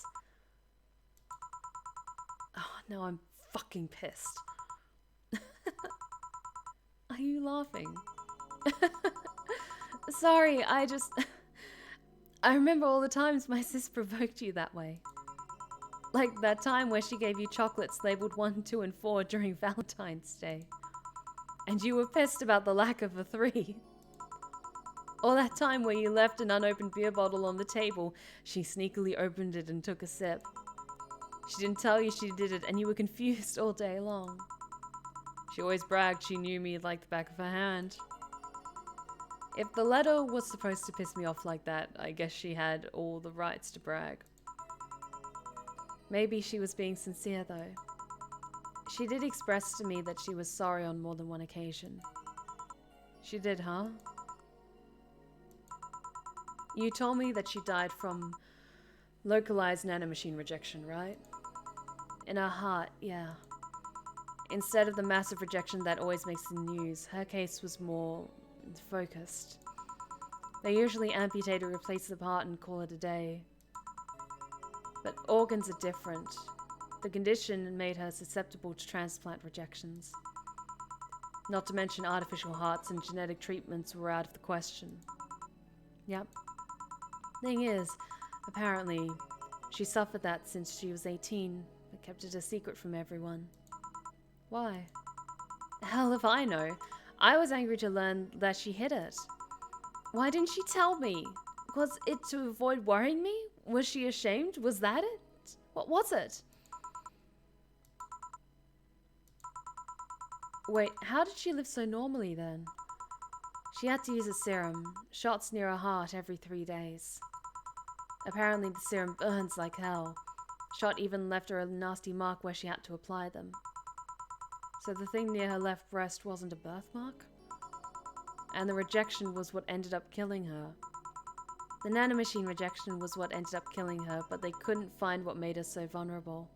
Oh, now I'm fucking pissed. Are you laughing? Sorry, I remember all the times my sis provoked you that way. Like that time where she gave you chocolates labeled 1, 2, and 4 during Valentine's Day. And you were pissed about the lack of a 3. Or that time where you left an unopened beer bottle on the table, she sneakily opened it and took a sip. She didn't tell you she did it and you were confused all day long. She always bragged she knew me like the back of her hand. If the letter was supposed to piss me off like that, I guess she had all the rights to brag. Maybe she was being sincere though. She did express to me that she was sorry on more than one occasion. She did, huh? You told me that she died from localized nanomachine rejection, right? In her heart, yeah. Instead of the massive rejection that always makes the news, her case was more focused. They usually amputate or replace the part and call it a day. But organs are different. The condition made her susceptible to transplant rejections. Not to mention artificial hearts and genetic treatments were out of the question. Yep. Thing is, apparently, she suffered that since she was 18, but kept it a secret from everyone. Why? Hell if I know. I was angry to learn that she hid it. Why didn't she tell me? Was it to avoid worrying me? Was she ashamed? Was that it? What was it? Wait, how did she live so normally then? She had to use a serum, shots near her heart every 3 days. Apparently the serum burns like hell. Shot even left her a nasty mark where she had to apply them. So the thing near her left breast wasn't a birthmark? And the rejection was what ended up killing her. The nanomachine rejection was what ended up killing her, but they couldn't find what made her so vulnerable.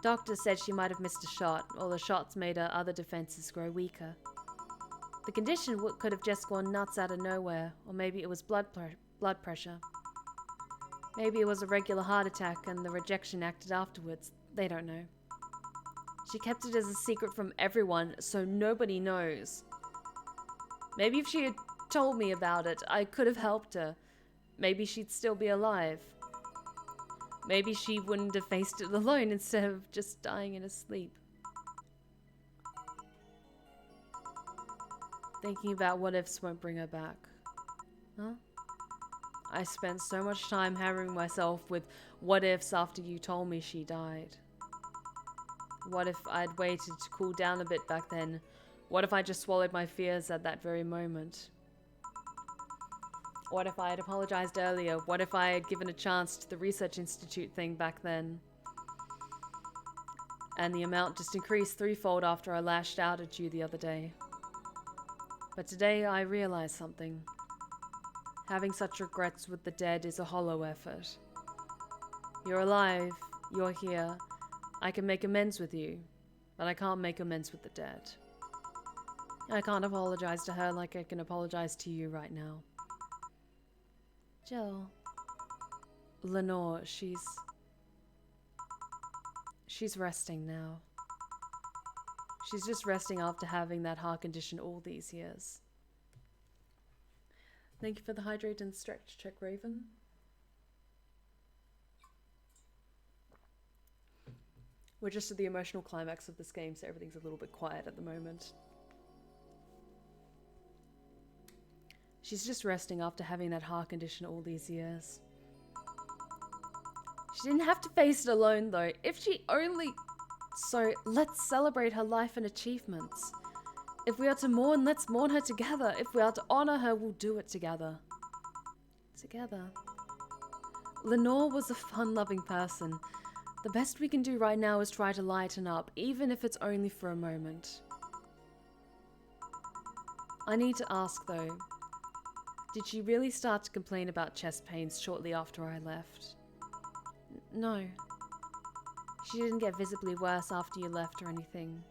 Doctors said she might have missed a shot, or the shots made her other defenses grow weaker. The condition could have just gone nuts out of nowhere, or maybe it was blood pressure. Maybe it was a regular heart attack and the rejection acted afterwards. They don't know. She kept it as a secret from everyone, so nobody knows. Maybe if she had told me about it, I could have helped her. Maybe she'd still be alive. Maybe she wouldn't have faced it alone instead of just dying in her sleep. Thinking about what ifs won't bring her back. Huh? I spent so much time hammering myself with what ifs after you told me she died. What if I'd waited to cool down a bit back then? What if I just swallowed my fears at that very moment? What if I had apologized earlier? What if I had given a chance to the Research Institute thing back then? And the amount just increased threefold after I lashed out at you the other day. But today I realized something. Having such regrets with the dead is a hollow effort. You're alive, you're here. I can make amends with you, but I can't make amends with the dead. I can't apologize to her like I can apologize to you right now. Jill. Lenore, she's resting now. She's just resting after having that heart condition all these years. Thank you for the hydrate and stretch check, Raven. We're just at the emotional climax of this game, so everything's a little bit quiet at the moment. She's just resting after having that heart condition all these years. She didn't have to face it alone, though. If she only... So, let's celebrate her life and achievements. If we are to mourn, let's mourn her together. If we are to honor her, we'll do it together. Together. Lenore was a fun-loving person. The best we can do right now is try to lighten up, even if it's only for a moment. I need to ask, though. Did she really start to complain about chest pains shortly after I left? No. She didn't get visibly worse after you left or anything.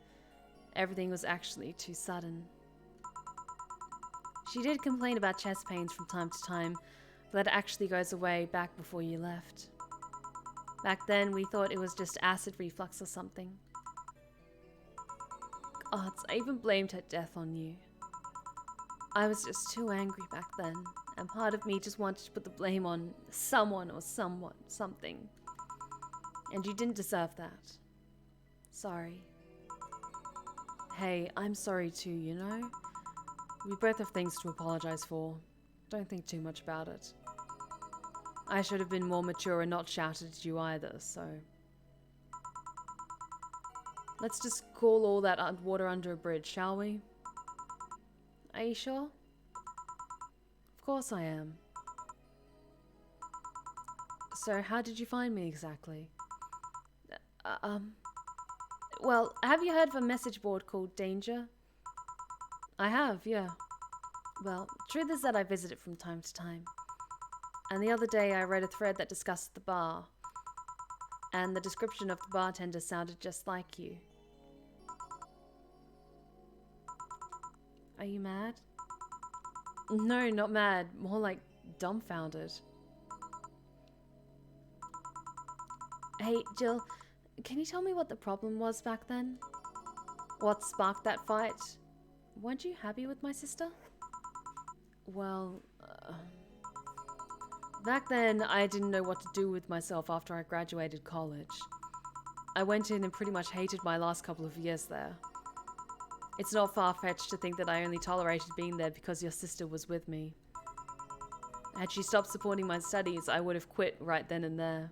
Everything was actually too sudden. She did complain about chest pains from time to time, but that actually goes away back before you left. Back then, we thought it was just acid reflux or something. Gods, I even blamed her death on you. I was just too angry back then, and part of me just wanted to put the blame on someone or something. And you didn't deserve that. Sorry. Hey, I'm sorry too, you know? We both have things to apologize for. Don't think too much about it. I should have been more mature and not shouted at you either, so... Let's just call all that water under a bridge, shall we? Are you sure? Of course I am. So, how did you find me exactly? Well, have you heard of a message board called Danger? I have, yeah. Well, truth is that I visit it from time to time. And the other day I read a thread that discussed the bar. And the description of the bartender sounded just like you. Are you mad? No, not mad. More like dumbfounded. Hey, Jill, can you tell me what the problem was back then? What sparked that fight? Weren't you happy with my sister? Well, back then I didn't know what to do with myself after I graduated college. I went in and pretty much hated my last couple of years there. It's not far-fetched to think that I only tolerated being there because your sister was with me. Had she stopped supporting my studies, I would have quit right then and there.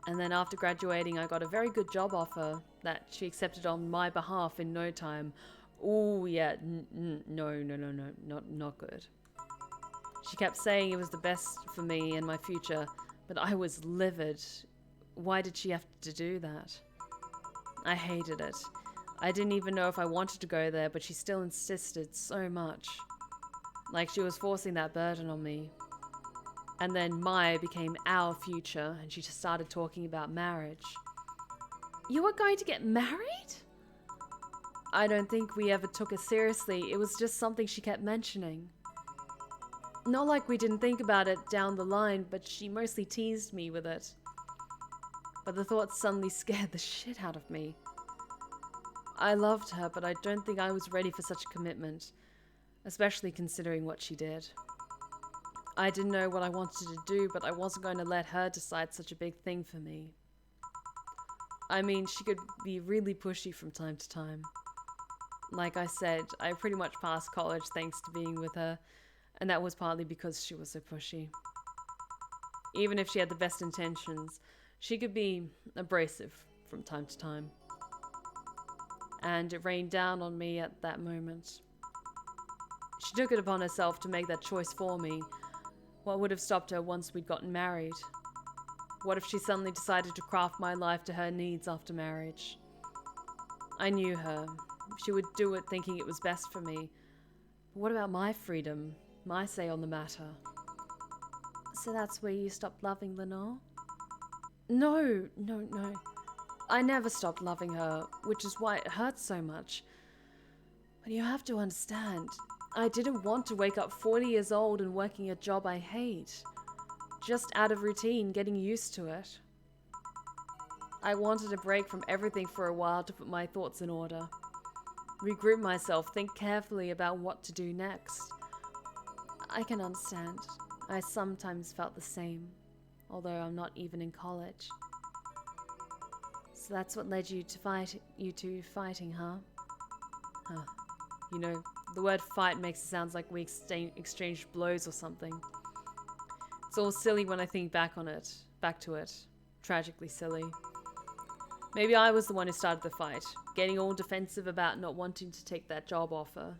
And then after graduating, I got a very good job offer that she accepted on my behalf in no time. Oh yeah, no, not good. She kept saying it was the best for me and my future, but I was livid. Why did she have to do that? I hated it. I didn't even know if I wanted to go there, but she still insisted so much. Like she was forcing that burden on me. And then Maya became our future, and she just started talking about marriage. You were going to get married? I don't think we ever took it seriously. It was just something she kept mentioning. Not like we didn't think about it down the line, but she mostly teased me with it. But the thought suddenly scared the shit out of me. I loved her, but I don't think I was ready for such a commitment, especially considering what she did. I didn't know what I wanted to do, but I wasn't going to let her decide such a big thing for me. I mean, she could be really pushy from time to time. Like I said, I pretty much passed college thanks to being with her, and that was partly because she was so pushy. Even if she had the best intentions, she could be abrasive from time to time. And it rained down on me at that moment. She took it upon herself to make that choice for me. What would have stopped her once we'd gotten married? What if she suddenly decided to craft my life to her needs after marriage? I knew her. She would do it thinking it was best for me. But what about my freedom? My say on the matter? So that's where you stopped loving Lenore? No. I never stopped loving her, which is why it hurts so much. But you have to understand, I didn't want to wake up 40 years old and working a job I hate. Just out of routine, getting used to it. I wanted a break from everything for a while to put my thoughts in order. Regroup myself, think carefully about what to do next. I can understand. I sometimes felt the same, although I'm not even in college. So that's what led you to fighting, huh? You know, the word fight makes it sound like we exchanged blows or something. It's all silly when I think back to it. Tragically silly. Maybe I was the one who started the fight, getting all defensive about not wanting to take that job offer.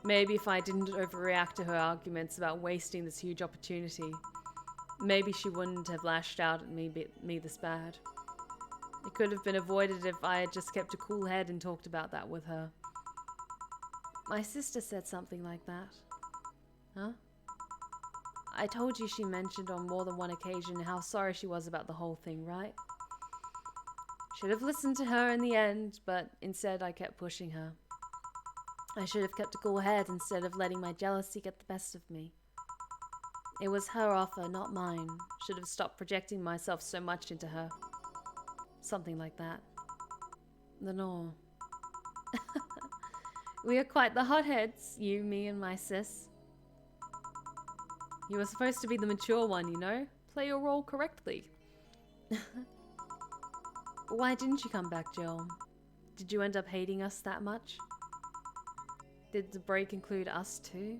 Maybe if I didn't overreact to her arguments about wasting this huge opportunity, maybe she wouldn't have lashed out at me this bad. It could have been avoided if I had just kept a cool head and talked about that with her. My sister said something like that. Huh? I told you she mentioned on more than one occasion how sorry she was about the whole thing, right? Should have listened to her in the end, but instead I kept pushing her. I should have kept a cool head instead of letting my jealousy get the best of me. It was her offer, not mine. Should have stopped projecting myself so much into her. Something like that. Lenore. We are quite the hotheads, you, me, and my sis. You were supposed to be the mature one, you know? Play your role correctly. Why didn't you come back, Jill? Did you end up hating us that much? Did the break include us too?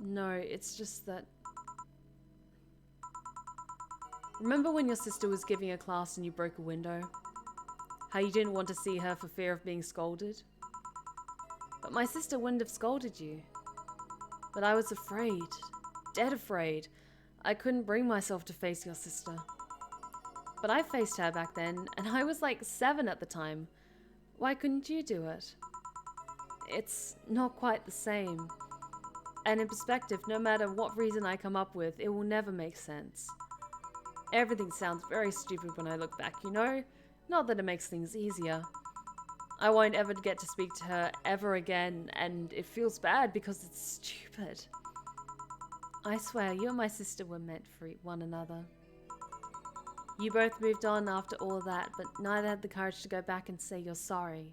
No, it's just that... Remember when your sister was giving a class and you broke a window? How you didn't want to see her for fear of being scolded. But my sister wouldn't have scolded you. But I was afraid. Dead afraid. I couldn't bring myself to face your sister. But I faced her back then, and I was like 7 at the time. Why couldn't you do it? It's not quite the same. And in perspective, no matter what reason I come up with, it will never make sense. Everything sounds very stupid when I look back, you know? Not that it makes things easier. I won't ever get to speak to her ever again, and it feels bad because it's stupid. I swear, you and my sister were meant for one another. You both moved on after all of that, but neither had the courage to go back and say you're sorry.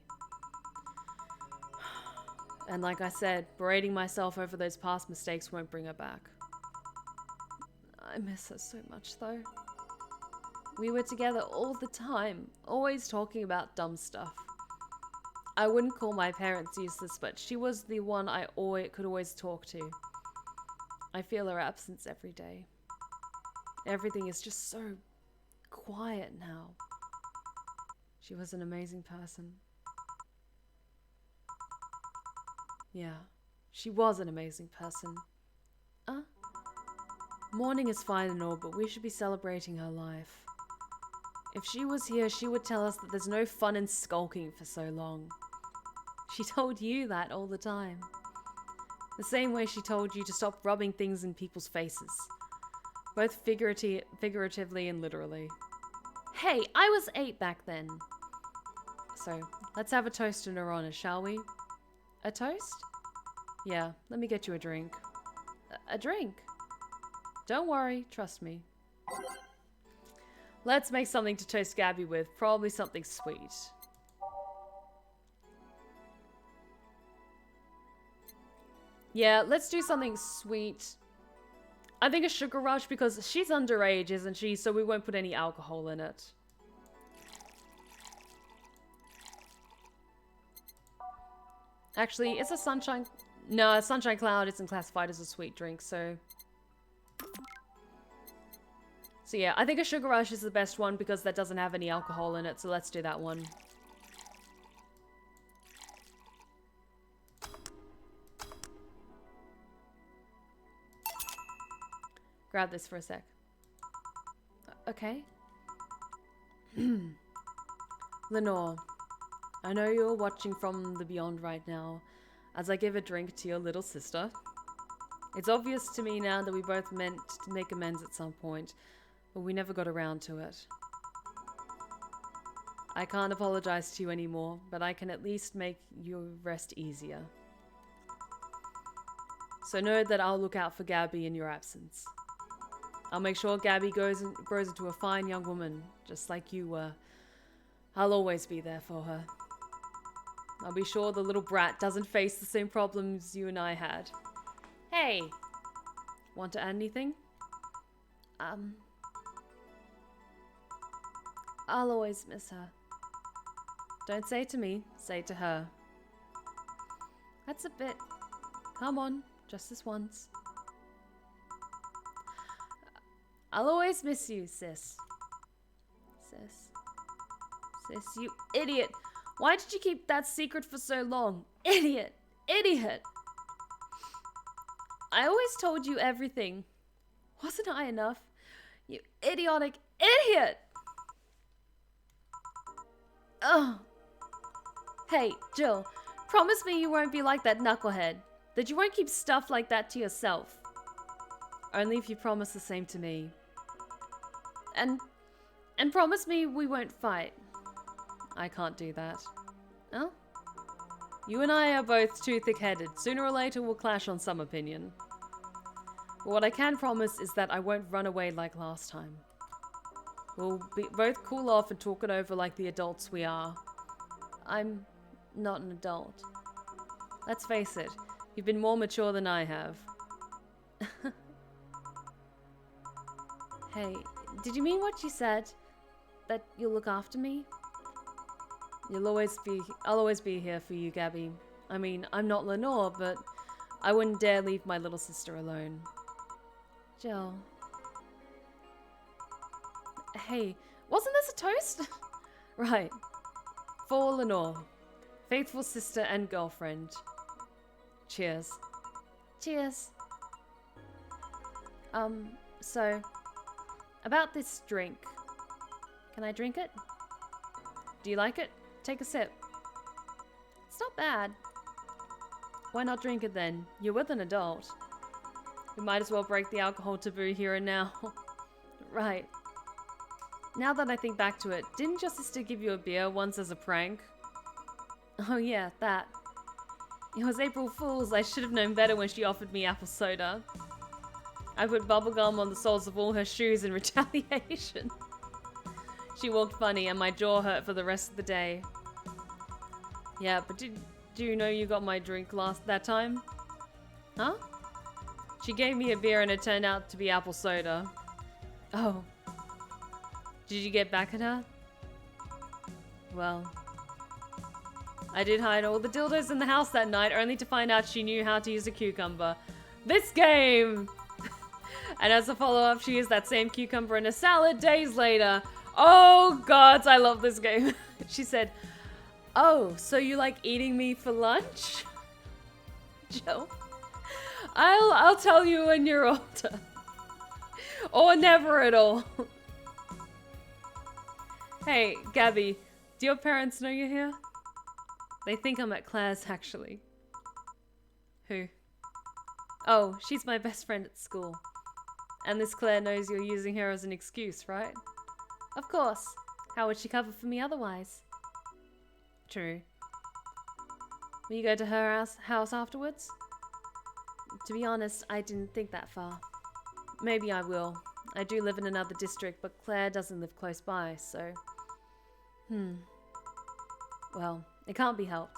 And like I said, berating myself over those past mistakes won't bring her back. I miss her so much, though. We were together all the time, always talking about dumb stuff. I wouldn't call my parents useless, but she was the one I could always talk to. I feel her absence every day. Everything is just so quiet now. She was an amazing person. Yeah, she was an amazing person. Mourning is fine and all, but we should be celebrating her life. If she was here, she would tell us that there's no fun in skulking for so long. She told you that all the time. The same way she told you to stop rubbing things in people's faces. Both figuratively and literally. Hey, I was 8 back then. So, let's have a toast in her honor, shall we? A toast? Yeah, let me get you a drink. A drink? Don't worry, trust me. Let's make something to toast Gabby with. Probably something sweet. Yeah, let's do something sweet. I think a sugar rush because she's underage, isn't she? So we won't put any alcohol in it. Actually, it's a sunshine... No, a sunshine cloud isn't classified as a sweet drink, so... So yeah, I think a sugar rush is the best one because that doesn't have any alcohol in it, so let's do that one. Grab this for a sec. Okay. Lenore, I know you're watching from the beyond right now, as I give a drink to your little sister. It's obvious to me now that we both meant to make amends at some point, but we never got around to it. I can't apologize to you anymore, but I can at least make your rest easier. So know that I'll look out for Gabby in your absence. I'll make sure Gabby grows into a fine young woman, just like you were. I'll always be there for her. I'll be sure the little brat doesn't face the same problems you and I had. Hey! Want to add anything? I'll always miss her. Don't say it to me, say it to her. That's a bit... Come on, just this once. I'll always miss you, sis. Sis. Sis, you idiot. Why did you keep that secret for so long? Idiot. Idiot. I always told you everything. Wasn't I enough? You idiotic idiot. Ugh. Hey, Jill. Promise me you won't be like that knucklehead. That you won't keep stuff like that to yourself. Only if you promise the same to me. And promise me we won't fight. I can't do that. Oh? You and I are both too thick-headed. Sooner or later we'll clash on some opinion. But what I can promise is that I won't run away like last time. We'll both cool off and talk it over like the adults we are. I'm not an adult. Let's face it, you've been more mature than I have. Hey, did you mean what you said? That you'll look after me? I'll always be here for you, Gabby. I mean, I'm not Lenore, but I wouldn't dare leave my little sister alone. Jill. Hey, wasn't this a toast? Right. For Lenore, faithful sister and girlfriend. Cheers. Cheers. So, about this drink. Can I drink it? Do you like it? Take a sip. It's not bad. Why not drink it then? You're with an adult. We might as well break the alcohol taboo here and now. Right. Now that I think back to it, didn't your sister give you a beer once as a prank? Oh yeah, that. It was April Fool's. I should have known better when she offered me apple soda. I put bubblegum on the soles of all her shoes in retaliation. She walked funny and my jaw hurt for the rest of the day. Yeah, but do you know you got my drink that time? Huh? She gave me a beer and it turned out to be apple soda. Oh. Did you get back at her? Well, I did hide all the dildos in the house that night only to find out she knew how to use a cucumber. This game! And as a follow-up, she used that same cucumber in a salad days later. Oh gods, I love this game. She said, "Oh, so you like eating me for lunch?" Jill, I'll tell you when you're older. Or never at all. Hey, Gabby, do your parents know you're here? They think I'm at Claire's, actually. Who? Oh, she's my best friend at school. And this Claire knows you're using her as an excuse, right? Of course. How would she cover for me otherwise? True. Will you go to her house afterwards? To be honest, I didn't think that far. Maybe I will. I do live in another district, but Claire doesn't live close by, so... Well, it can't be helped.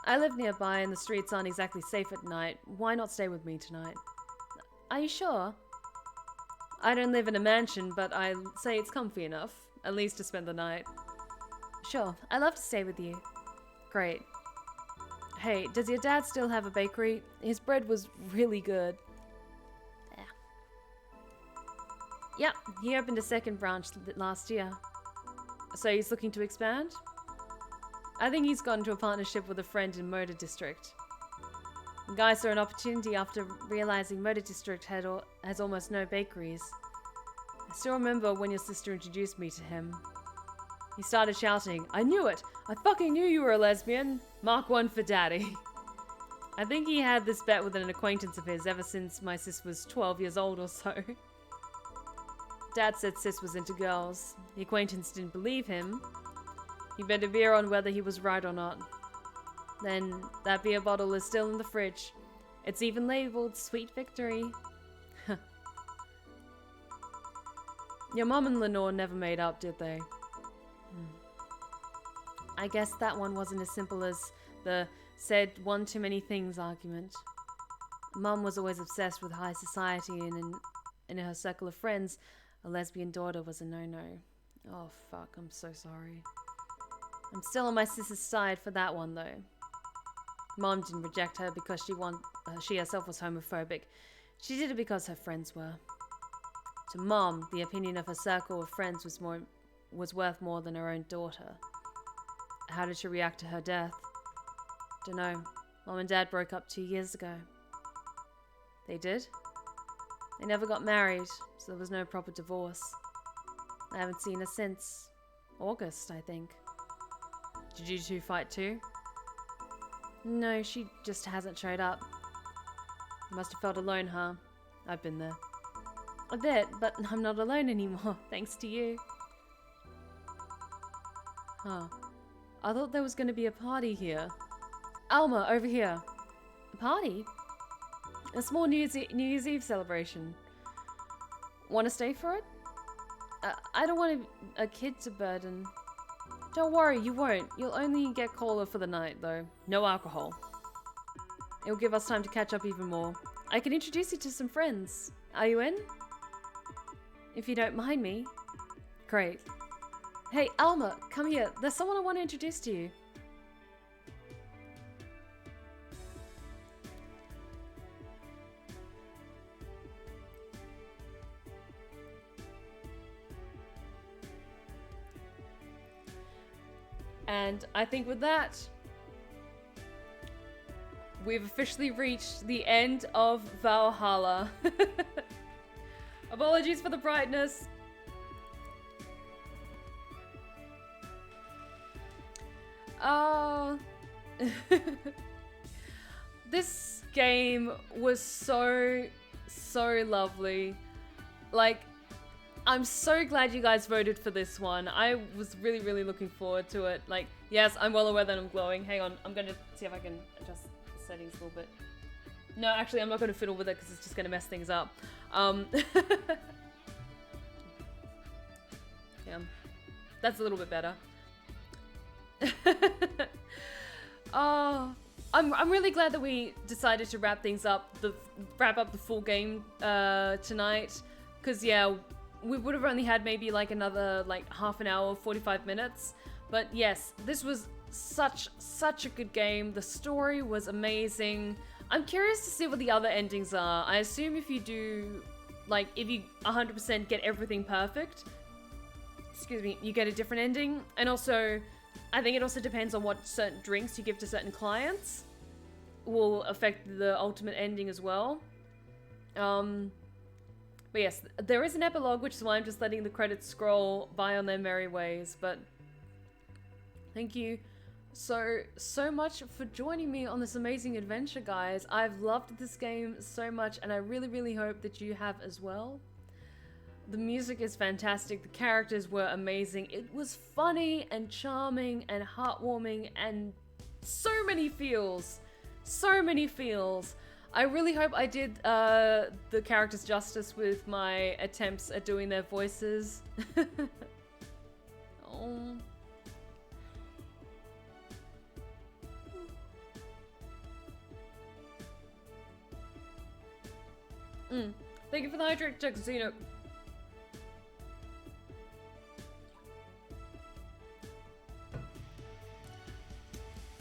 I live nearby and the streets aren't exactly safe at night. Why not stay with me tonight? Are you sure? I don't live in a mansion, but I say it's comfy enough, at least to spend the night. Sure, I'd love to stay with you. Great. Hey, does your dad still have a bakery? His bread was really good. Yep, he opened a second branch last year. So he's looking to expand? I think he's got into a partnership with a friend in Motor District. The guy saw an opportunity after realizing Motor District has almost no bakeries. I still remember when your sister introduced me to him. He started shouting, "I knew it! I fucking knew you were a lesbian! Mark 1 for daddy." I think he had this bet with an acquaintance of his ever since my sis was 12 years old or so. Dad said sis was into girls. The acquaintance didn't believe him. He bet a beer on whether he was right or not. Then, that beer bottle is still in the fridge. It's even labeled Sweet Victory. Your mom and Lenore never made up, did they? I guess that one wasn't as simple as the said one too many things argument. Mum was always obsessed with high society and in her circle of friends, a lesbian daughter was a no-no. Oh fuck, I'm so sorry. I'm still on my sister's side for that one though. Mom didn't reject her because she herself was homophobic. She did it because her friends were. To Mom, the opinion of her circle of friends was worth more than her own daughter. How did she react to her death? Dunno. Mom and Dad broke up 2 years ago. They did? They never got married, so there was no proper divorce. I haven't seen her since August, I think. Did you two fight too? No, she just hasn't showed up. You must have felt alone, huh? I've been there. A bit, but I'm not alone anymore, thanks to you. Huh. I thought there was going to be a party here. Alma, over here. A party? A small New Year's Eve celebration. Want to stay for it? I don't want a kid to burden. Don't worry, you won't. You'll only get cola for the night, though. No alcohol. It'll give us time to catch up even more. I can introduce you to some friends. Are you in? If you don't mind me. Great. Hey, Alma, come here. There's someone I want to introduce to you. And I think with that, we've officially reached the end of Valhalla. Apologies for the brightness. This game was so lovely. Like, I'm so glad you guys voted for this one. I was really looking forward to it. Like, yes, I'm well aware that I'm glowing. Hang on, I'm gonna see if I can adjust the settings a little bit. No, actually, I'm not gonna fiddle with it because it's just gonna mess things up. Yeah, that's a little bit better. Oh, I'm really glad that we decided to wrap up the full game tonight, because yeah, we would have only had maybe like another like half an hour, 45 minutes. But yes, this was such a good game. The story was amazing. I'm curious to see what the other endings are. I assume if you do, like, if you 100% get everything perfect, excuse me, you get a different ending. And also, I think it also depends on what certain drinks you give to certain clients will affect the ultimate ending as well. But yes, there is an epilogue, which is why I'm just letting the credits scroll by on their merry ways. But thank you so much for joining me on this amazing adventure, guys. I've loved this game so much, and I really hope that you have as well. The music is fantastic, the characters were amazing, it was funny and charming and heartwarming and so many feels. I really hope I did the characters justice with my attempts at doing their voices. Oh. Thank you for the hydrate check, Zeetheranok.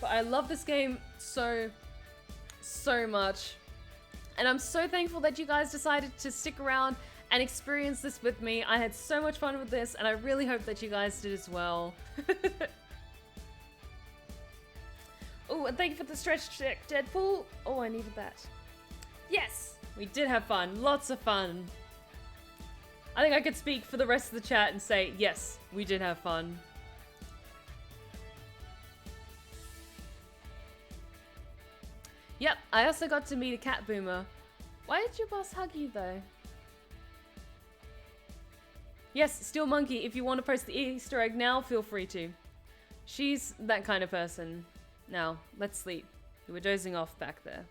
But I love this game so much. And I'm so thankful that you guys decided to stick around and experience this with me. I had so much fun with this, and I really hope that you guys did as well. Oh, and thank you for the stretch check, Deadpool. Oh, I needed that. Yes, we did have fun. Lots of fun. I think I could speak for the rest of the chat and say, yes, we did have fun. Yep, I also got to meet a cat boomer. Why did your boss hug you though? Yes, Steel Monkey, if you want to post the Easter egg now, feel free to. She's that kind of person. Now, let's sleep. You were dozing off back there.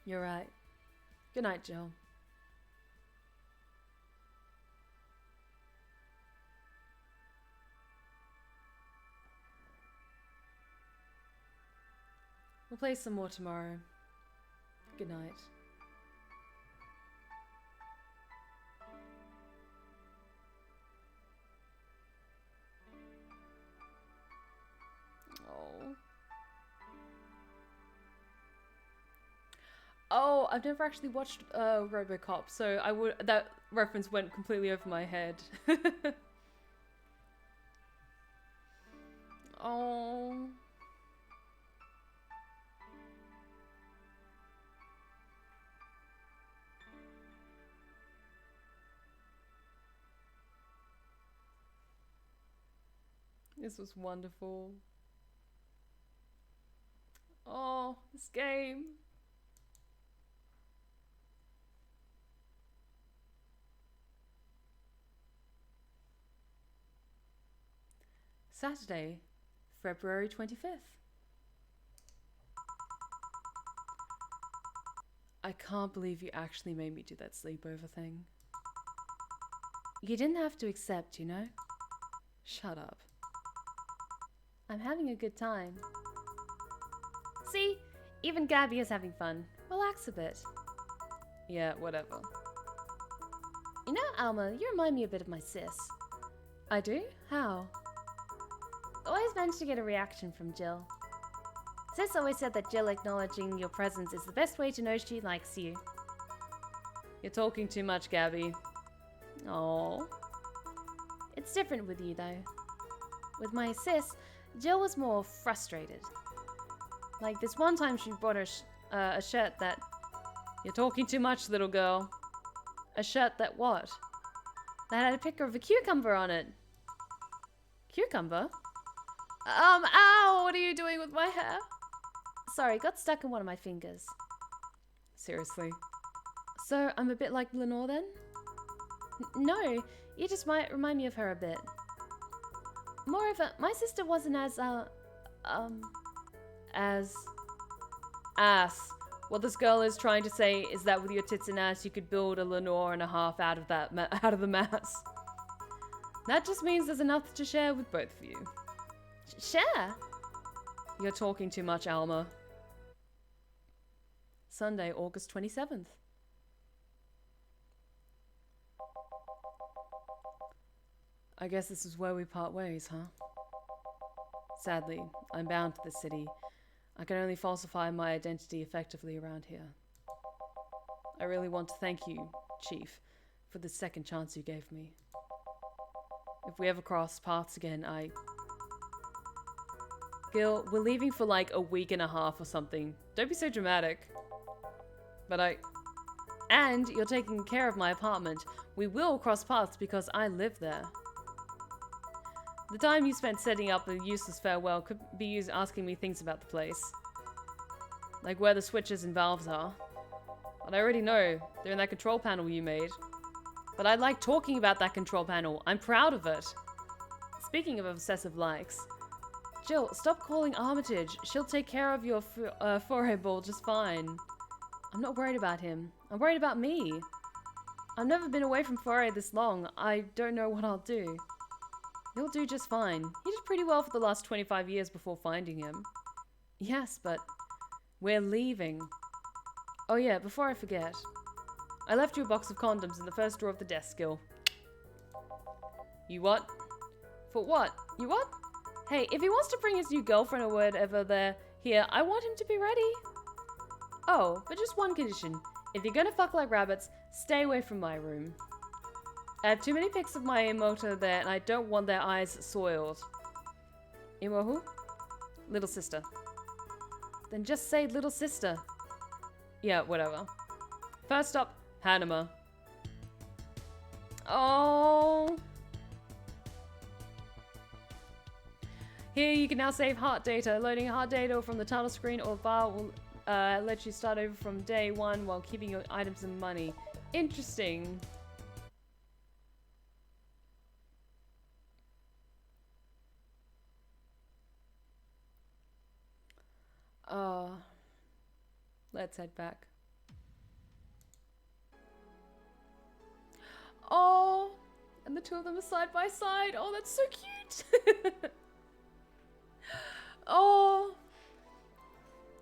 You're right. Good night, Jill. We'll play some more tomorrow. Good night. Oh, I've never actually watched RoboCop, so that reference went completely over my head. Oh. This was wonderful. Oh, this game. Saturday, February 25th. I can't believe you actually made me do that sleepover thing. You didn't have to accept, you know? Shut up. I'm having a good time. See? Even Gabby is having fun. Relax a bit. Yeah, whatever. You know, Alma, you remind me a bit of my sis. I do? How? Always managed to get a reaction from Jill. Sis always said that Jill acknowledging your presence is the best way to know she likes you. You're talking too much, Gabby. Oh. It's different with you, though. With my sis, Jill was more frustrated. Like this one time she brought her a shirt that... You're talking too much, little girl. A shirt that what? That had a picture of a cucumber on it. Cucumber? Ow! What are you doing with my hair? Sorry, got stuck in one of my fingers. Seriously? So, I'm a bit like Lenore then? No, you just might remind me of her a bit. Moreover, my sister wasn't as ass. What this girl is trying to say is that with your tits and ass, you could build a Lenore and a half out of the mass. That just means there's enough to share with both of you. Share? You're talking too much, Alma. Sunday, August 27th. I guess this is where we part ways, huh? Sadly, I'm bound to this city. I can only falsify my identity effectively around here. I really want to thank you, Chief, for the second chance you gave me. If we ever cross paths again, Gil, we're leaving for like a week and a half or something. Don't be so dramatic. But And you're taking care of my apartment. We will cross paths because I live there. The time you spent setting up a useless farewell could be used asking me things about the place. Like where the switches and valves are. But I already know. They're in that control panel you made. But I like talking about that control panel. I'm proud of it. Speaking of obsessive likes. Jill, stop calling Armitage. She'll take care of your forehead ball just fine. I'm not worried about him. I'm worried about me. I've never been away from Foray this long. I don't know what I'll do. He'll do just fine. He did pretty well for the last 25 years before finding him. Yes, but we're leaving. Oh yeah, before I forget. I left you a box of condoms in the first drawer of the desk, Gil. You what? For what? You what? Hey, if he wants to bring his new girlfriend or whatever here, I want him to be ready. Oh, but just one condition. If you're gonna fuck like rabbits, stay away from my room. I have too many pics of my Imoto there, and I don't want their eyes soiled. Imo who? Little sister. Then just say little sister. Yeah, whatever. First up, Hanema. Oh. Here you can now save heart data. Loading heart data from the title screen or bar will let you start over from day one while keeping your items and money. Interesting. Let's head back. Oh, and the two of them are side by side. Oh, that's so cute. Oh,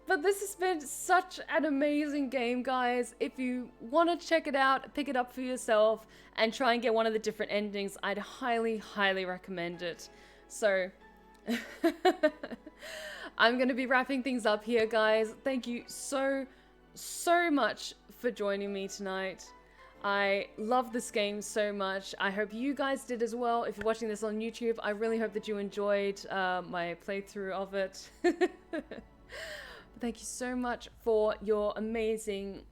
but this has been such an amazing game, guys. If you want to check it out, pick it up for yourself and try and get one of the different endings, I'd highly, highly recommend it. So I'm going to be wrapping things up here, guys. Thank you so much for joining me tonight. I love this game so much. I hope you guys did as well. If you're watching this on YouTube, I really hope that you enjoyed my playthrough of it. Thank you so much for your amazing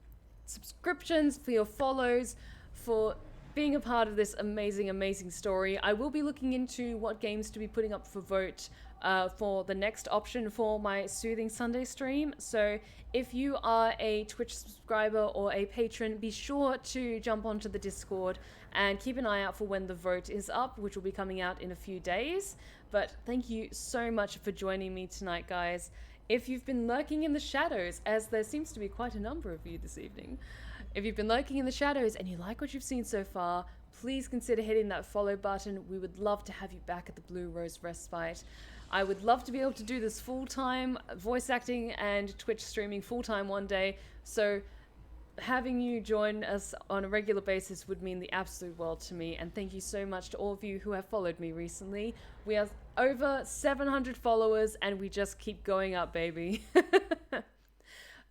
subscriptions, for your follows, for being a part of this amazing, amazing story. I will be looking into what games to be putting up for vote for the next option for my Soothing Sunday stream. So if you are a Twitch subscriber or a patron, be sure to jump onto the Discord and keep an eye out for when the vote is up, which will be coming out in a few days. But thank you so much for joining me tonight, guys. If you've been lurking in the shadows, as there seems to be quite a number of you this evening, if you've been lurking in the shadows and you like what you've seen so far, please consider hitting that follow button. We would love to have you back at the Blue Rose Respite. I would love to be able to do this full-time, voice acting and Twitch streaming full-time one day, so having you join us on a regular basis would mean the absolute world to me, and thank you so much to all of you who have followed me recently. We are over 700 followers, and we just keep going up, baby.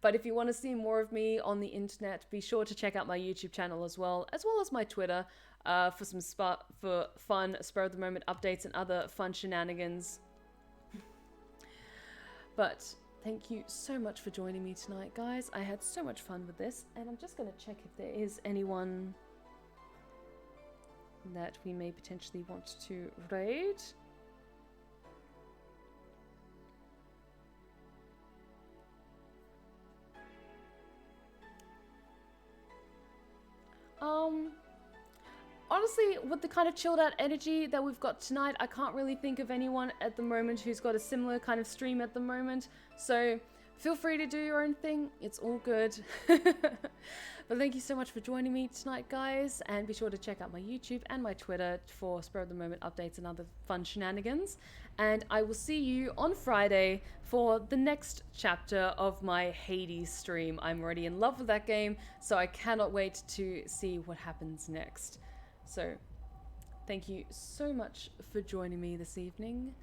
But if you want to see more of me on the internet, be sure to check out my YouTube channel as well as my Twitter for some fun spur of the moment updates and other fun shenanigans. But thank you so much for joining me tonight, guys. I had so much fun with this, and I'm just going to check if there is anyone that we may potentially want to raid. Honestly, with the kind of chilled out energy that we've got tonight, I can't really think of anyone at the moment who's got a similar kind of stream at the moment. So feel free to do your own thing. It's all good. But thank you so much for joining me tonight, guys. And be sure to check out my YouTube and my Twitter for spur of the moment updates and other fun shenanigans. And I will see you on Friday for the next chapter of my Hades stream. I'm already in love with that game, so I cannot wait to see what happens next. So, thank you so much for joining me this evening.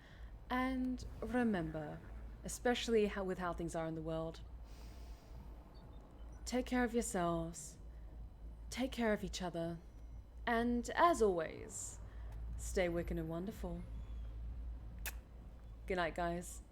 And remember, especially with how things are in the world, take care of yourselves, take care of each other, and as always, stay wicked and wonderful. Good night, guys.